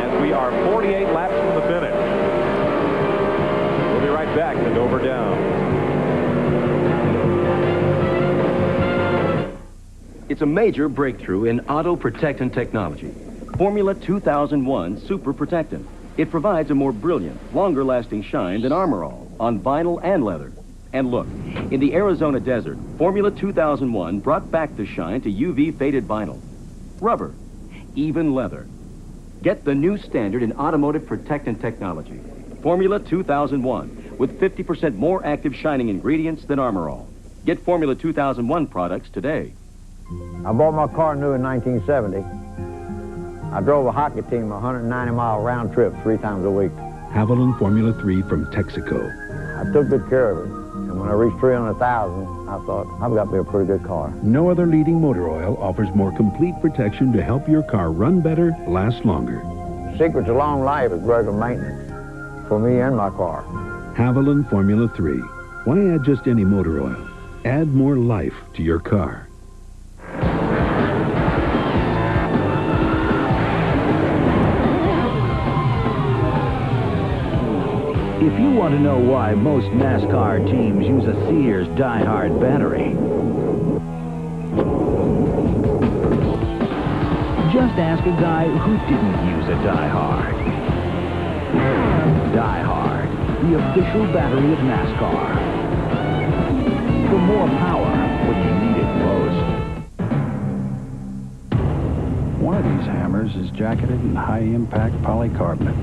as we are 48 laps from the finish. We'll be right back to Dover Downs. It's a major breakthrough in auto protectant technology. Formula 2001 Super Protectant. It provides a more brilliant, longer-lasting shine than Armor All on vinyl and leather. And look, in the Arizona desert, Formula 2001 brought back the shine to UV-faded vinyl, rubber, even leather. Get the new standard in automotive protectant technology. Formula 2001 with 50% more active shining ingredients than Armor All. Get Formula 2001 products today. I bought my car new in 1970. I drove a hockey team 190-mile round trip 3 times a week. Haviland Formula 3 from Texaco. I took good care of it. And when I reached 300,000, I thought, I've got to be a pretty good car. No other leading motor oil offers more complete protection to help your car run better, last longer. Secret to long life is regular maintenance for me and my car. Haviland Formula 3. Why add just any motor oil? Add more life to your car. If you want to know why most NASCAR teams use a Sears Die-Hard battery, just ask a guy who didn't use a Die-Hard. Die-Hard, the official battery of NASCAR. For more power when you need it most. One of these hammers is jacketed in high-impact polycarbonate.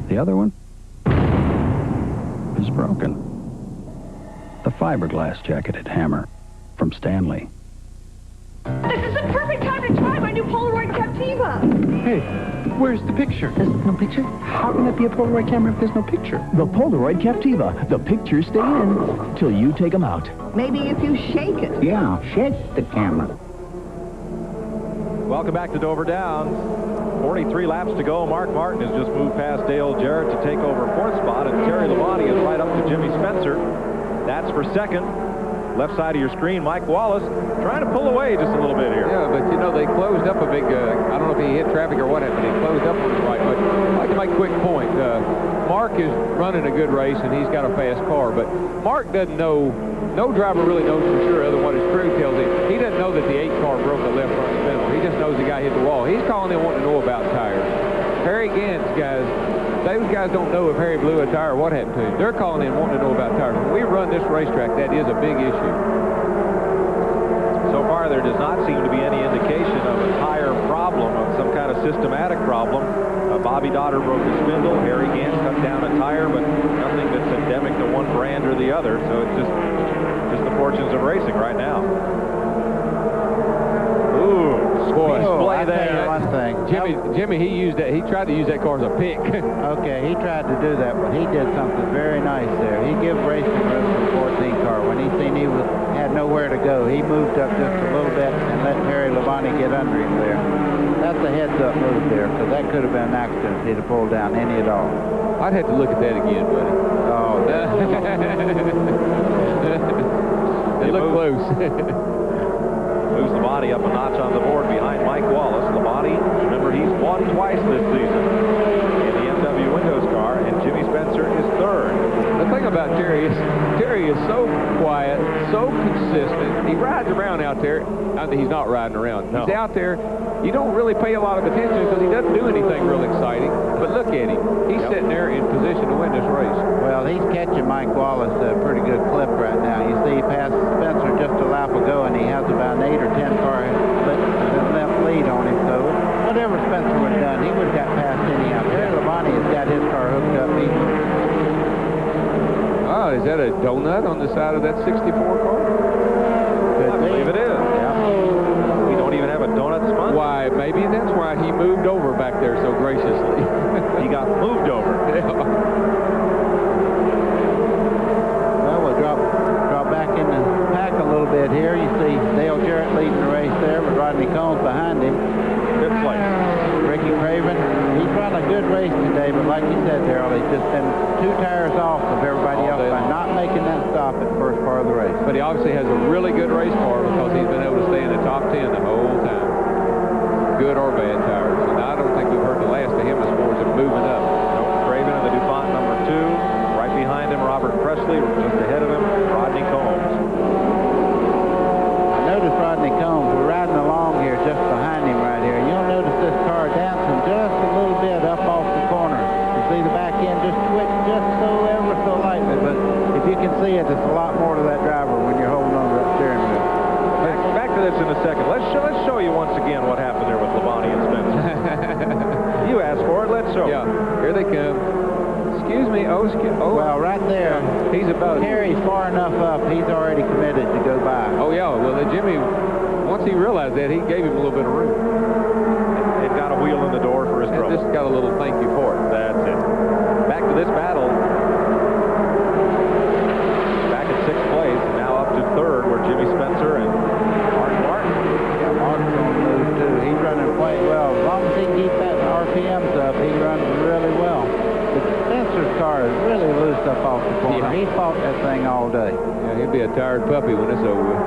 The other one is broken. The fiberglass jacketed hammer from Stanley. This is the perfect time to try my new Polaroid Captiva. Hey, where's the picture? There's no picture? How can that be a Polaroid camera if there's no picture? The Polaroid Captiva. The pictures stay in till you take them out. Maybe if you shake it. Yeah, shake the camera. Welcome back to Dover Downs. 43 laps to go. Mark Martin has just moved past Dale Jarrett to take over 4th spot, and Terry Labonte is right up to Jimmy Spencer. That's for 2nd. Left side of your screen, Mike Wallace trying to pull away just a little bit here. Yeah, but they closed up a big, I don't know if he hit traffic or what happened, but he closed up on the right. But I'd like to make a quick point. Mark is running a good race, and he's got a fast car, but Mark doesn't know, no driver really knows for sure other than what his crew tells him. He doesn't know that the 8 car broke the left front spindle. He just knows the guy hit the wall. He's calling in wanting to know about tires. Harry Gant's guys, those guys don't know if Harry blew a tire or what happened to him. They're calling in wanting to know about tires. When we run this racetrack, that is a big issue. So far, there does not seem to be any indication of a tire problem, of some kind of systematic problem. Bobby Dotter broke the spindle. Harry Gant cut down a tire, but nothing that's endemic to one brand or the other. So it's just the fortunes of racing right now. Ooh, Boy, display I tell there. you one thing. Jimmy, he used that. He tried to use that car as a pick. Okay, he tried to do that, but he did something very nice there. He gave racing room for the 14 car. When he seen he had nowhere to go, he moved up just a little bit and let Terry Labonte get under him there. That's a heads-up move there, because that could have been an accident if he'd have pulled down any at all. I'd have to look at that again, buddy. Oh, it looked close. Moves Labonte up a notch on the board behind Mike Wallace. Labonte, remember, he's won twice this season in the MW Windows car, and Jimmy Spencer is third. The thing about Terry is so quiet, so consistent. He rides around out there. He's not riding around. No. He's out there. You don't really pay a lot of attention because he doesn't do anything real exciting. But look at him. He's sitting there in position to win this race. Well, he's catching Mike Wallace at a pretty good clip right now. You see, he passed Spencer just a lap ago, and he has about an 8 or 10 car left lead on him. So whatever Spencer would have done, he would have got past anyhow. Terry Labonte has got his car hooked up easily. Oh, is that a donut on the side of that 64 car? I believe it is. Yeah. We don't even have a donut sponge. Why, maybe that's why he moved over back there so graciously. He got moved over. Yeah. Well, we'll drop back in the pack a little bit here. You see Dale Jarrett leading the race there with Rodney Combs behind him. Good place. Ricky Craven, he's run a good race today, but like you said, Darrell, he's just been 2 tires off of everybody else by not making that stop at the first part of the race. But he obviously has a really good race car because he's been able to stay in the top 10 the whole time. Good or bad tires. And I don't think we've heard the last of him as far as him moving up. Craven in the DuPont number 2. Right behind him, Robert Presley. Just ahead of him, Rodney Combs. I noticed Rodney Combs. We're riding along here just behind him right here. You'll notice this car dancing just a little bit up off the corner. You see the back end just twitch just ever so lightly, but if you can see it, it's a lot more to that driver when you're holding on to that steering wheel. Back to this in a second. Let's show you once again what happened there with Labonte and Spencer. You asked for it. Let's show. Yeah, here they come. Excuse me. Oh, well, right there. He's about. Terry's far enough up. He's already committed to go by. Oh yeah. Well, Jimmy, once he realized that, he gave him a little bit of room. And got a wheel in the door for his trouble. Just got a little thank you for it. That's it. Back to this battle. Back in 6th place, and now up to 3rd, where Jimmy Spencer and Mark Martin. Yeah, Mark's on the move too. He's running quite well. As long as he can keep that RPMs up, he runs really well. But Spencer's car is really loose up off the corner. Yeah. He fought that thing all day. Yeah, he'll be a tired puppy when it's over with.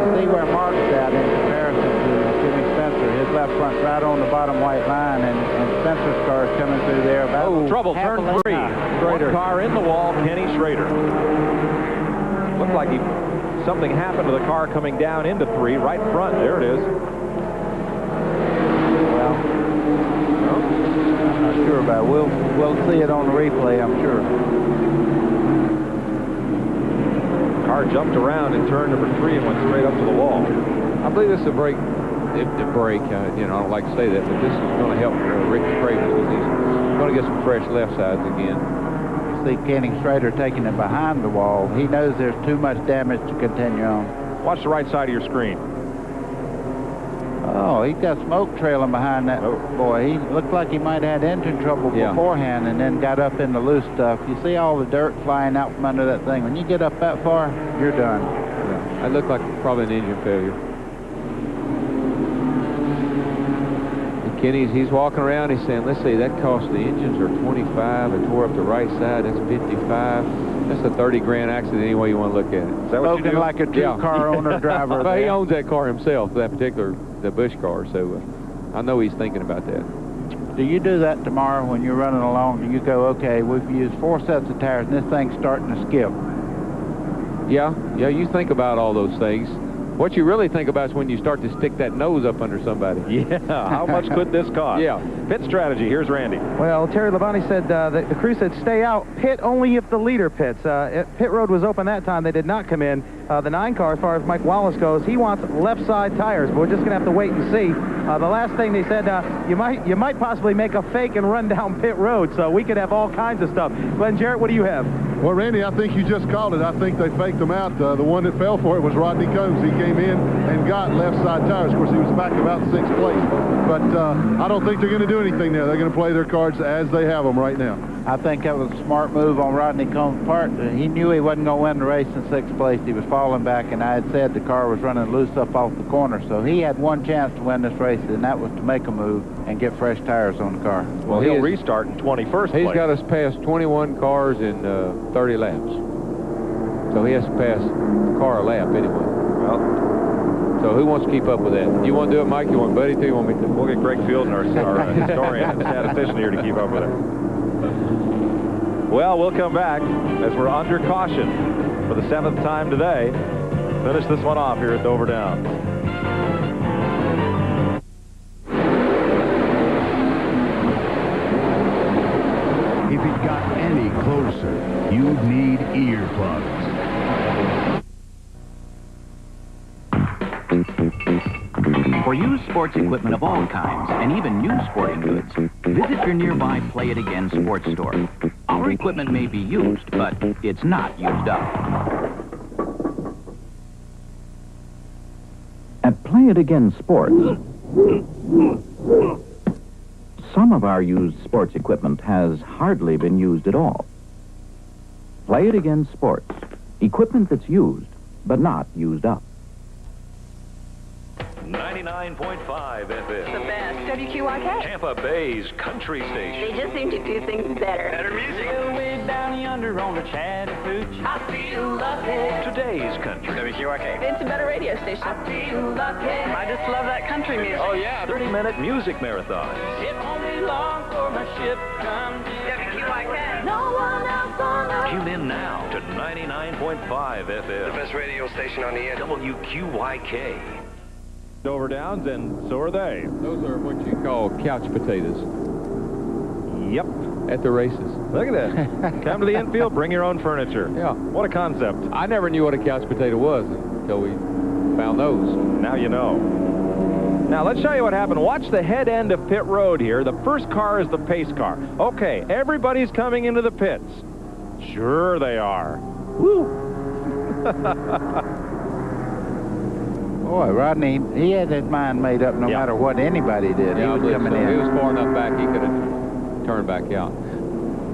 You see where Mark's at in comparison to Jimmy Spencer. His left front's right on the bottom white line, and Spencer's car is coming through there about trouble, half turn a lane 3. high. One car in the wall, Kenny Schrader. Looked like something happened to the car coming down into 3, right front. There it is. Well, I'm not sure about it. We'll see it on the replay, I'm sure. Car jumped around in turn number 3 and went straight up to the wall. I believe this is a break. I don't like to say that, but this is going to help Ricky Craven because he's going to get some fresh left sides again. You see Kenny Schrader taking it behind the wall. He knows there's too much damage to continue on. Watch the right side of your screen. Oh, he's got smoke trailing behind that boy. He looked like he might have had engine trouble beforehand and then got up in the loose stuff. You see all the dirt flying out from under that thing. When you get up that far, you're done. Yeah. That looked like probably an engine failure. And Kenny's, he's walking around, he's saying, let's see, that cost the engines are 25. I tore up the right side, that's 55. That's a 30 grand accident any way you want to look at it. Is that what you do? Like a two-car owner driver. Well, he owns that car himself, that particular, the Bush car, so I know he's thinking about that. Do you do that tomorrow when you're running along? Do you go, okay, we've used 4 sets of tires and this thing's starting to skip? Yeah, you think about all those things. What you really think about is when you start to stick that nose up under somebody. Yeah, how much could this cost? Yeah. Pit strategy, here's Randy. Well, Terry Labonte said the crew said stay out, pit only if the leader pits. Pit road was open that time. They did not come in. The 9 car, as far as Mike Wallace goes, he wants left side tires, but we're just going to have to wait and see. The last thing they said, you might possibly make a fake and run down pit road, so we could have all kinds of stuff. Glenn Jarrett, what do you have? Well, Randy, I think you just called it. I think they faked him out. The one that fell for it was Rodney Combs. He came in and got left side tires. Of course, he was back about 6th place. But I don't think they're going to do anything there. They're going to play their cards as they have them right now. I think that was a smart move on Rodney Combs' part. He knew he wasn't going to win the race in 6th place. He was falling back, and I had said the car was running loose up off the corner. So he had one chance to win this race, and that was to make a move and get fresh tires on the car. Well, he'll restart in 21st place. He's got us past 21 cars in 30 laps. So he has to pass the car a lap anyway. Well, so who wants to keep up with that? You want to do it, Mike? You want Buddy to? You want me to? We'll get Greg Fields, our historian and statistician, here to keep up with it. Well, we'll come back as we're under caution for the 7th time today. Finish this one off here at Dover Downs. If it got any closer, you'd need earplugs. For used sports equipment of all kinds, and even new sporting goods, visit your nearby Play It Again sports store. Our equipment may be used, but it's not used up. At Play It Again Sports, some of our used sports equipment has hardly been used at all. Play It Again Sports, equipment that's used, but not used up. 99.5 FM. The best. WQYK. Tampa Bay's country station. They just seem to do things better. Better music. Way down yonder on the Chattahoochee. I feel lucky. Today's country. WQYK. It's a better radio station. I feel lucky. I just love that country music. Oh, yeah. 30-minute music marathon. It won't be long for my ship comes in. WQYK. No one else on earth. Tune in now to 99.5 FM. The best radio station on the air. WQYK. Dover Downs, and so are they. Those are what you call couch potatoes. Yep. At the races. Look at that. Come to the infield, bring your own furniture. Yeah. What a concept. I never knew what a couch potato was until we found those. Now you know. Now, let's show you what happened. Watch the head end of pit road here. The first car is the pace car. Okay, everybody's coming into the pits. Sure they are. Woo! Boy, Rodney, he had his mind made up no matter what anybody did. Yeah, he was coming in. He was far enough back he could have turned back out.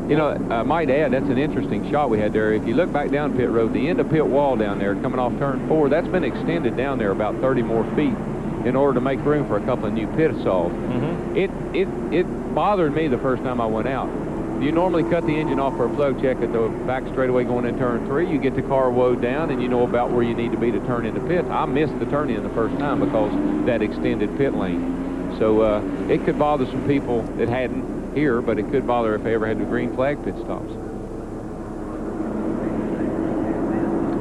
You know, I might add, that's an interesting shot we had there. If you look back down pit road, the end of pit wall down there coming off turn 4, that's been extended down there about 30 more feet in order to make room for a couple of new pit stalls. It bothered me the first time I went out. You normally cut the engine off for a flow check at the back straightaway going in turn 3. You get the car woed down, and you know about where you need to be to turn into pits. I missed the turn in the first time because that extended pit lane. So it could bother some people that hadn't here, but it could bother if they ever had the green flag pit stops.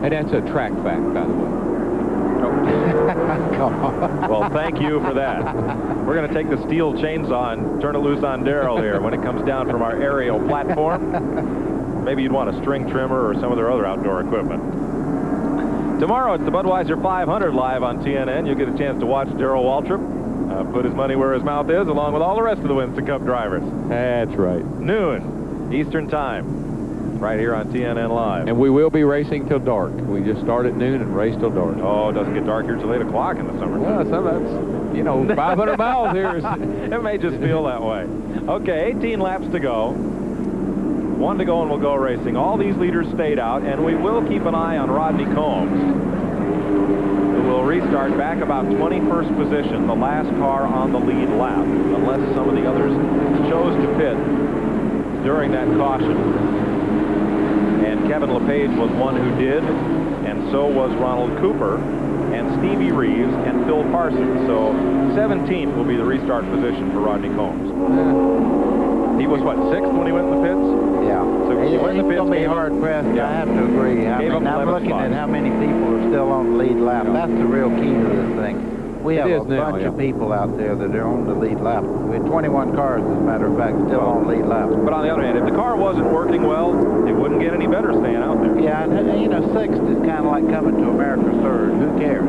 And that's a track fact, by the way. Well, thank you for that. We're going to take the steel chainsaw and turn it loose on Darrell here when it comes down from our aerial platform. Maybe you'd want a string trimmer or some of their other outdoor equipment. Tomorrow, it's the Budweiser 500 live on TNN. You'll get a chance to watch Darrell Waltrip put his money where his mouth is, along with all the rest of the Winston Cup drivers. That's right. Noon, Eastern Time, right here on TNN Live. And we will be racing till dark. We just start at noon and race till dark. Oh, it doesn't get dark here till 8 o'clock in the summer. Well, some of that's, you know, 500 miles here. It may just feel that way. Okay, 18 laps to go. 1 to go and we'll go racing. All these leaders stayed out, and we will keep an eye on Rodney Combs, who will restart back about 21st position, the last car on the lead lap, unless some of the others chose to pit during that caution. And Kevin LePage was one who did, and so was Ronald Cooper, and Stevie Reeves, and Phil Parsons. So 17th will be the restart position for Rodney Combs. He was, what, 6th when he went in the pits? Yeah. So he went in the pits. He's going to be hard-pressed. Yeah. I have to agree. I mean, I'm looking at how many people are still on the lead lap. Yeah. That's the real key to this thing. We have a bunch of people out there that are on the lead lap. We had 21 cars, as a matter of fact, still on the lead lap. But on the other hand, if the car wasn't working well, it wouldn't get any better staying out there. Yeah, and you know, 6th is kind of like coming to America's 3rd. Who cares?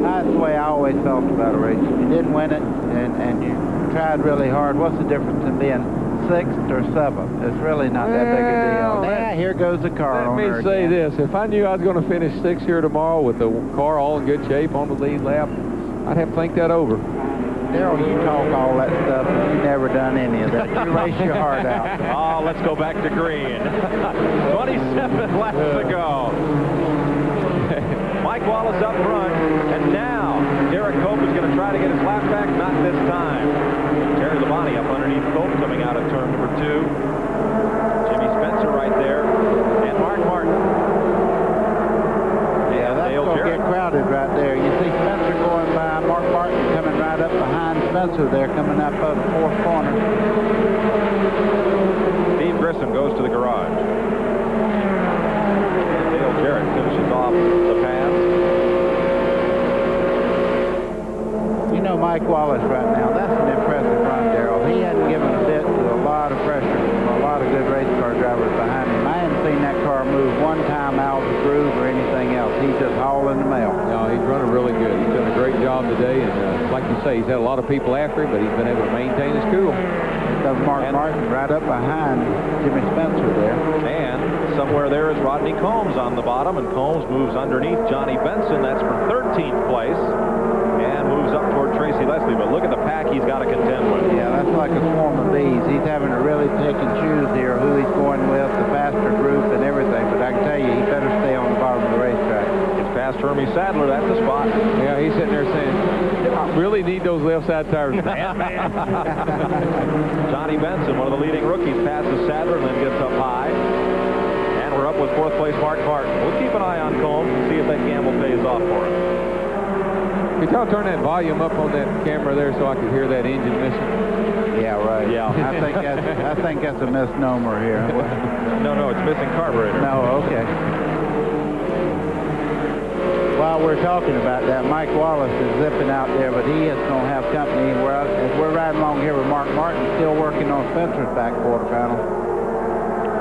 That's the way I always felt about a race. If you didn't win it and you tried really hard, what's the difference in being 6th or 7th. It's really not that big a deal. Yeah, here goes the car. Let me say this. If I knew I was going to finish 6th here tomorrow with the car all in good shape on the lead lap, I'd have to think that over. Daryl, you talk all that stuff, and you've never done any of that. You race your heart out. Oh, let's go back to green. 27 laps to go. Mike Wallace up front, and now Derek Cope is going to try to get his lap back. Not this time. Terry Labonte up underneath Cope coming out of turn number 2. Jimmy Spencer right there, and Mark Martin. Yeah, that's going to get crowded right there. You see Spencer going by, Mark Martin coming right up behind Spencer there, coming up the 4th corner. Steve Grissom goes to the garage. And Dale Jarrett finishes off the pass. You know Mike Wallace right now, that's an impressive run, Daryl. He hadn't given a bit to a lot of pressure from a lot of good race car drivers behind him. I hadn't seen that car move one time out of the groove or anything else. He's just hauling the mail. No, he's running really good. He's done a great job today, and like you say, he's had a lot of people after him, but he's been able to maintain his cool. That's Mark Martin right up behind Jimmy Spencer there. And somewhere there is Rodney Combs on the bottom, and Combs moves underneath Johnny Benson. That's for 13th place. And moves up toward Tracy Leslie, but look at the pack he's got to contend with. Yeah, that's like a swarm of bees. He's having to really pick and choose here who he's going with, the faster group and everything, but I can tell you, he better stay on the bottom of the racetrack. It's past Hermie Sadler, that's the spot. Yeah, he's sitting there saying, I really need those left side tires bad, man. Johnny Benson, one of the leading rookies, passes Sadler and then gets up high. And we're up with 4th place Mark Martin. We'll keep an eye on Combs and see if that gamble pays off for him. Could y'all turn that volume up on that camera there so I could hear that engine missing? Yeah, right. Yeah. I think that's a misnomer here. No, it's missing carburetor. No, okay. While we're talking about that, Mike Wallace is zipping out there, but he is going to have company. As we're riding along here with Mark Martin, still working on Spencer's back quarter panel.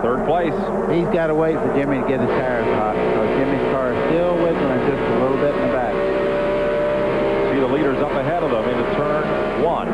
3rd place. He's got to wait for Jimmy to get his tires hot, because Jimmy's car is still wiggling just a little bit in the back. See the leaders up ahead of them into turn 1.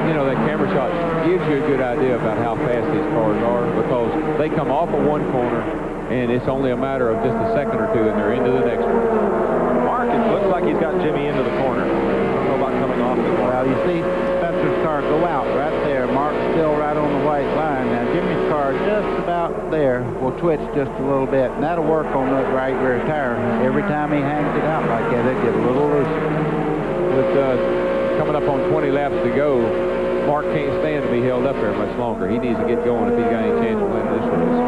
You know, that camera shot gives you a good idea about how fast these cars are, because they come off of one corner, and it's only a matter of just a second or two, and they're into the next one. Mark, it looks like he's got Jimmy into the corner. I don't know about coming off the corner. Well, you see Spencer's car go out right there. Mark's still right on the white line. Now, Jimmy's car just about there will twitch just a little bit, and that'll work on the right rear tire. Every time he hangs it out like that, it'll get a little looser. With coming up on 20 laps to go, Mark can't stand to be held up there much longer. He needs to get going if he's got any chance of winning this race.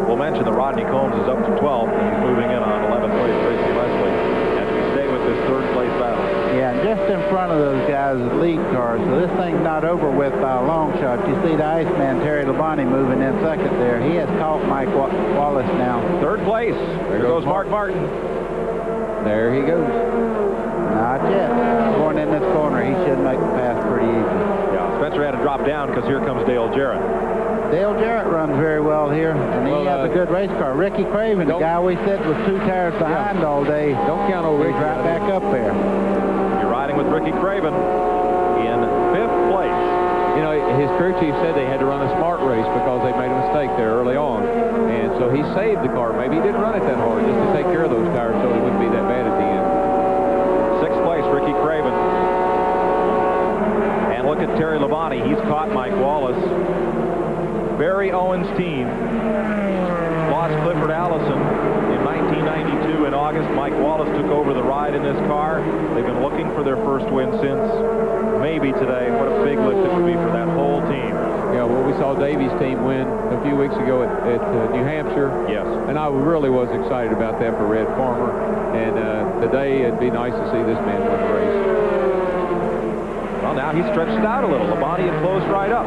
We'll mention that Rodney Combs is up to 12th, and he's moving in on 11th place Tracy Leslie as we stay with this 3rd place battle. Yeah, and just in front of those guys is lead cars, so this thing's not over with by a long shot. You see the Iceman, Terry Labonte, moving in 2nd there. He has caught Mike Wallace now. 3rd place. There goes Mark Martin. There he goes. Not yet. Going in this corner, he should make the pass pretty easy. Yeah, Spencer had to drop down because here comes Dale Jarrett. Dale Jarrett runs very well here, and he has a good race car. Ricky Craven, the guy we said was 2 tires behind all day. Don't count on Ricky. He's right back up there. You're riding with Ricky Craven in 5th place. You know, his crew chief said they had to run a smart race because they made a mistake there early on. And so he saved the car. Maybe he didn't run it that hard just to take care of those tires so it wouldn't be that bad at the end. 6th place, Ricky Craven. And look at Terry Labonte. He's caught Mike Wallace. Barry Owens' team lost Clifford Allison in 1992 in August. Mike Wallace took over the ride in this car. They've been looking for their first win since. Maybe today. What a big lift it would be for that whole team. Yeah, well, we saw Davies' team win a few weeks ago at New Hampshire. Yes. And I really was excited about that for Red Farmer. And today it'd be nice to see this man win the race. Well, now he's stretched it out a little. Labonte had closed right up.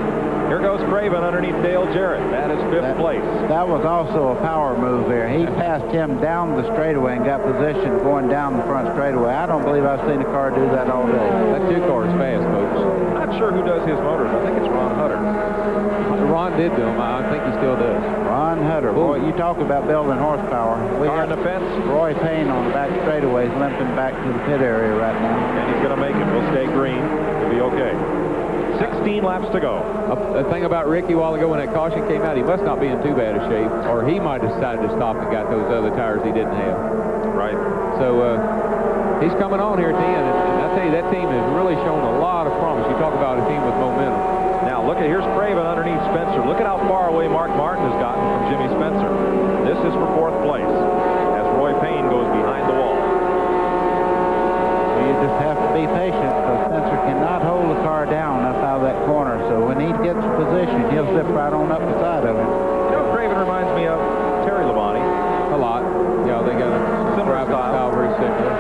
Here goes Craven underneath Dale Jarrett. That is fifth place. That was also a power move there. He passed him down the straightaway and got position going down the front straightaway. I don't believe I've seen a car do that all day. That 2 car is fast, folks. I'm not sure who does his motors. I think it's Ron Hutter. Ron did do them. I think he still does. Ron Hutter. Boy, you talk about building horsepower. We Car got in the fence. Roy Payne on the back straightaways limping back to the pit area right now. And he's going to make it. We'll stay green. We'll be okay. 16 laps to go. A thing about Ricky a while ago when that caution came out, he must not be in too bad a shape, or he might have decided to stop and got those other tires he didn't have. Right. So he's coming on here at the end, and I tell you, that team has really shown a lot of promise. You talk about a team with momentum. Now, here's Craven underneath Spencer. Look at how far away Mark Martin has gotten from Jimmy Spencer. This is for 4th place as Roy Payne goes behind the wall. You just have to be patient because Spencer cannot hold the car down up out of that corner. So when he gets position, he'll zip right on up the side of it. You know, Craven reminds me of Terry Labonte. A lot. Yeah, they got a similar style. Very similar.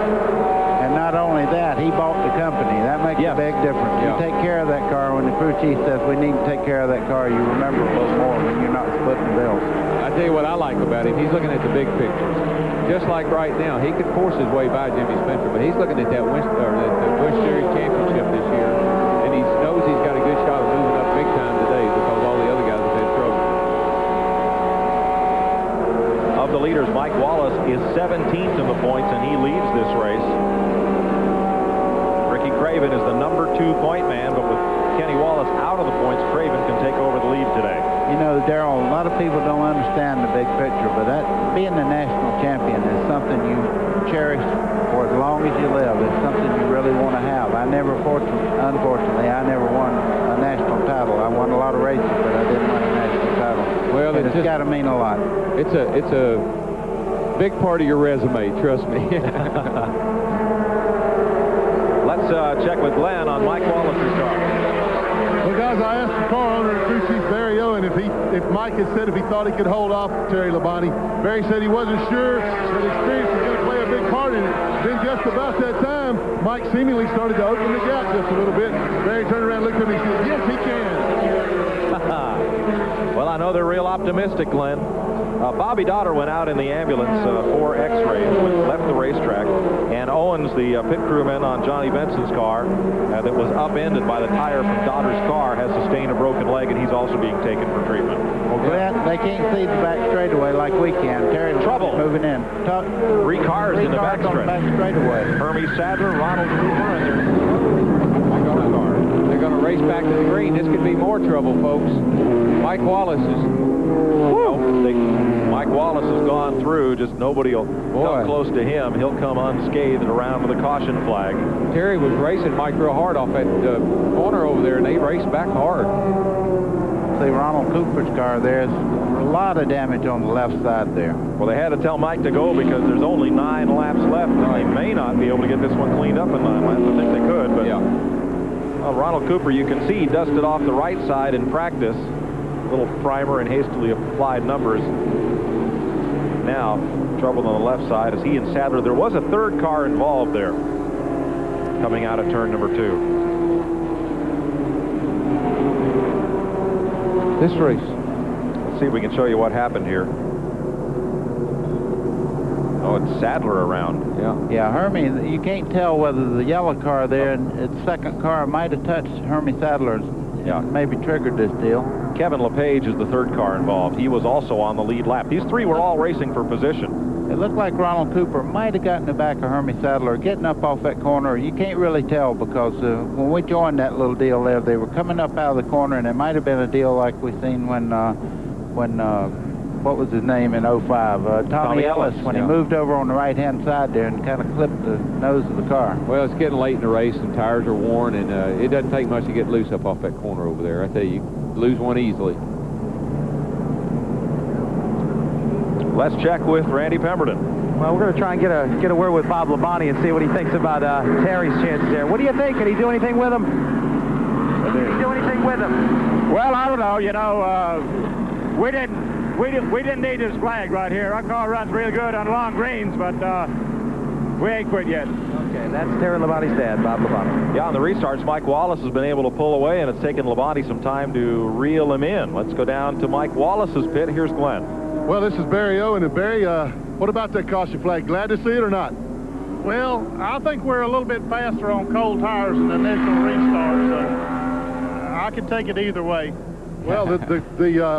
And not only that, he bought the company. That makes a big difference. Yeah. You take care of that car. When the crew chief says we need to take care of that car, you remember a little more when you're not splitting bills. I tell you what I like about him. He's looking at the big picture. Just like right now, he could force his way by Jimmy Spencer, but he's looking at that the Busch Series Championship this year, and he knows he's got a good shot of moving up big time today because all the other guys have had trouble. Of the leaders, Mike Wallace is 17th in the points, and he leads this race. Ricky Craven is the number 2 point man, but with Kenny Wallace out of the points, Craven can take over the lead today. You know, Darrell, a lot of people don't understand the big picture, but that being the national champion is something you cherish for as long as you live. It's something you really want to have. Unfortunately, I never won a national title. I won a lot of races, but I didn't win a national title. Well, it's got to mean a lot. It's a big part of your resume, trust me. Let's check with Glenn on Mike Wallace's car. Well, guys, I asked the car owner, crew chief Barry Owen, if Mike had said if he thought he could hold off Terry Labonte. Barry said he wasn't sure, but experience was going to play a big part in it. Then just about that time, Mike seemingly started to open the gap just a little bit. Barry turned around, looked at me, and said, yes, he can. Well, I know they're real optimistic, Glenn. Bobby Dotter went out in the ambulance for X-rays, left the racetrack, and Owens, the pit crewman on Johnny Benson's car that was upended by the tire from Dotter's car, has sustained a broken leg, and he's also being taken for treatment. Well, Glenn, they can't see the back straightaway like we can. Terry Trouble moving in. 3 cars in the back straightaway. Hermie Sadler, Ronald Cooper, and They're going to race back to the green. This could be more trouble, folks. Mike Wallace is... Mike Wallace has gone through. Just nobody will come close to him. He'll come unscathed and around with a caution flag. Terry was racing Mike real hard off that corner over there, and they raced back hard. See, Ronald Cooper's car, there's a lot of damage on the left side there. Well, they had to tell Mike to go because there's only 9 laps left, and they may not be able to get this one cleaned up in 9 laps. I think they could, but well, Ronald Cooper, you can see he dusted off the right side in practice. Little primer and hastily applied numbers. Now, trouble on the left side as he and Sadler. There was a 3rd car involved there coming out of turn number 2. This race. Let's see if we can show you what happened here. Oh, it's Sadler around. Yeah, Hermie, you can't tell whether the yellow car there and its 2nd car might have touched Hermie Sadler's. Maybe triggered this deal. Kevin LePage is the 3rd car involved. He was also on the lead lap. These 3 were all racing for position. It looked like Ronald Cooper might have gotten the back of Hermie Sadler getting up off that corner. You can't really tell because when we joined that little deal there, they were coming up out of the corner, and it might have been a deal like we seen when what was his name in 05? Tommy Ellis, when he moved over on the right-hand side there and kind of clipped the nose of the car. Well, it's getting late in the race, and tires are worn, and it doesn't take much to get loose up off that corner over there. I tell you, lose one easily. Let's check with Randy Pemberton. Well, we're going to try and get a word with Bob Labonte and see what he thinks about Terry's chances there. What do you think? Can he do anything with him? Can he do anything with him? Well, I don't know. You know, we didn't need this flag right here. Our car runs real good on long greens, but We ain't quit yet. Okay, that's Terry Labonte's dad, Bob Labonte. Yeah, on the restarts, Mike Wallace has been able to pull away, and it's taken Labonte some time to reel him in. Let's go down to Mike Wallace's pit. Here's Glenn. Well, this is Barry Owen. And Barry, what about that caution flag? Glad to see it or not? Well, I think we're a little bit faster on cold tires than the initial restart, so I can take it either way. Well, the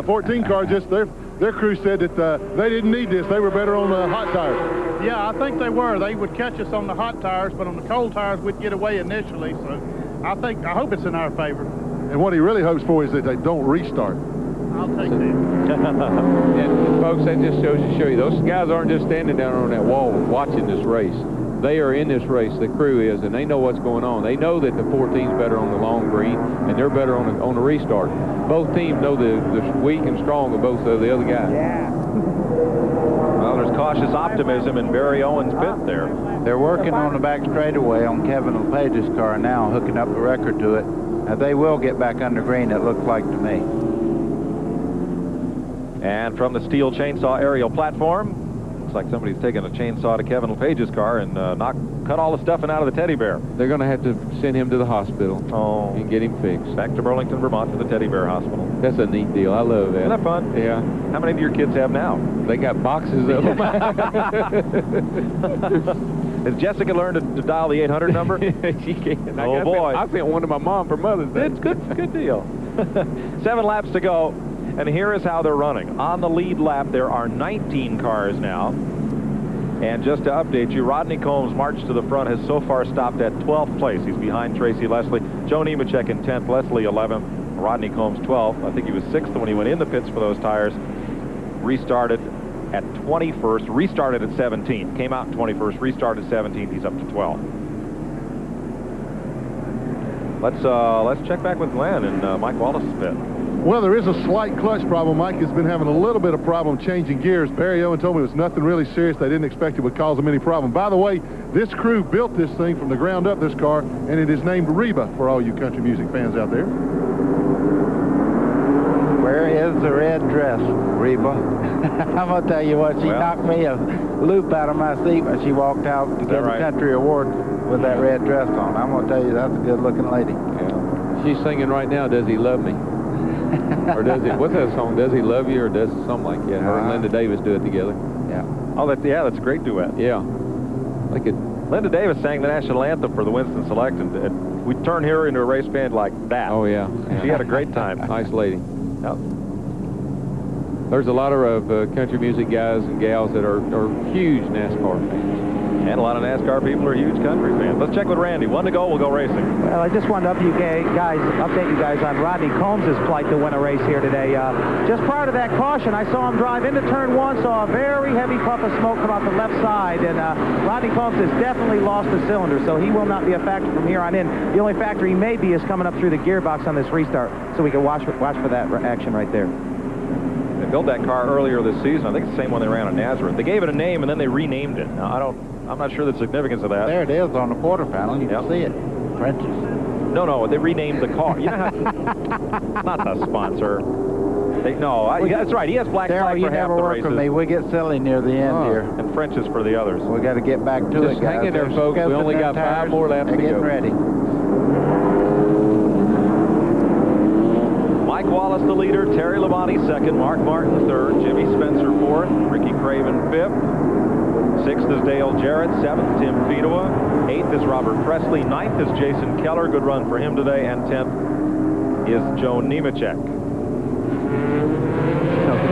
14 car their crew said that they didn't need this. They were better on the hot tires. Yeah, I think they were. They would catch us on the hot tires, but on the cold tires, we'd get away initially. So I hope it's in our favor. And what he really hopes for is that they don't restart. I'll take that. And folks, that just shows you, those guys aren't just standing down on that wall watching this race. They are in this race, the crew is, and they know what's going on. They know that the 14's better on the long green, and they're better on the restart. Both teams know the weak and strong of both of the other guys. Yeah. Well, there's cautious optimism in Barry Owen's pit there. They're working on the back straightaway on Kevin LePage's car now, hooking up the record to it. Now, they will get back under green, it looks like to me. And from the steel chainsaw aerial platform, looks like somebody's taken a chainsaw to Kevin LePage's car and cut all the stuffing out of the teddy bear. They're going to have to send him to the hospital and get him fixed. Back to Burlington, Vermont to the teddy bear hospital. That's a neat deal. I love that. Isn't that fun? Yeah. How many do your kids have now? They got boxes of them. Has Jessica learned to dial the 800 number? She can. Oh, boy. I sent one to my mom for Mother's Day. It's good deal. 7 laps to go. And here is how they're running. On the lead lap, there are 19 cars now. And just to update you, Rodney Combs' march to the front has so far stopped at 12th place. He's behind Tracy Leslie. Joe Nemechek in 10th, Leslie 11th, Rodney Combs 12th. I think he was 6th when he went in the pits for those tires. Restarted at 21st, restarted at 17th. Came out in 21st, restarted 17th. He's up to 12th. Let's check back with Glenn and Mike Wallace's pit. Well, there is a slight clutch problem. Mike has been having a little bit of problem changing gears. Barry Owen told me it was nothing really serious. They didn't expect it would cause them any problem. By the way, this crew built this thing from the ground up, this car, and it is named Reba for all you country music fans out there. Where is the red dress, Reba? I'm going to tell you what, she knocked me a loop out of my seat when she walked out to get the country award with that red dress on. I'm going to tell you, that's a good-looking lady. Yeah. She's singing right now, Does He Love Me? Or does he, what's that song? Does He Love You? Or does something like that? Her and Linda Davis do it together. Yeah. Oh, that's a great duet. Yeah. Like it. Linda Davis sang the national anthem for the Winston Select, and we turned her into a race band like that. Oh, yeah. She had a great time. Nice lady. Yep. There's a lot of country music guys and gals that are huge NASCAR fans. And a lot of NASCAR people are huge country fans. Let's check with Randy. 1 to go, we'll go racing. Well, I just wanted to update you guys on Rodney Combs' plight to win a race here today. Just prior to that caution, I saw him drive into turn 1, saw a very heavy puff of smoke come out the left side, and Rodney Combs has definitely lost a cylinder, so he will not be a factor from here on in. The only factor he may be is coming up through the gearbox on this restart, so we can watch for that action right there. They built that car earlier this season. I think it's the same one they ran at Nazareth. They gave it a name, and then they renamed it. Now, I'm not sure the significance of that. There it is on the quarter panel. You can see it. French's. No, they renamed the car. You know how not the sponsor. That's right. He has black flag for half the races. With me. We get silly near the end here. And French's for the others. We got to get back to it, guys. Hang in there, folks. We only got 5 more laps to go. Getting ready. Mike Wallace, the leader. Terry Labonte, second. Mark Martin, third. Jimmy Spencer, fourth. Ricky Craven, fifth. 6th is Dale Jarrett. 7th, Tim Fedowa. 8th is Robert Presley. 9th is Jason Keller. Good run for him today. And 10th is Joe Nemechek.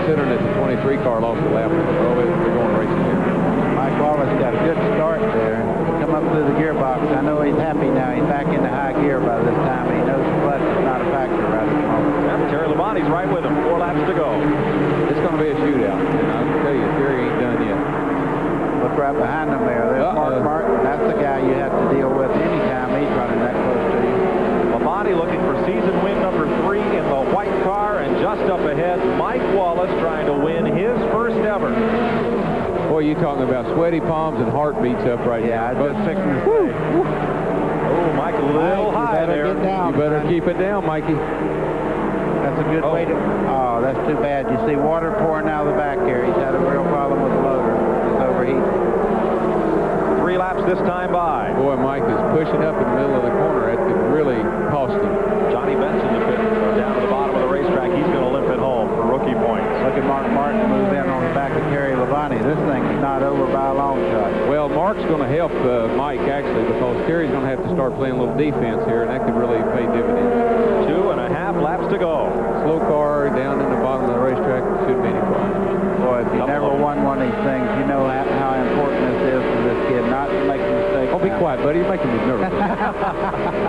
Considering that the 23 car lost the lap, they're going racing here. Mike Wallace got a good start there. Come up through the gearbox. I know he's happy now. He's back into high gear by this time. He knows the clutch is not a factor right at the moment. Yeah, Terry Labonte's right with him. 4 laps to go. It's going to be a shootout. And I can tell you, Terry ain't done yet. Look right behind him there. There's Mark Martin. That's the guy you have to deal with anytime he's running that close to you. Labonte looking for season win number 3 in the white car, and just up ahead, Mike Wallace trying to win his first ever. Boy, you talking about sweaty palms and heartbeats up right now. Yeah, I just fixing to say. Oh, Mike, a little high there. You better keep it down, Mikey. That's a good way to... Oh, that's too bad. You see water pouring out of the back here. He's had a real problem with the motor. It's overheating. 3 laps this time by. Boy, Mike is pushing up in the middle of the corner. That could really cost him. Johnny Benson, the fifth, down to the bottom of the racetrack. He's going to limp it home for rookie points. Look at Mark Martin move in on the back of Terry Labonte. This thing is not over by a long shot. Well, Mark's going to help Mike, actually, because Terry's going to have to start playing a little defense here, and that could really pay dividends. 2.5 laps to go. Slow car down in the bottom of the racetrack. Shouldn't be any problem. Boy, if you never won one of these things, you know how important this is for this kid not to make a mistake. Oh, be quiet, buddy. You're making me nervous.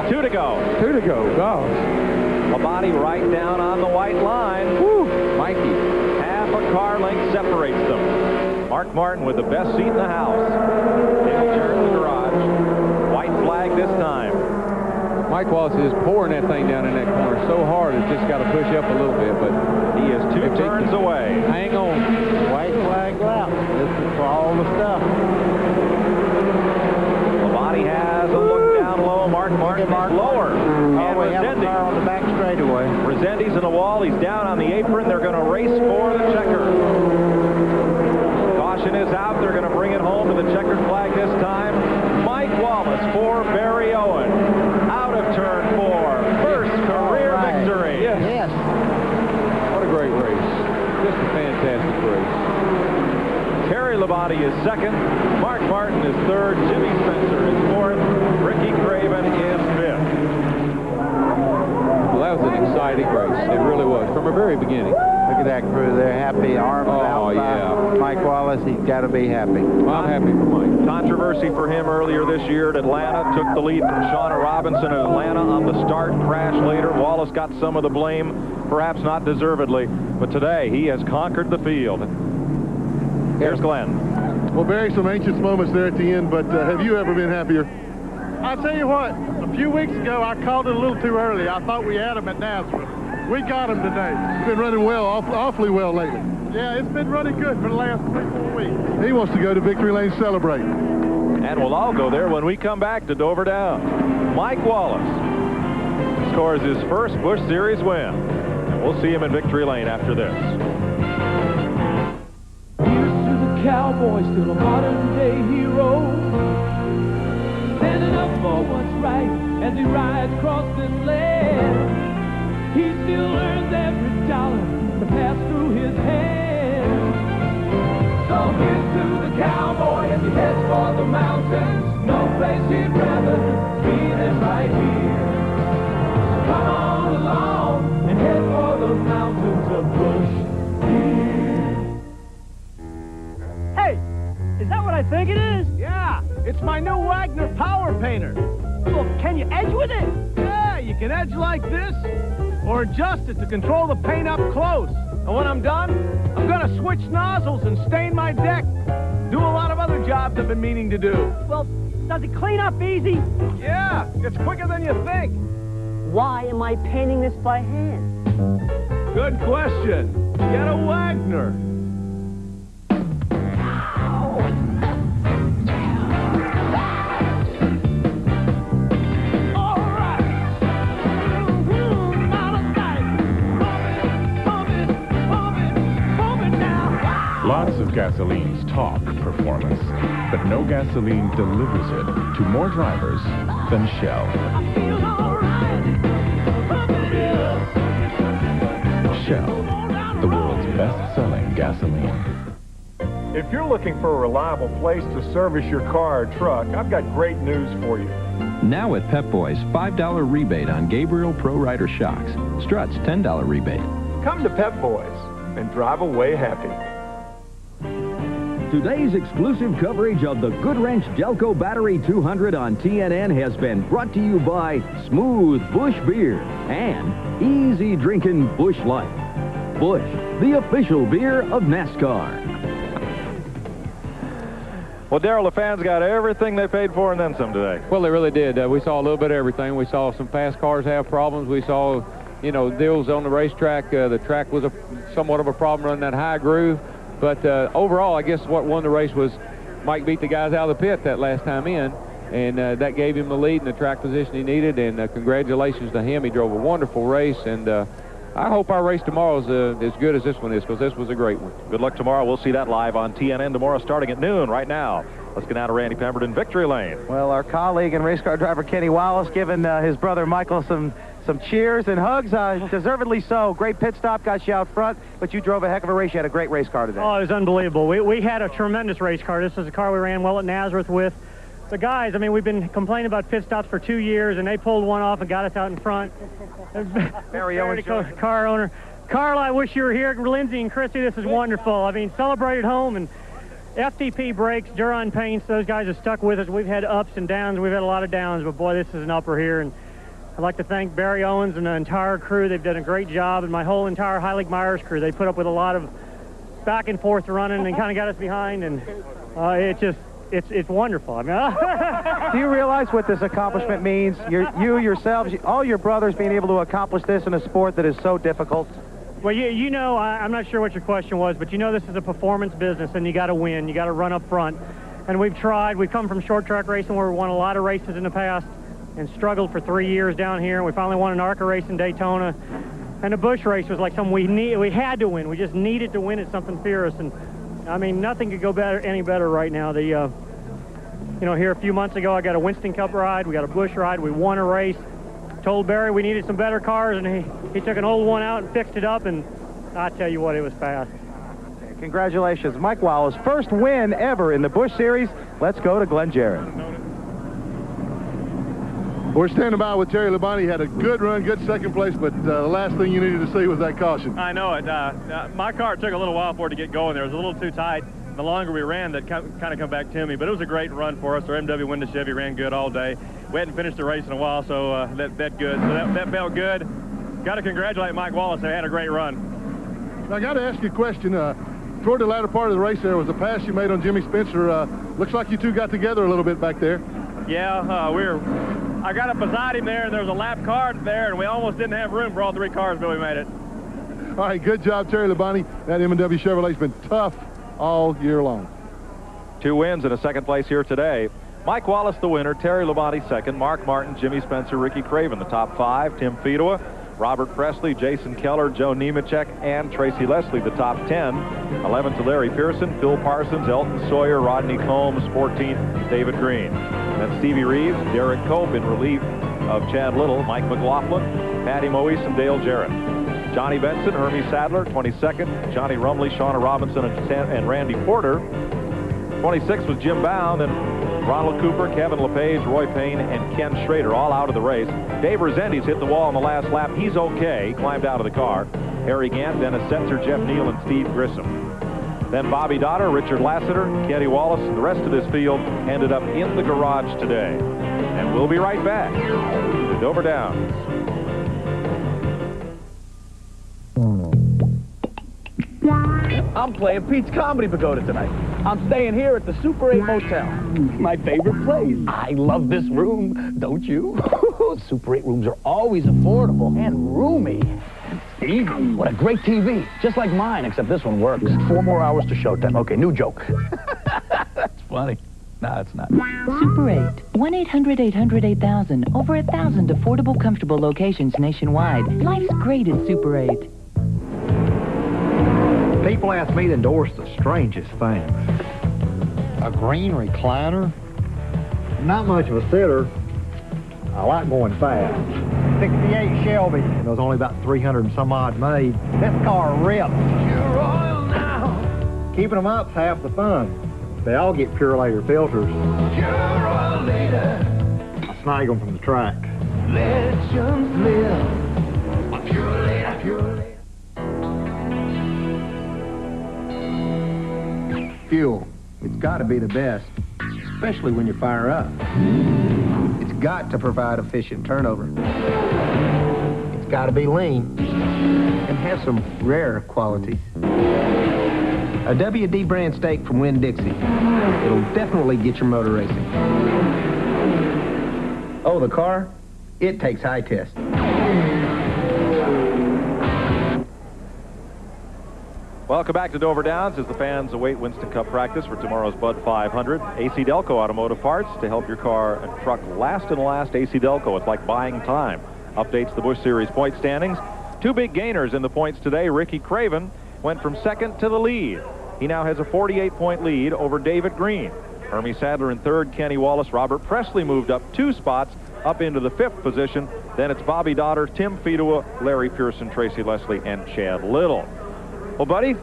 2 to go. 2 to go. Gosh. Labonte right down on the white line. Woo! Mikey. Half a car length separates them. Mark Martin with the best seat in the house. Dale Jarrett in the garage. White flag this time. Mike Wallace is pouring that thing down in that corner so hard, it's just got to push up a little bit, but he is 2 turns away. Hang on. White flag lap. This is for all the stuff. Labonte has a look down low. Mark Martin is lower. And we have a car on the back straightaway. Resendiz in the wall. He's down on the apron. They're going to race for the checker. Caution is out. They're going to bring it home to the checkered flag this time. Mike Wallace for Barry Owen. Out of turn 4. First career victory. Yes. What a great race. Just a fantastic race. Terry Labonte is second. Mark Martin is third. Jimmy Spencer is fourth. Ricky Craven is fifth. Well, that was an exciting race. It really was, from the very beginning. Look at that crew. They're happy. Arms out by Mike Wallace. He's got to be happy. Well, I'm happy for Mike. Controversy for him earlier this year at Atlanta. Took the lead from Shauna Robinson at Atlanta on the start. Crashed later. Wallace got some of the blame, perhaps not deservedly. But today, he has conquered the field. Here's Glenn. Well, Barry, some anxious moments there at the end, but have you ever been happier? I'll tell you what, a few weeks ago, I called it a little too early. I thought we had him at Nazareth. We got him today. He's been running well, awfully well lately. Yeah, it's been running good for the last 3-4 weeks. He wants to go to Victory Lane celebrate. And we'll all go there when we come back to Dover Down. Mike Wallace scores his first Busch Series win. And we'll see him in Victory Lane after this. Cowboy, still a modern-day hero, standing up for what's right as he rides across this land. He still earns every dollar to pass through his hands. So here's to the cowboy as he heads for the mountains. No place he'd rather be than right here. So come on along and head for the mountains of Busch. Is that what I think it is? Yeah, it's my new Wagner power painter. Well, can you edge with it? Yeah, you can edge like this, or adjust it to control the paint up close. And when I'm done, I'm gonna switch nozzles and stain my deck. Do a lot of other jobs I've been meaning to do. Well, does it clean up easy? Yeah, it's quicker than you think. Why am I painting this by hand? Good question. Get a Wagner. Lots of gasoline's talk performance, but no gasoline delivers it to more drivers than Shell. Shell, the world's best-selling gasoline. If you're looking for a reliable place to service your car or truck, I've got great news for you. Now at Pep Boys, $5 rebate on Gabriel Pro Rider shocks. Struts, $10 rebate. Come to Pep Boys and drive away happy. Today's exclusive coverage of the Goodwrench Delco Battery 200 on TNN has been brought to you by Smooth Busch Beer and Easy Drinking Busch Light. Busch, the official beer of NASCAR. Well, Darrell, the fans got everything they paid for and then some today. Well, they really did. We saw a little bit of everything. We saw some fast cars have problems. We saw, deals on the racetrack. The track was somewhat of a problem running that high groove. But overall, I guess what won the race was Mike beat the guys out of the pit that last time in, and that gave him the lead and the track position he needed, and congratulations to him. He drove a wonderful race, and I hope our race tomorrow is as good as this one is, because this was a great one. Good luck tomorrow. We'll see that live on TNN tomorrow starting at noon. Right now, Let's get now to Randy Pemberton, victory lane. Well, our colleague and race car driver Kenny Wallace giving his brother Michael some cheers and hugs, deservedly so. Great pit stop, got you out front, but you drove a heck of a race. You had a great race car today. Oh, it was unbelievable. We had a tremendous race car. This is a car we ran well at Nazareth with. The guys, I mean, we've been complaining about pit stops for 2 years, and they pulled one off and got us out in front. Barry Owens, car owner. Carl, I wish you were here. Lindsay and Chrissy, this is wonderful. I mean, celebrate at home, and FTP brakes, Duron paints, those guys have stuck with us. We've had ups and downs. We've had a lot of downs, but boy, this is an upper here. And I'd like to thank Barry Owens and the entire crew. They've done a great job, and my whole entire Heilig Myers crew. They put up with a lot of back and forth running and kind of got us behind, and it's wonderful. I mean, do you realize what this accomplishment means? You yourselves, all your brothers being able to accomplish this in a sport that is so difficult? Well, you know, I'm not sure what your question was, but you know this is a performance business, and you got to win. You got to run up front. And we've tried. We've come from short track racing where we won a lot of races in the past and struggled for 3 years down here. We finally won an ARCA race in Daytona. And the Busch race was like something we had to win. We just needed to win at something fierce. And I mean, nothing could go any better right now. You know, here a few months ago, I got a Winston Cup ride. We got a Busch ride. We won a race. Told Barry we needed some better cars, and he took an old one out and fixed it up, and I tell you what, it was fast. Congratulations, Mike Wallace. First win ever in the Busch Series. Let's go to Glenn Jarrett. We're standing by with Terry Labonte. He had a good run, good second place, but the last thing you needed to see was that caution. I know it. My car took a little while for it to get going there. It was a little too tight. The longer we ran, that kind of come back to me. But it was a great run for us. Our MW Window Chevy ran good all day. We hadn't finished the race in a while, so that good. So that felt good. Got to congratulate Mike Wallace. They had a great run. Now, I got to ask you a question. Toward the latter part of the race, there was a pass you made on Jimmy Spencer. Looks like you two got together a little bit back there. Yeah, I got up beside him there, and there was a lap car there, and we almost didn't have room for all three cars, but we made it. All right, good job, Terry Labonte. That M&W Chevrolet's been tough all year long. 2 wins and a second place here today. Mike Wallace, the winner. Terry Labonte, second. Mark Martin, Jimmy Spencer, Ricky Craven, the top 5. Tim Fedowa, Robert Presley, Jason Keller, Joe Nemechek, and Tracy Leslie, the top 10. 11 to Larry Pearson, Phil Parsons, Elton Sawyer, Rodney Combs. 14th, David Green. Then Stevie Reeves, Derek Cope in relief of Chad Little, Mike McLaughlin, Patty Moise, and Dale Jarrett. Johnny Benson, Hermie Sadler, 22nd. Johnny Rumley, Shauna Robinson, and Randy Porter. 26th was Jim Bound, and Ronald Cooper, Kevin LePage, Roy Payne, and Ken Schrader all out of the race. Dave Rezendes hit the wall on the last lap. He's okay. He climbed out of the car. Harry Gant, Dennis Setzer, Jeff Neal, and Steve Grissom. Then Bobby Dotter, Richard Lassiter, Kenny Wallace, and the rest of this field ended up in the garage today. And we'll be right back to Dover Downs. I'm playing Pete's Comedy Pagoda tonight. I'm staying here at the Super 8 Motel. My favorite place. I love this room, don't you? Super 8 rooms are always affordable and roomy. Steve, what a great TV. Just like mine, except this one works. 4 more hours to showtime. Okay, new joke. That's funny. No, it's not. Super 8. 1-800-800-8000. Over 1,000 affordable, comfortable locations nationwide. Life's great at Super 8. People ask me to endorse the strangest things. A green recliner? Not much of a sitter. I like going fast. 68 Shelby. And there was only about 300 and some odd made. This car rips. You're oil now. Keeping them up's half the fun. They all get Purelator filters. You're oil later. I snag them from the track. Legends live. Purelator, Purelator. Fuel. It's got to be the best, especially when you fire up. It's got to provide efficient turnover. It's got to be lean and have some rare qualities. A WD brand steak from Winn-Dixie. It'll definitely get your motor racing. Oh, the car? It takes high test. Welcome back to Dover Downs as the fans await Winston Cup practice for tomorrow's Bud 500. AC Delco Automotive Parts to help your car and truck last and last. AC Delco, it's like buying time. Updates the Busch Series point standings. 2 big gainers in the points today. Ricky Craven went from second to the lead. He now has a 48-point lead over David Green. Hermie Sadler in third, Kenny Wallace. Robert Presley moved up 2 spots up into the 5th position. Then it's Bobby Dotter, Tim Fedewa, Larry Pearson, Tracy Leslie, and Chad Little. Well, buddy,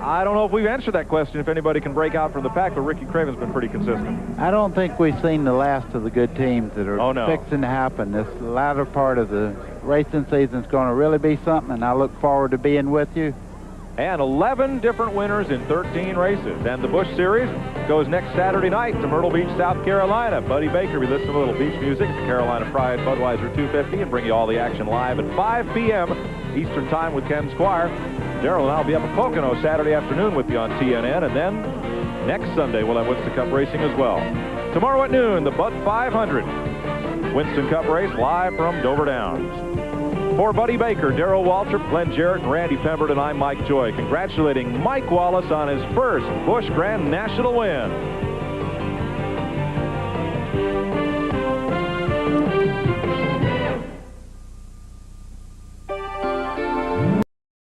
I don't know if we've answered that question, if anybody can break out from the pack, but Ricky Craven's been pretty consistent. I don't think we've seen the last of the good teams that are fixing to happen. This latter part of the racing season is going to really be something, and I look forward to being with you. And 11 different winners in 13 races. And the Busch Series goes next Saturday night to Myrtle Beach, South Carolina. Buddy Baker, we listen to a little beach music at the Carolina Pride Budweiser 250 and bring you all the action live at 5 p.m. Eastern Time with Ken Squire. Darrell and I'll be up at Pocono Saturday afternoon with you on TNN. And then next Sunday we'll have Winston Cup racing as well. Tomorrow at noon, the Bud 500 Winston Cup race live from Dover Downs. For Buddy Baker, Darrell Waltrip, Glenn Jarrett, and Randy Pemberton, I'm Mike Joy, congratulating Mike Wallace on his first Busch Grand National win.